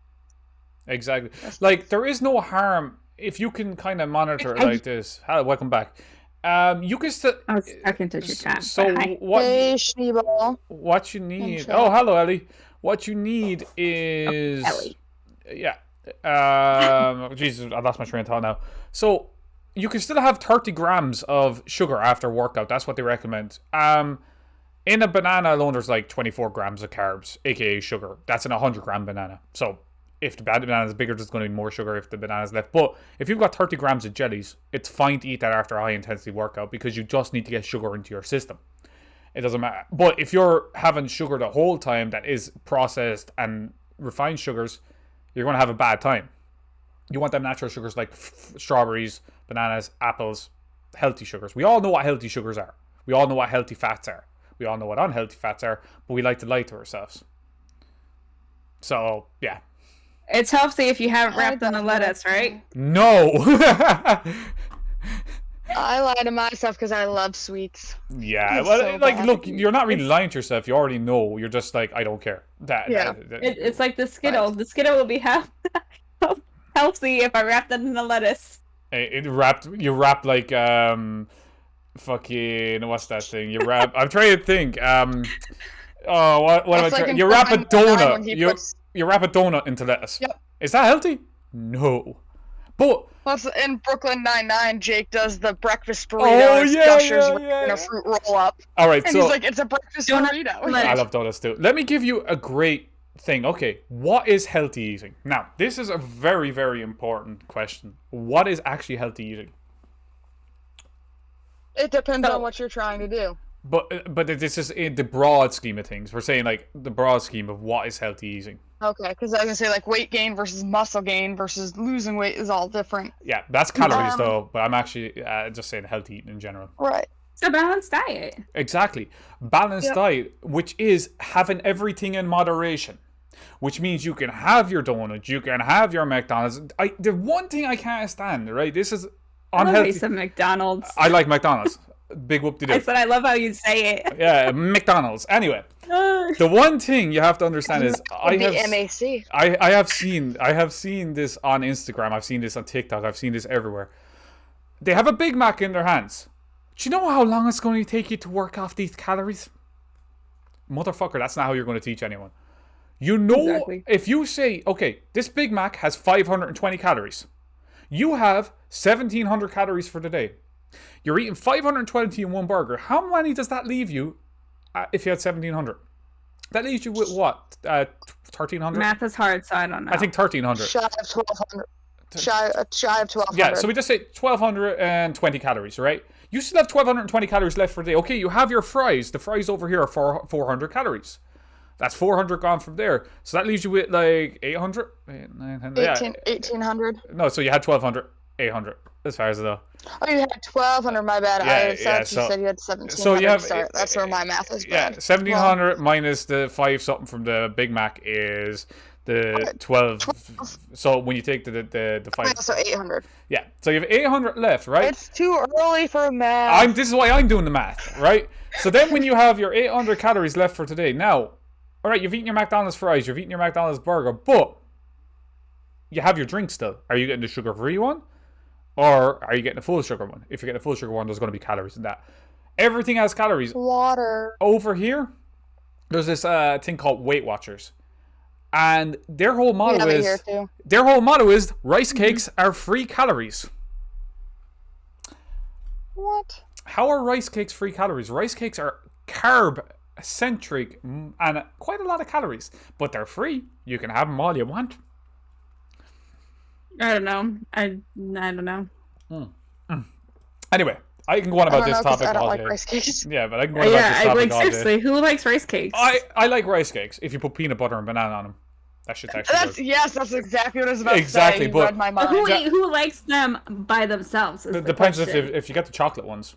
Exactly. Like, there is no harm if you can kind of monitor it like this. Hello, welcome back. You can still. I was talking to your chat. So but hi. Hey, Schneeball. what you need? chat. Oh, hello, Ellie. What you need is Ellie. yeah. Jesus, I lost my train of thought now. So you can still have 30 grams of sugar after workout. That's what they recommend. In a banana alone, there's like 24 grams of carbs, aka sugar. That's in a 100-gram banana. So if the banana is bigger, there's going to be more sugar if the banana's left. But if you've got 30 grams of jellies, it's fine to eat that after a high-intensity workout, because you just need to get sugar into your system. It doesn't matter. But if you're having sugar the whole time that is processed and refined sugars, you're going to have a bad time. You want them natural sugars like strawberries, bananas, apples, healthy sugars. We all know what healthy sugars are. We all know what healthy fats are. We all know what unhealthy fats are, but we like to lie to ourselves. So, yeah. It's healthy if you haven't wrapped on a lettuce, right? No! I lie to myself because I love sweets. Yeah, It's well, so like, bad. look, you're not really lying to yourself. You already know. You're just like, I don't care. Yeah. It's like the Skittle. The Skittle will be healthy if I wrap that in a lettuce. You wrap like, fucking, what's that thing? You wrap, I'm trying to think, what am I That's like trying, in you wrap a Brooklyn Nine-Nine when donut, he you puts- wrap a donut into lettuce. Yep. Is that healthy? No. But, Plus, in Brooklyn Nine-Nine, Jake does the breakfast burrito Oh, and yeah, Gushers yeah, in yeah. a fruit roll-up. alright, And so, he's like, it's a breakfast Donut- burrito. like- I love donuts too. Let me give you a great thing. Okay, what is healthy eating? Now, this is a very, very important question. What is actually healthy eating? It depends So- on what you're trying to do. But this is in the broad scheme of things. We're saying like the broad scheme of what is healthy eating. Okay, because I was going to say, like, weight gain versus muscle gain versus losing weight is all different. Yeah, that's calories Um, though. But I'm actually just saying healthy eating in general. Right. It's a balanced diet. Exactly, balanced Yep. diet, which is having everything in moderation. Which means you can have your donut, you can have your McDonald's. The one thing I can't stand, right? This is I love me unhealthy. some McDonald's. I like McDonald's. Big whoop de I doo. said I love how you say it. Yeah, McDonald's. Anyway, the one thing you have to understand is The MAC. I have seen this on Instagram. I've seen this on TikTok. I've seen this everywhere. They have a Big Mac in their hands. Do you know how long it's going to take you to work off these calories? Motherfucker, that's not how you're going to teach anyone. You know, Exactly. if you say, okay, this Big Mac has 520 calories. You have 1,700 calories for the day. You're eating 520 in one burger. How many does that leave you if you had 1,700? That leaves you with what? 1,300? Math is hard, so I don't know. I think 1,300. Shy of 1,200. Shy of 1,200. Yeah, so we just say 1,220 calories, right? You still have 1,220 calories left for the day. Okay, you have your fries. The fries over here are 400 calories. That's 400 gone from there. So that leaves you with like 800? 900? Yeah. 1,800. No, so you had 1,200, 800 as far as the... Oh, you had 1,200, my bad. Yeah, I thought you so- said you had 1,700. so you have- Sorry, that's where my math is Yeah, bad. 1,700 minus the 5 something from the Big Mac is The 12. So when you take the 5. Yeah, so 800. Yeah. So you have 800 left, right? It's too early for math. This is why I'm doing the math, right? So then when you have your 800 calories left for today, now, all right, you've eaten your McDonald's fries, you've eaten your McDonald's burger, but you have your drink still. Are you getting the sugar-free one? Or are you getting a full sugar one? If you're getting a full sugar one, there's going to be calories in that. Everything has calories. Water. Over here, there's this thing called Weight Watchers. And their whole motto is rice cakes are free calories. What? How are rice cakes free calories? Rice cakes are carb-centric and quite a lot of calories. But they're free. You can have them all you want. I don't know. I don't know. Anyway, I can go on about this topic I don't all like day. rice cakes. Yeah, but I can go on about this topic all day. Seriously, who likes rice cakes? I like rice cakes if you put peanut butter and banana on them. That shit's actually good. Yes, that's exactly what I was about Exactly, to say. but- You read my mind. Who likes them by themselves? It depends if you get the chocolate ones.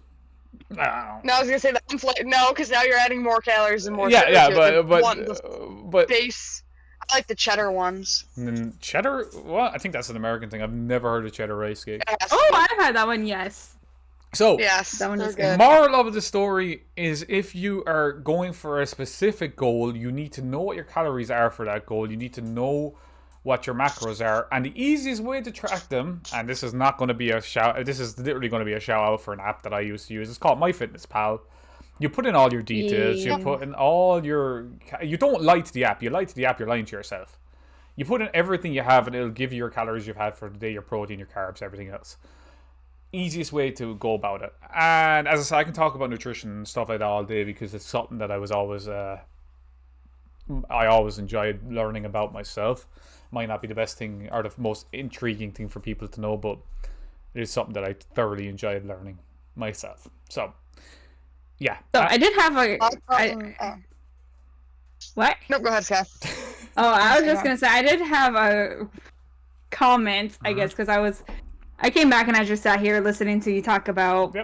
I don't know. No, I was gonna say that. No, because now you're adding more calories and more. Yeah, sugar yeah, to it. but Base. I like the cheddar ones. and then cheddar. Well, I think that's an American thing. I've never heard of cheddar rice cake. Yes. Oh, I've had that one. Yes. So Yes, That one they're is good. moral of the story is if you are going for a specific goal, you need to know what your calories are for that goal. You need to know what your macros are. And the easiest way to track them, and this is not going to be a shout, this is literally going to be a shout out for an app that I used to use. It's called MyFitnessPal. You put in all your details. Yeah. You put in all your... You don't lie to the app. You lie to the app, you're lying to yourself. You put in everything you have and it'll give you your calories you've had for the day, your protein, your carbs, everything else. Easiest way to go about it. And as I said, I can talk about nutrition and stuff like that all day because it's something that I always enjoyed learning about myself. Might not be the best thing or the most intriguing thing for people to know, but it is something that I thoroughly enjoyed learning myself. So, yeah. So I did have a. What? No, go ahead, Scott. Oh, I was just gonna say I did have a comment, I guess, because I came back and I just sat here listening to you talk about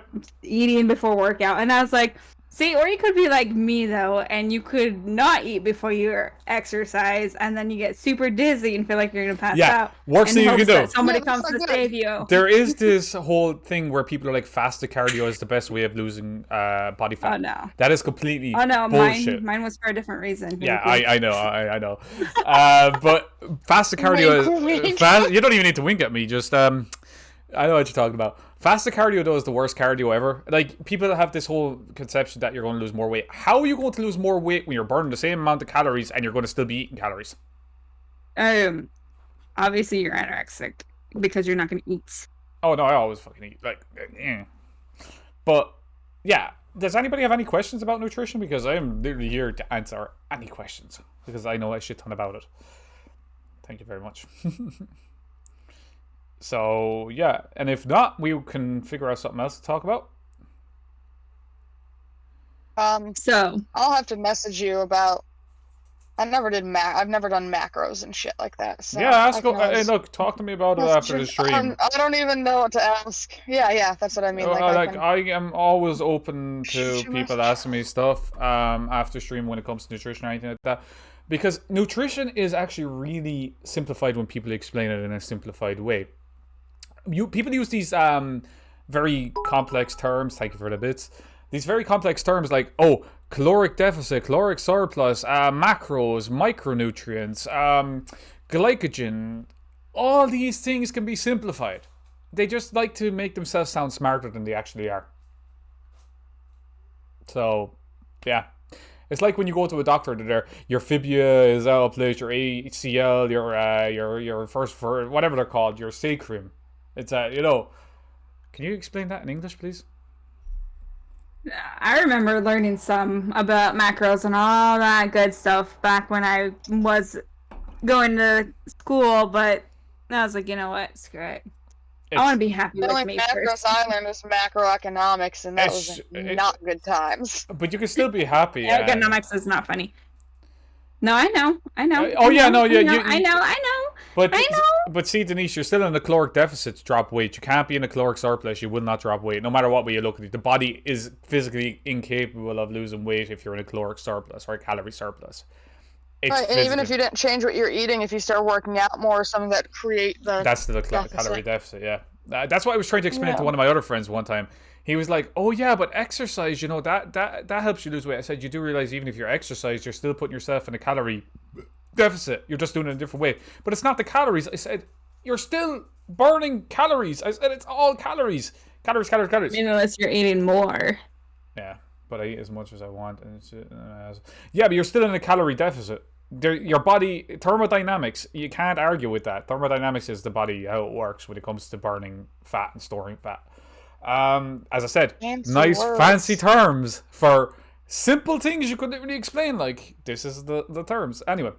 eating before workout, and I was like, see, or you could be like me though, and you could not eat before you exercise, and then you get super dizzy and feel like you're gonna pass out. Worst thing you can do. That somebody comes to save you. There is this whole thing where people are like, fasted cardio is the best way of losing body fat. Oh no. That is completely bullshit. bullshit. Mine was for a different reason. Yeah, I know, I know. But fasted cardio is... you don't even need to wink at me, just... I know what you're talking about. Fasted cardio, though, is the worst cardio ever. Like, people have this whole conception that you're going to lose more weight. How are you going to lose more weight when you're burning the same amount of calories and you're going to still be eating calories? Obviously you're anorexic because you're not going to eat. Oh, no, I always fucking eat. Like, But, yeah. Does anybody have any questions about nutrition? Because I am literally here to answer any questions. Because I know a shit ton about it. Thank you very much. So, yeah. And if not, we can figure out something else to talk about. So I'll have to message you about. I've never done macros and shit like that. So yeah, hey, look, talk to me about it after the stream. I don't even know what to ask. Yeah, that's what I mean. I am always open to people asking me stuff after stream when it comes to nutrition or anything like that. Because nutrition is actually really simplified when people explain it in a simplified way. People use these very complex terms. Thank you for the bits. These very complex terms like, caloric deficit, caloric surplus, macros, micronutrients, glycogen. All these things can be simplified. They just like to make themselves sound smarter than they actually are. So, yeah. It's like when you go to a doctor, your fibula is out of place, your ACL, your whatever they're called, your sacrum. It's Can you explain that in English, please? I remember learning some about macros and all that good stuff back when I was going to school, but I was like, you know what? Screw it. I want to be happy the with only me macros first. I learned was macroeconomics, and that was not good times. But you can still be happy. Economics is not funny. No, I know. I know. But see, Denise, you're still in a caloric deficit to drop weight. You can't be in a caloric surplus. You will not drop weight, no matter what way you look at it. The body is physically incapable of losing weight if you're in a caloric surplus or a calorie surplus. It's Right, and even if physical. you didn't change what you're eating, if you start working out more, something that create the That's the deficit. calorie deficit, yeah. That's what I was trying to explain to Yeah. one of my other friends one time. He was like, "Oh yeah, but exercise, that helps you lose weight." I said, "You do realize even if you're exercise, you're still putting yourself in a calorie deficit. You're just doing it in a different way. But it's not the calories." I said, "You're still burning calories." I said, "It's all calories, calories, calories, I calories." mean, unless you're eating more. Yeah, but I eat as much as I want, and yeah, but you're still in a calorie deficit. Your body thermodynamics, you can't argue with that. Thermodynamics is the body, how it works when it comes to burning fat and storing fat. As I said, Fancy nice words. fancy terms for simple things you couldn't really explain. Like, this is the terms. Anyway,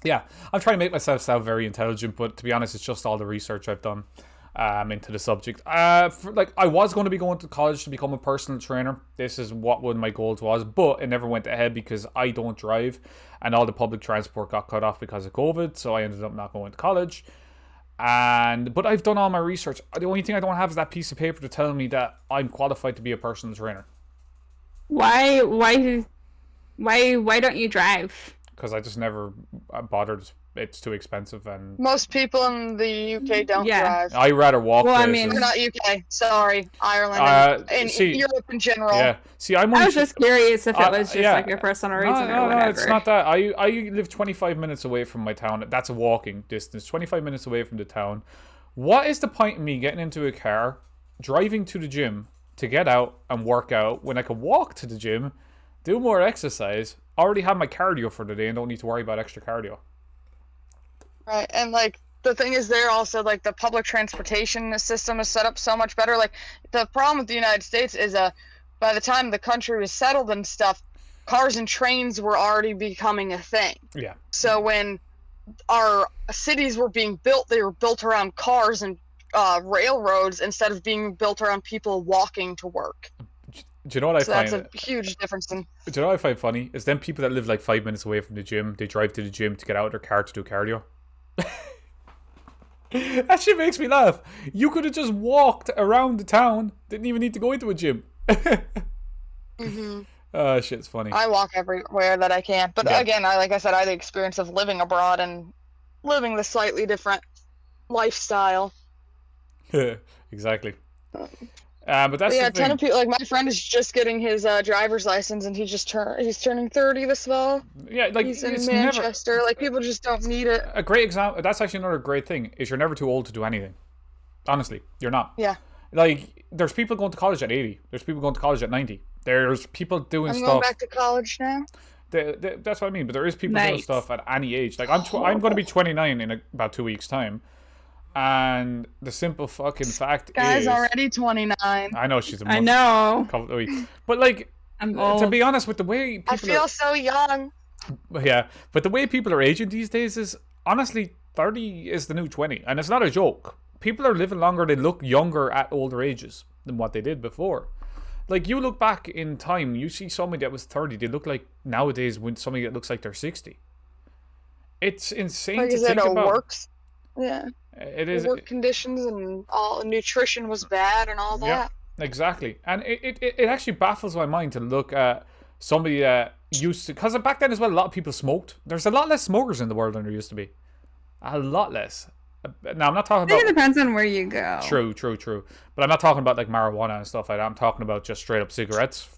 yeah, I'm trying to make myself sound very intelligent, but to be honest, it's just all the research I've done into the subject. I was going to be going to college to become a personal trainer. This is what one of my goals was, but it never went ahead because I don't drive, and all the public transport got cut off because of COVID. So I ended up not going to college. But I've done all my research. The only thing I don't have is that piece of paper to tell me that I'm qualified to be a personal trainer. Why don't you drive? Because I just never bothered. It's too expensive, and Most people in the UK don't Yeah. drive. I rather walk Well, I places. mean- Or not UK, sorry, Ireland and see- Europe in general. Yeah. See, I'm I only was just curious if it was just yeah. like your personal reason No, or whatever. it's not that. I live 25 minutes away from my town. That's a walking distance. 25 minutes away from the town. What is the point of me getting into a car, driving to the gym to get out and work out when I could walk to the gym, do more exercise, already have my cardio for the day, and don't need to worry about extra cardio? Right, and like the thing is, there also like the public transportation system is set up so much better. Like the problem with the United States is, by the time the country was settled and stuff, cars and trains were already becoming a thing. Yeah. So when our cities were being built, they were built around cars and railroads instead of being built around people walking to work. Do you know what I So find? that's a huge difference in. Do you know what I find funny? Is then people that live like 5 minutes away from the gym, they drive to the gym to get out of their car to do cardio. That shit makes me laugh. You could have just walked around the town, didn't even need to go into a gym. Mhm. Oh, shit's funny. I walk everywhere that I can, but Yeah. again, like I said, I had the experience of living abroad and living the slightly different lifestyle. Exactly. But that's Yeah, the a ton thing. of people. Like my friend is just getting his driver's license, and he's turning 30 this fall. Yeah, like He's in it's never Manchester. Like people just don't need it. a great example. That's actually another great thing. Is you're never too old to do anything. Honestly, you're not. Yeah, Like there's people going to college at 80. There's people going to college at 90. There's people doing I'm stuff. going back to college now. That's what I mean. But there is people doing Nice. stuff at any age. Like I'm going to be 29 in about 2 weeks' time, and the simple fucking fact Guy's is, already 29. I know she's a I month, know. couple of weeks, but like I'm to old. be honest, with the way people I feel so young. yeah, but the way people are aging these days is honestly 30 is the new 20, and it's not a joke. People are living longer. They look younger at older ages than what they did before. Like you look back in time, you see somebody that was 30, they look like nowadays when somebody that looks like they're 60. It's insane Like to is it think a about. works? Yeah, It the is work conditions and all nutrition was bad and all yeah, that. exactly. And it actually baffles my mind to look at somebody that used to, because back then as well, a lot of people smoked. There's a lot less smokers in the world than there used to be. A lot less. Now I'm not talking I think about it depends on where you go. true. But I'm not talking about like marijuana and stuff like that. I'm talking about just straight up cigarettes.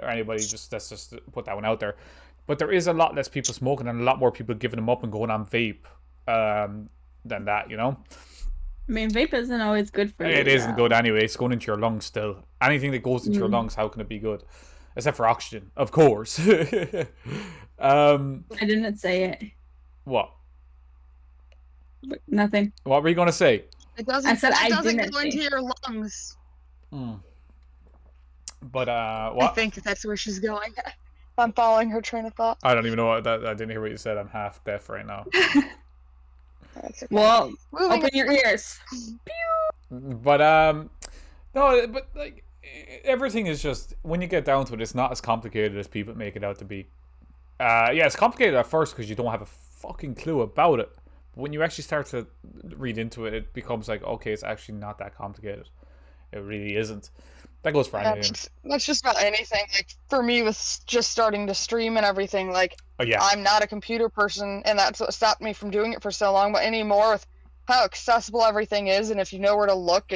Or anybody, let's just put that one out there. But there is a lot less people smoking and a lot more people giving them up and going on vape than that, you know? I mean, vape isn't always good for you. It isn't though. good anyway. It's going into your lungs still. Anything that goes into your lungs, how can it be good? Except for oxygen, of course. I didn't say it. What? But nothing. What were you going to say? It doesn't. I said it I doesn't didn't go into think. your lungs. But, I what? think that's where she's going. I'm following her train of thought. I don't even know what that. I didn't hear what you said. I'm half deaf right now. That's okay. Well, Moving open your ears. But no, but like everything is just when you get down to it, it's not as complicated as people make it out to be. Yeah, it's complicated at first because you don't have a fucking clue about it. But when you actually start to read into it, it becomes like, okay, it's actually not that complicated. It really isn't. That goes for anything. That's just about anything. Like for me, with just starting to stream and everything, like Oh yeah. I'm not a computer person, and that's what stopped me from doing it for so long. But anymore, with how accessible everything is, and if you know where to look,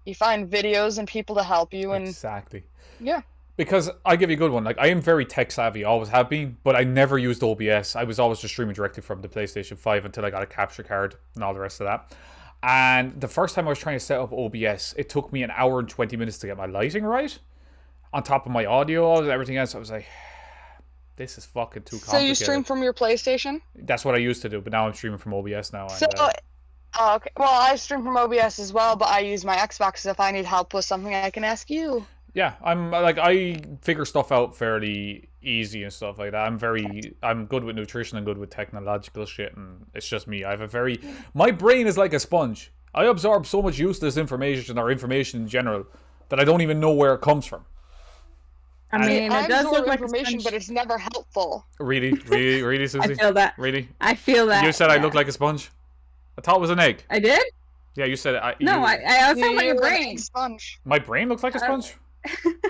you find videos and people to help you, and Exactly. yeah. Because I give you a good one. Like, I am very tech savvy, always have been, but I never used OBS. I was always just streaming directly from the PlayStation 5 until I got a capture card and all the rest of that. And the first time I was trying to set up OBS, it took me an hour and 20 minutes to get my lighting right. On top of my audio and everything else, I was like, this is fucking too complicated. So you stream from your PlayStation? That's what I used to do, but now I'm streaming from OBS now. So, okay. Well, I stream from OBS as well, but I use my Xbox. If I need help with something, I can ask you. Yeah, I figure stuff out fairly easy and stuff like that. I'm good with nutrition and good with technological shit, and it's just me. My brain is like a sponge. I absorb so much useless information or information in general that I don't even know where it comes from. I mean, I it does absorb look like information, but it's never helpful. Really, Susie? I feel that. Really? I feel that. You said I yeah. look like a sponge? I thought it was an egg. I did? Yeah, you said it. No, I was talking about your You're like brain. a sponge. My brain looks like a sponge?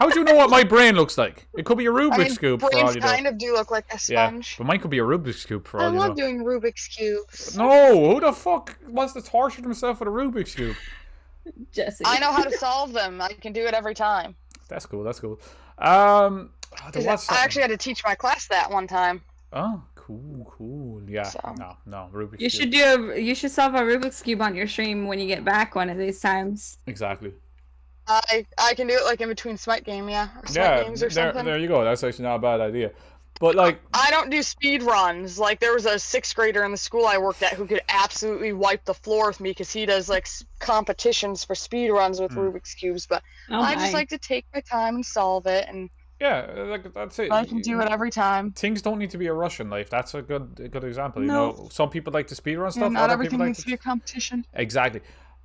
How do you know what my brain looks like? It could be a Rubik's I mean, Cube for all brains you know. kind of do look like a Yeah, sponge. but mine could be a Rubik's Cube for I all you know. love doing Rubik's cubes. No, who the fuck wants to torture himself with a Rubik's Cube? Jesse. I know how to solve them. I can do it every time. That's cool, there 'Cause was I actually had to teach my class that one time. Oh, cool. Yeah, So. no, Rubik's You Cube. you should solve a Rubik's Cube on your stream when you get back one of these times. Exactly. I can do it like in between Smite game, yeah, or Smite Yeah, games or there, something. there you go. That's actually not a bad idea. But like, I don't do speed runs. Like there was a 6th grader in the school I worked at who could absolutely wipe the floor with me because he does like competitions for speed runs with Rubik's cubes. But Oh I just my. like to take my time and solve it, and yeah, like that's it. I can do it every time. Things don't need to be a rush in life. That's a good example. You No. know, some people like to speedrun Yeah, stuff. not Other everything people like needs to be a competition. Exactly.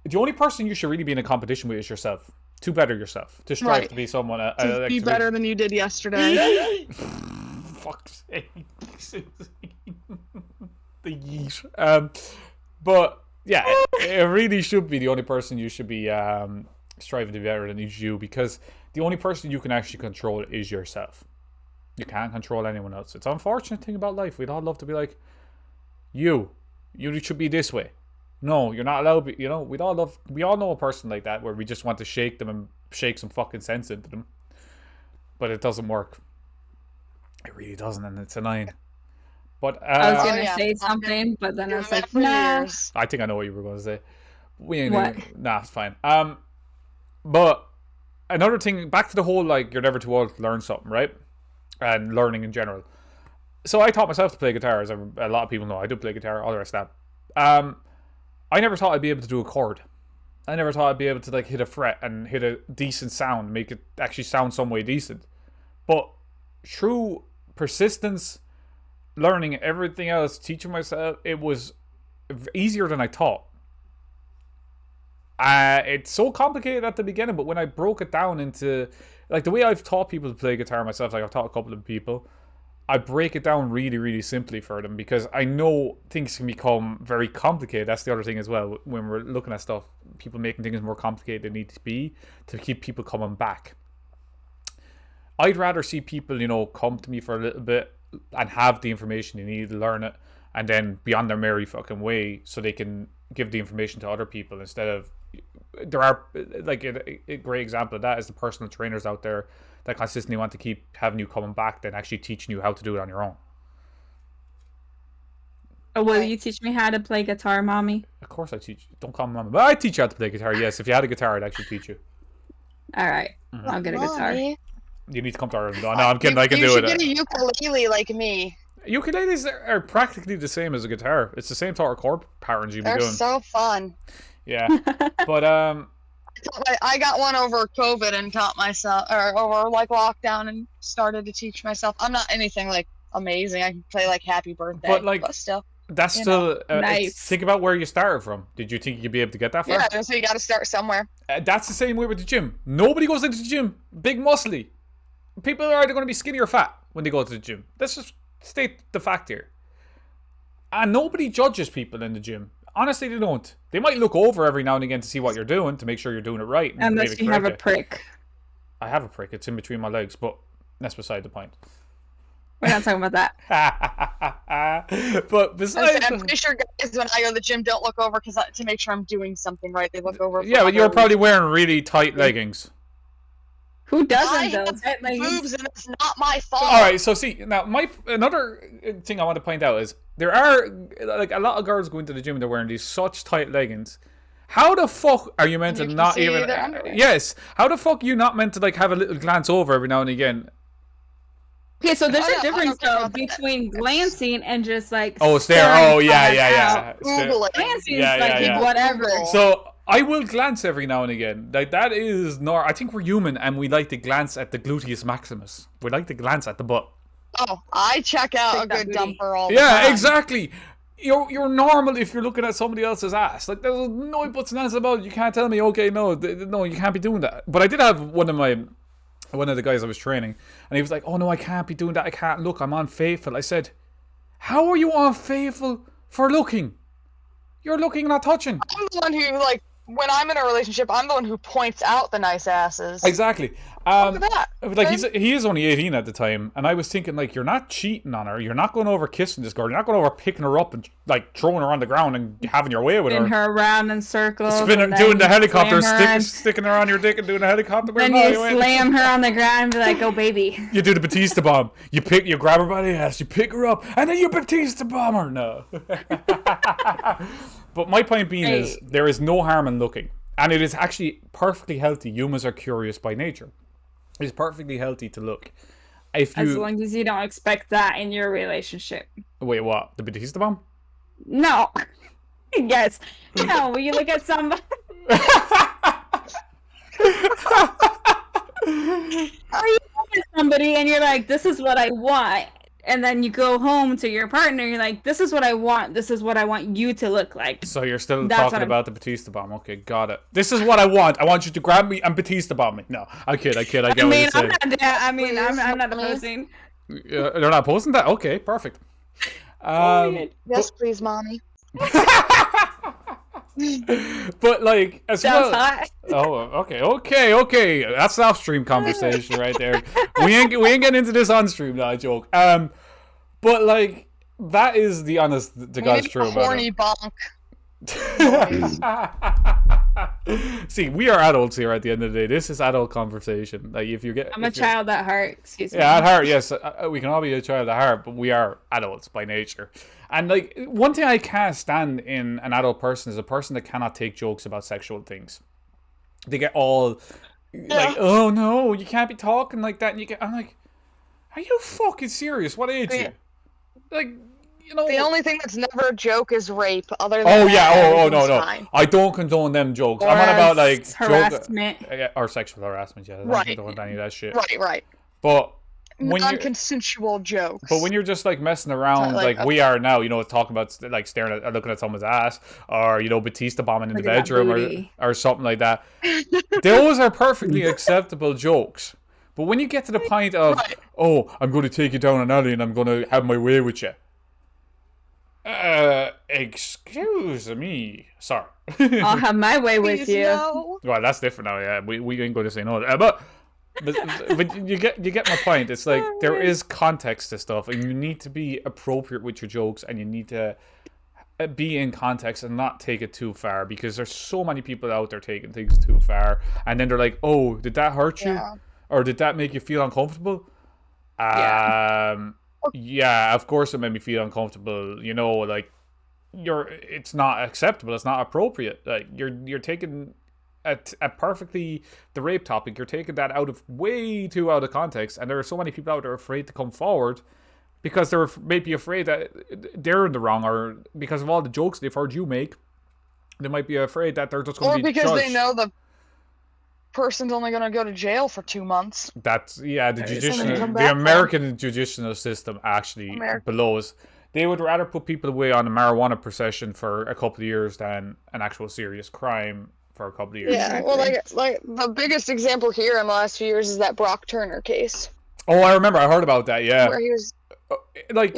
The only person you should really be in a competition with is yourself. To better yourself. To strive Right. to be someone. To be better than you did yesterday. Fuck's sake. The yeet. But yeah, it really should be the only person you should be striving to be better than is you, because the only person you can actually control is yourself. You can't control anyone else. It's an unfortunate thing about life. We'd all love to be like, you should be this way. No, you're not allowed. You know, we all know a person like that where we just want to shake them and shake some fucking sense into them, but it doesn't work. It really doesn't, and it's annoying. But I was Oh, gonna yeah. say something, but then I was Doing like, that for nah. years. I think I know what you were going to say. We ain't What? Nah, it's fine. But another thing, back to the whole like you're never too old to learn something, right? And learning in general. So I taught myself to play guitar, as a lot of people know. I do play guitar, all the rest of that. I never thought I'd be able to do a chord. I never thought I'd be able to like hit a fret and hit a decent sound, make it actually sound some way decent. But through persistence, learning everything else, teaching myself, it was easier than I thought. It's so complicated at the beginning, but when I broke it down into like the way I've taught people to play guitar myself, like I've taught a couple of people, I break it down really, really simply for them because I know things can become very complicated. That's the other thing as well. When we're looking at stuff, people making things more complicated than they need to be to keep people coming back. I'd rather see people, you know, come to me for a little bit and have the information they need to learn it and then be on their merry fucking way so they can give the information to other people instead of... There are, like, a great example of that is the personal trainers out there that consistently want to keep having you coming back than actually teaching you how to do it on your own. Oh, will you teach me how to play guitar, mommy? Of course I teach you. Don't call me mama. But I teach you how to play guitar, yes. If you had a guitar, I'd actually teach you. All right, I'll get a guitar. Mommy. You need to come to Ireland. No, I'm kidding. I can you do should it. get a ukulele like me. Ukuleles are practically the same as a guitar. It's the same sort of chord patterns you'd be They're doing. so fun. Yeah. But I got one over COVID and taught myself, or over like lockdown and started to teach myself. I'm not anything like amazing. I can play like Happy Birthday, But, like, still. that's You still Nice. think about where you started from. Did you think you'd be able to get that far? Yeah, so you got to start somewhere. That's the same way with the gym. Nobody goes into the gym big muscly. People are either going to be skinny or fat when they go to the gym. Let's just state the fact here. And nobody judges people in the gym. Honestly, they don't. They might look over every now and again to see what you're doing to make sure you're doing it right. And Unless maybe you have a correct it. prick. I have a prick. It's in between my legs, but that's beside the point. We're not talking about that. But besides, I'm pretty sure guys, when I go to the gym, don't look over to make sure I'm doing something right. They look over. For yeah, but you're other probably reasons. wearing really tight leggings. Who I doesn't though? have That, like, boobs, and it's not my fault. All right, so see now, another thing I want to point out is there are like a lot of girls going to the gym and they're wearing these such tight leggings. How the fuck are you meant to You can not see even? their underwear. Yes. How the fuck are you not meant to like have a little glance over every now and again? okay, so there's I a don't difference care though about that. between glancing and just like. Oh, stare. staring Oh, yeah, hard yeah, out. yeah. Google it. Glancing Yeah, is like yeah, yeah. whatever. So I will glance every now and again. Like that is I think we're human and we like to glance at the gluteus maximus. We like to glance at the butt. Oh, I check out Take a that good booty. dumper all the Yeah, time. exactly. You're normal if you're looking at somebody else's ass. Like there's no buts and ands about it. You can't tell me, okay, no, no, you can't be doing that. But I did have one of the guys I was training, and he was like, oh no, I can't be doing that. I can't look. I'm unfaithful. I said, how are you unfaithful for looking? You're looking, not touching. I'm the one who, like, when I'm in a relationship, I'm the one who points out the nice asses. Exactly. Look at that. Like he is only 18 at the time, and I was thinking like you're not cheating on her, you're not going over kissing this girl, you're not going over picking her up and like throwing her on the ground and having your way with Spin her. her around in circles. Spinning, and doing the then helicopter, slam her on- sticking her on your dick and doing the helicopter. Then No, you you ain't. slam her on the ground and be like, "Oh, baby." You do the Batista bomb. You grab her by the ass, you pick her up, and then you Batista bomb her. No. But my point being is, there is no harm in looking, and it is actually perfectly healthy. Humans are curious by nature. It's perfectly healthy to look. If As you long as you don't expect that in your relationship. wait, what? The Batista bomb? No. Yes. No, when you look at somebody. Or you look at somebody and you're like, this is what I want. And then you go home to your partner, you're like, this is what I want. This is what I want you to look like. So you're still That's talking what I'm- about the Batista bomb. Okay, got it. This is what I want. I want you to grab me and Batista bomb me. No, I kid. I get I what mean, you're I'm saying. not. Yeah, I mean, I'm not Please. opposing. They're not posting that? Okay, perfect. Yes, please, mommy. But like as Sounds well. hot. Oh, okay. That's off stream conversation right there. We ain't getting into this on stream, no, I joke. But like that is the honest to God's Maybe truth a about horny bonk. it. See, we are adults here at the end of the day. This is adult conversation. Like if you get, I'm a if you're- child at heart. Excuse me. Yeah, at heart, yes, we can all be a child at heart, but we are adults by nature. And like one thing I can't stand in an adult person is a person that cannot take jokes about sexual things. They get all like, "Oh no, you can't be talking like that," and I'm like, "Are you fucking serious? What age are you?" Like, you know. The only thing that's never a joke is rape. Other than Oh that, yeah, oh no, everything's no. fine. I don't condone them jokes. Or I'm on about like as harassment. or sexual harassment. Yeah, I don't Right. condone any of that shit. Right. But when you're Non-consensual jokes. But when you're just like messing around Like, like we are now, you know, talking about like staring at, looking at someone's ass, or you know, Batista bombing in Look the at that bedroom, booty. or something like that, those are perfectly acceptable jokes. But when you get to the point of, Right. oh, I'm going to take you down an alley and I'm going to have my way with you. Excuse me, sorry. I'll have my way with Please, you. no. Well, that's different now. Yeah, we ain't going to say no. But you get my point. It's like there is context to stuff, and you need to be appropriate with your jokes, and you need to be in context and not take it too far, because there's so many people out there taking things too far, and then they're like, "Oh, did that hurt you, Yeah. or did that make you feel uncomfortable?" Yeah. Yeah, of course it made me feel uncomfortable. You know, like it's not acceptable. It's not appropriate. Like you're taking at perfectly the rape topic, you're taking that way too out of context, and there are so many people out there afraid to come forward because they're maybe afraid that they're in the wrong, or because of all the jokes they've heard you make, they might be afraid that they're just going Or to be because judged. they know the person's only going to go to jail for 2 months. That's the something to come the back from. American judicial system actually blows. They would rather put people away on a marijuana possession for a couple of years than an actual serious crime for a couple of years. Yeah, well, like the biggest example here in the last few years is that Brock Turner case, Oh, I remember. I heard about that. Yeah. where he was, Like,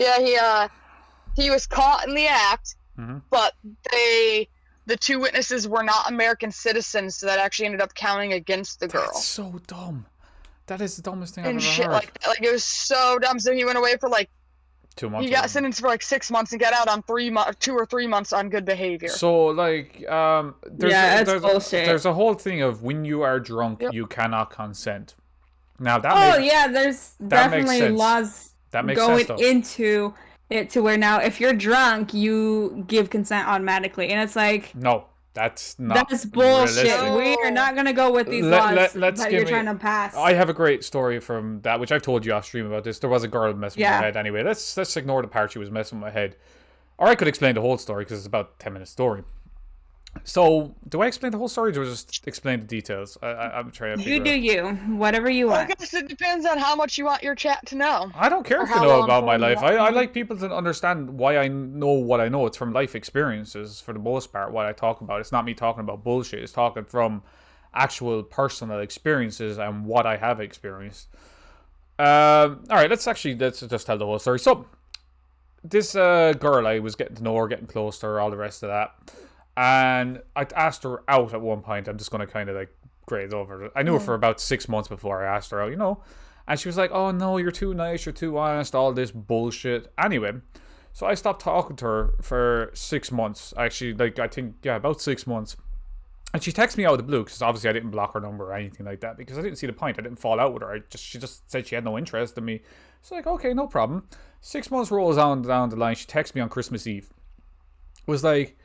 he was caught in the act, Mhm. but the two witnesses were not American citizens, so that actually ended up counting against the girl. that's so dumb. That is the dumbest thing I've and ever shit heard. like that. Like, it was so dumb. So he went away for like 2 months. he got sentenced for like 6 months and got out on 2 or 3 months on good behavior. So like That's bullshit. there's a whole thing of when you are drunk Yep. you cannot consent. Now that Oh makes, yeah, there's that makes definitely sense. laws that makes going sense though. into it to where now if you're drunk, you give consent automatically, and it's like No, that's not that's bullshit. realistic. We are not gonna go with these Let- laws let's that give you're me- trying to pass. I have a great story from that, which I've told you off stream about this. There was a girl messing with Yeah. my head anyway. Let's ignore the part she was messing with my head. Or I could explain the whole story because it's about a 10-minute story. So, do I explain the whole story or do I just explain the details? I'm trying to You figure do out. you, whatever you I want. guess it depends on how much you want your chat to know. I don't care Or if they how know well about my informed life. you want I to be. like people to understand why I know what I know. It's from life experiences for the most part, what I talk about. It's not me talking about bullshit. It's talking from actual personal experiences and what I have experienced. Alright, let's just tell the whole story. So, this girl, I was getting to know her, getting close to her, all the rest of that. And I asked her out at one point. I'm just going to kind of like graze over it. I knew her for about 6 months before I asked her out, you know. And she was like, oh no, you're too nice, you're too honest, all this bullshit. Anyway, so I stopped talking to her for 6 months. Actually, like, I think, yeah, about 6 months. And she texted me out of the blue, because obviously I didn't block her number or anything like that, because I didn't see the point. I didn't fall out with her. She just said she had no interest in me. So like, okay, no problem. 6 months rolls down the line. She texted me on Christmas Eve. Was like,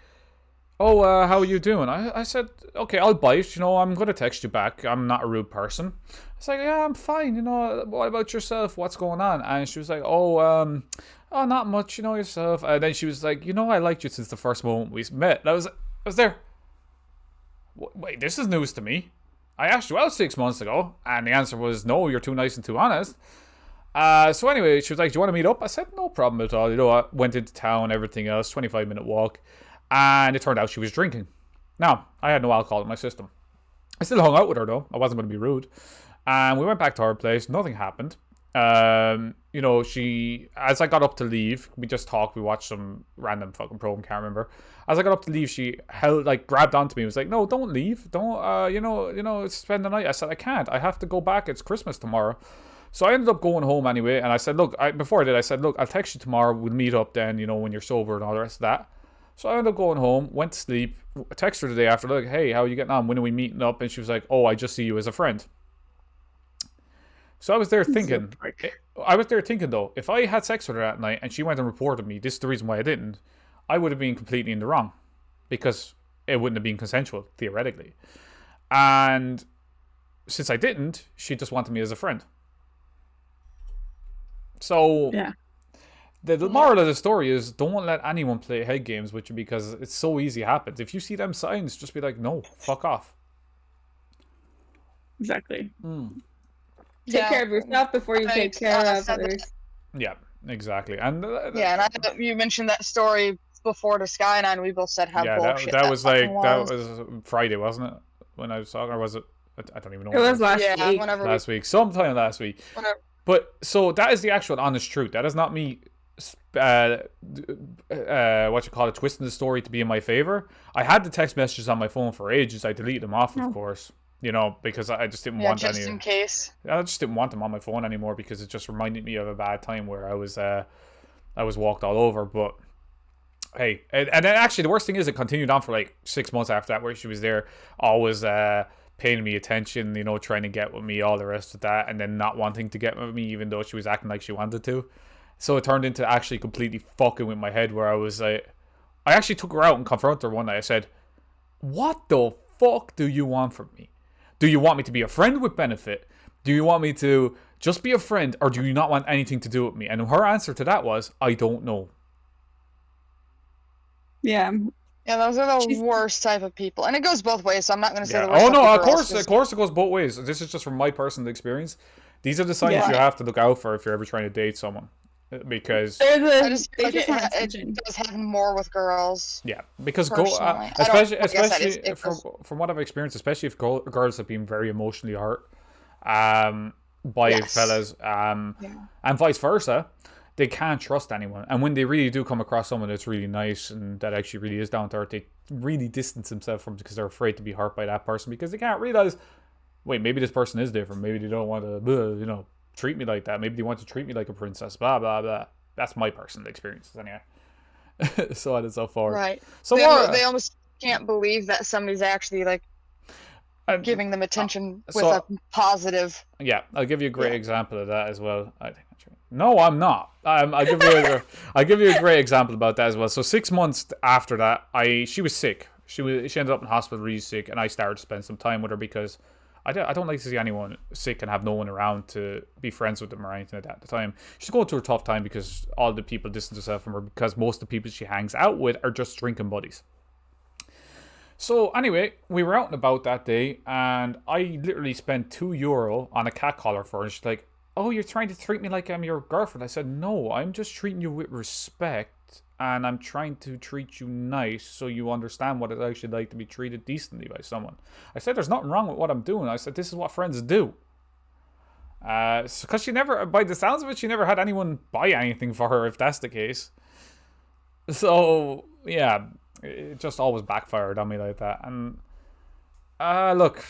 oh, how are you doing? I said, okay, I'll bite. You know, I'm going to text you back. I'm not a rude person. I was like, yeah, I'm fine. You know, what about yourself? What's going on? And she was like, oh, not much. You know, yourself. And then she was like, you know, I liked you since the first moment we met. I was there. Wait, this is news to me. I asked you out 6 months ago. And the answer was, no, you're too nice and too honest. So anyway, she was like, do you want to meet up? I said, no problem at all. You know, I went into town, everything else, 25-minute walk. And it turned out she was drinking. Now, I had no alcohol in my system. I still hung out with her, though. I wasn't going to be rude. And we went back to her place. Nothing happened. You know, as I got up to leave, we just talked. We watched some random fucking program, can't remember. As I got up to leave, she grabbed onto me and was like, no, don't leave. Don't, you know, spend the night. I said, I can't. I have to go back. It's Christmas tomorrow. So I ended up going home anyway. And I said, look, before I did, I said, look, I'll text you tomorrow. We'll meet up then, you know, when you're sober and all the rest of that. So I ended up going home, went to sleep, texted her the day after, like, hey, how are you getting on? When are we meeting up? And she was like, oh, I just see you as a friend. So I was there thinking, though, if I had sex with her that night and she went and reported me, this is the reason why I didn't, I would have been completely in the wrong. Because it wouldn't have been consensual, theoretically. And since I didn't, she just wanted me as a friend. So... Yeah. The moral of the story is don't let anyone play head games with you because it's so easy happens. If you see them signs, just be like, no, fuck off. Exactly. Mm. Take care of yourself before you take care of others. Yeah, exactly. And Yeah, and you mentioned that story before to Sky and I, and we both said how bullshit that was like fucking that was Friday, wasn't it? When I was talking, or was it? I don't even know. It was last Yeah, week. whenever last week, sometime last week. whenever, But so that is the actual honest truth. That is not me. What you call it, twisting the story to be in my favor. I had the text messages on my phone for ages. I deleted them off, of course. You know, because I just didn't want just any. in case. I just didn't want them on my phone anymore because it just reminded me of a bad time where I was walked all over. But hey, and then actually the worst thing is it continued on for like 6 months after that, where she was there, always paying me attention, you know, trying to get with me, all the rest of that, and then not wanting to get with me even though she was acting like she wanted to. So it turned into actually completely fucking with my head, where I was like, I actually took her out and confronted her one night. I said, what the fuck do you want from me? Do you want me to be a friend with benefit? Do you want me to just be a friend? Or do you not want anything to do with me? And her answer to that was, I don't know. Yeah. Yeah, those are the She's- worst type of people, and it goes both ways. So I'm not going to say Yeah. the worst. Oh no, type of girls, course, just- it goes both ways. This is just from my personal experience. These are the signs Yeah. you have to look out for if you're ever trying to date someone. Because There's a, I just they feel like just want it attention. does happen more with girls. yeah, because Personally, I don't- especially I guess that is- especially it from goes- from what I've experienced, especially if girls have been very emotionally hurt, by Yes. fellas, and vice versa, they can't trust anyone. And when they really do come across someone that's really nice and that actually really is down to earth, they really distance themselves from because they're afraid to be hurt by that person because they can't realize wait, maybe this person is different. Maybe they don't want to, treat me like that. Maybe they want to treat me like a princess. Blah blah blah. That's my personal experiences anyway. So on and so forth. Right. So They almost can't believe that somebody's actually like and- giving them attention with so- a positive. Yeah, I'll give you a great Yeah. example of that as well. I think that's right. No, I'm not. I'll give you a great example about that as well. So 6 months after that, she was sick. She ended up in hospital really sick, and I started to spend some time with her because I don't like to see anyone sick and have no one around to be friends with them or anything like that at the time. She's going through a tough time because all the people distance herself from her because most of the people she hangs out with are just drinking buddies. So anyway, we were out and about that day, and I literally spent €2 on a cat collar for her. And she's like, "Oh, you're trying to treat me like I'm your girlfriend." I said, "No, I'm just treating you with respect, and I'm trying to treat you nice so you understand what it's actually like to be treated decently by someone." I said, "There's nothing wrong with what I'm doing." I said, "This is what friends do." Because she never, by the sounds of it, she never had anyone buy anything for her, if that's the case. So yeah, it just always backfired on me like that. And look,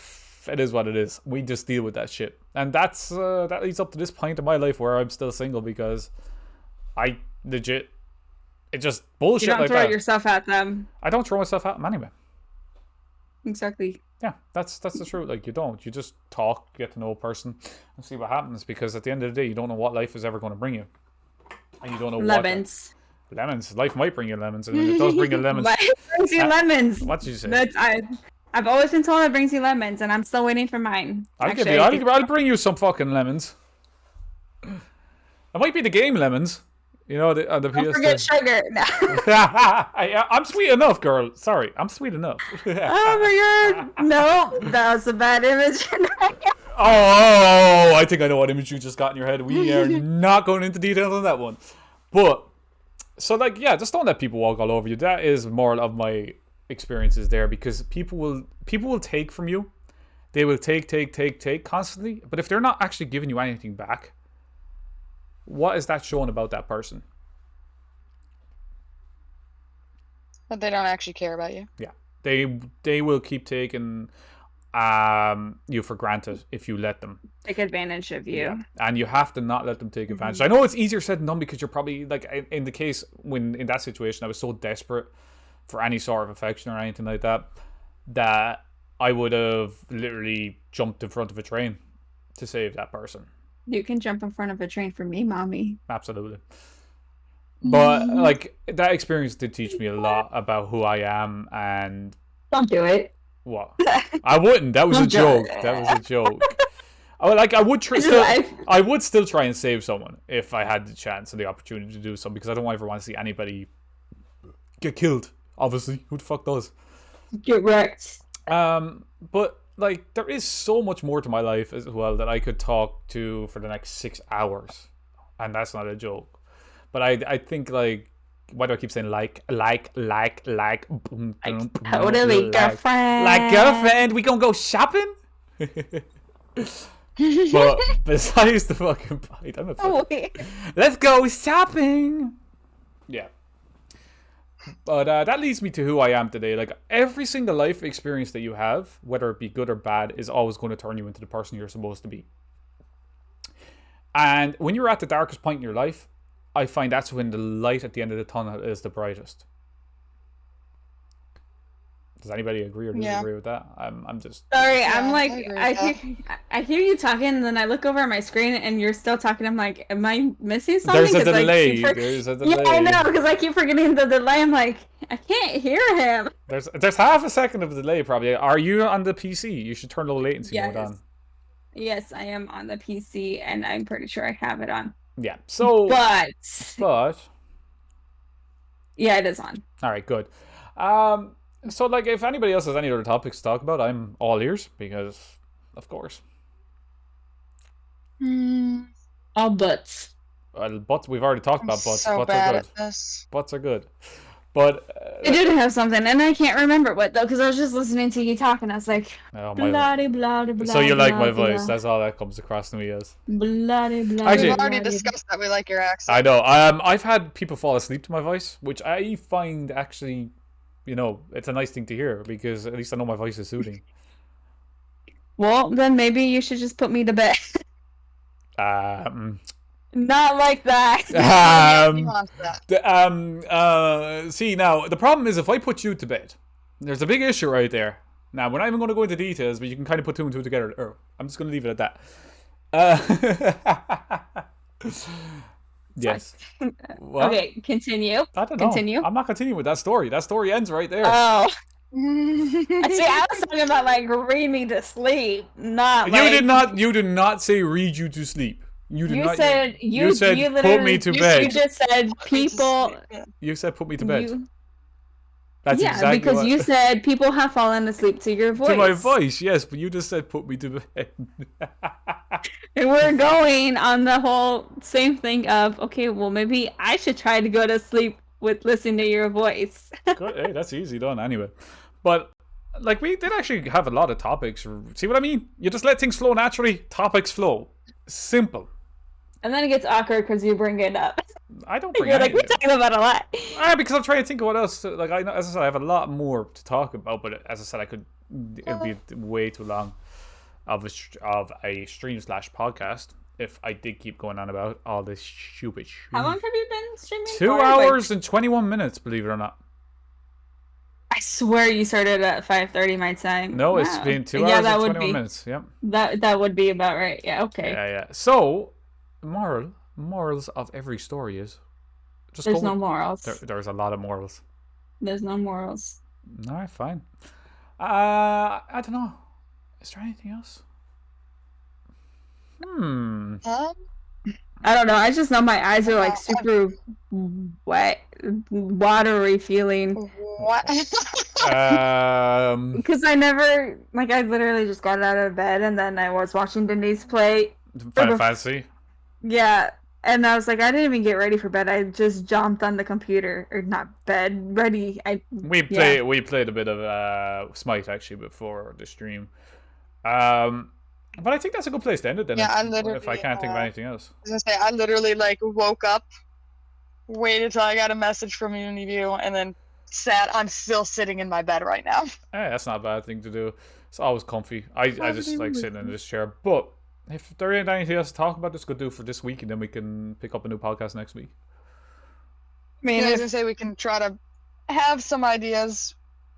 it is what it is. We just deal with that shit, and that leads up to this point in my life where I'm still single because I legit, it just bullshit You don't like throw that. yourself at them. I don't throw myself at them anyway. Exactly. Yeah, that's the truth. Like, you don't. You just talk, get to know a person, and see what happens. Because at the end of the day, you don't know what life is ever going to bring you, and you don't know Lemons. lemons. Life might bring you lemons, and when it does bring you lemons, Life brings you lemons. what did you say? I've always been told it brings you lemons, and I'm still waiting for mine. I'll bring you some fucking lemons. It might be the game lemons. You know, the Don't PS2. forget sugar. No. I'm sweet enough, girl. Sorry, I'm sweet enough. Oh my god. No, that was a bad image. Oh, I think I know what image you just got in your head. We are not going into details on that one. But, so like, yeah, just don't let people walk all over you. That is more of my experiences there, because people will take from you. They will take constantly. But if they're not actually giving you anything back, what is that showing about that person? But they don't actually care about you. Yeah, they will keep taking you for granted if you let them. Take advantage of you. Yeah. And you have to not let them take advantage. I know it's easier said than done, because you're probably like, in the case when in that situation I was so desperate for any sort of affection or anything like that, that I would have literally jumped in front of a train to save that person. You can jump in front of a train for me, mommy. Absolutely. But like, that experience did teach me a lot about who I am and Don't do it. what. I wouldn't. That was a joke. That was a joke. I would still try and save someone if I had the chance and the opportunity to do so, because I don't ever want to see anybody get killed. Obviously, who the fuck does? Get wrecked. But like, there is so much more to my life as well that I could talk to for the next 6 hours, and that's not a joke. But I think, like, why do I keep saying like? Totally, girlfriend. Like, girlfriend, we gonna go shopping? But besides the fucking point, I'm a fucking... Oh, wait. Let's go shopping. Yeah. But that leads me to who I am today. Like, every single life experience that you have, whether it be good or bad, is always going to turn you into the person you're supposed to be. And when you're at the darkest point in your life, I find that's when the light at the end of the tunnel is the brightest. Does anybody agree or disagree with that? I'm just... Sorry, Yeah, I'm like, I agree with I hear you talking, and then I look over at my screen, and you're still talking. I'm like, am I missing something? There's a 'Cause I delay. keep There's a delay. Yeah, I know, because I keep forgetting the delay. I'm like, I can't hear him. There's half a second of delay, probably. Are you on the PC? You should turn low latency mode on. Yes, I am on the PC, and I'm pretty sure I have it on. Yeah, so... But yeah, it is on. All right, good. So, like, if anybody else has any other topics to talk about, I'm all ears, because, of course. All butts. Well, butts, we've already talked about butts. So Butts bad are at good. this. Butts are good. But... I did have something, and I can't remember what, though, because I was just listening to you talk, and I was like, oh, bloody, bloody, bloody. so you like my voice. That's all that comes across to me as. Bloody, bloody. Actually- We've already discussed that we like your accent. I know. I've had people fall asleep to my voice, which I find actually, it's a nice thing to hear, because at least I know my voice is soothing. Well, then maybe you should just put me to bed. Not like that. He wants that. See, now, the problem is if I put you to bed, there's a big issue right there. Now, we're not even going to go into details, but you can kind of put two and two together. I'm just going to leave it at that. Yes. What? Okay, continue. I don't know. Continue. I'm not continuing with that story. That story ends right there. Oh. See, I was talking about like read me to sleep, not you like did not say read you to sleep. You you not. said you said you put me to bed. You just said people. You said put me to bed. You, That's yeah, exactly because what, you said people have fallen asleep to your voice. to my voice, yes, but you just said put me to bed. And we're going on the whole same thing of okay, well maybe I should try to go to sleep with listening to your voice. Good. Hey, that's easy done anyway. But like we did actually have a lot of topics. See what I mean? You just let things flow naturally. Topics flow. Simple. And then it gets awkward because you bring it up. I don't bring You're like, we're anything. talking about a lot. Because I'm trying to think of what else. Like I know, as I said, I have a lot more to talk about. But as I said, it'd be way too long of a stream/podcast if I did keep going on about all this stupid shit. How long have you been streaming? 2 for? hours and 21 minutes, believe it or not. I swear you started at 5:30 my time. No, it's Wow. been 2 Yeah, hours that and would 21 be. minutes. Yep. That would be about right. Yeah. Okay. Yeah. So, morals of every story is just There's go no with- morals. There's a lot of morals. There's no morals. All right, fine. I don't know. Is there anything else? I don't know. I just know my eyes are like super wet, watery feeling. What? Because I never, like, I literally just got out of bed and then I was watching Denise play. Final Fantasy. Yeah. And I was like, I didn't even get ready for bed. I just jumped on the computer, or not bed, ready. We played a bit of Smite actually before the stream. But I think that's a good place to end it then. Yeah, I if literally, I can't think of anything else. I was gonna say, I literally like woke up, waited till I got a message from Uniview, and then I'm still sitting in my bed right now. Hey, that's not a bad thing to do. It's always comfy. I just like sitting in this chair. But if there ain't anything else to talk about, just go do for this week, and then we can pick up a new podcast next week. I mean, I was gonna say we can try to have some ideas,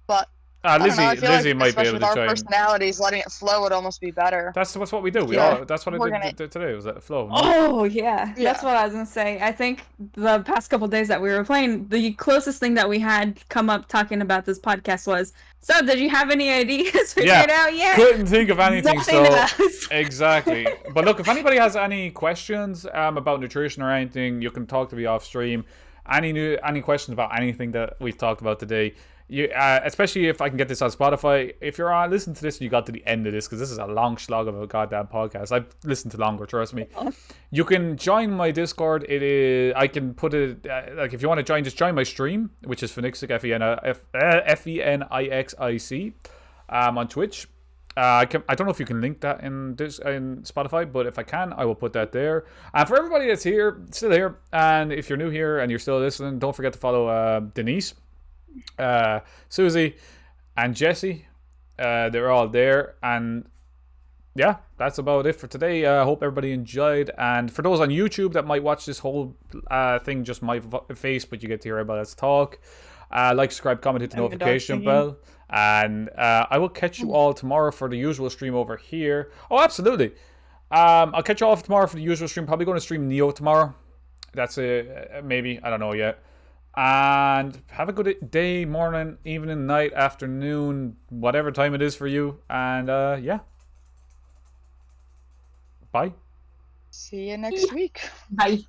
but I don't know, I feel Lizzie like, might be especially able with to our join. personalities, letting it flow would almost be better. That's what we do. That's what we're I did today. Was that flow? oh yeah, that's Yeah. what I was gonna say. I think the past couple days that we were playing, the closest thing that we had come up talking about this podcast was, so did you have any ideas figured out yet? Couldn't think of anything. Nothing So else. exactly. But look, if anybody has any questions about nutrition or anything, you can talk to me off stream. Any questions about anything that we've talked about today? You, especially if I can get this on Spotify. If you're on listening to this and you got to the end of this, because this is a long slog of a goddamn podcast. I've listened to longer, trust me. You can join my Discord. It is, I can put it like if you want to join, just join my stream, which is Fenixic Fenixic on Twitch. I don't know if you can link that in Spotify, but if I can, I will put that there. And for everybody that's still here, and if you're new here and you're still listening, don't forget to follow Denise, Susie, and Jesse. They're all there, and yeah, that's about it for today. I hope everybody enjoyed, and for those on YouTube that might watch this whole thing, just my face, but you get to hear about us talk. Like, subscribe, comment, hit the And the dog notification singing. bell, and I will catch you all tomorrow for the usual stream over here. Oh, absolutely. I'll catch you all tomorrow for the usual stream. Probably going to stream Neo tomorrow. That's maybe, I don't know yet. And have a good day, morning, evening, night, afternoon, whatever time it is for you. And yeah, bye. See you next week. Bye.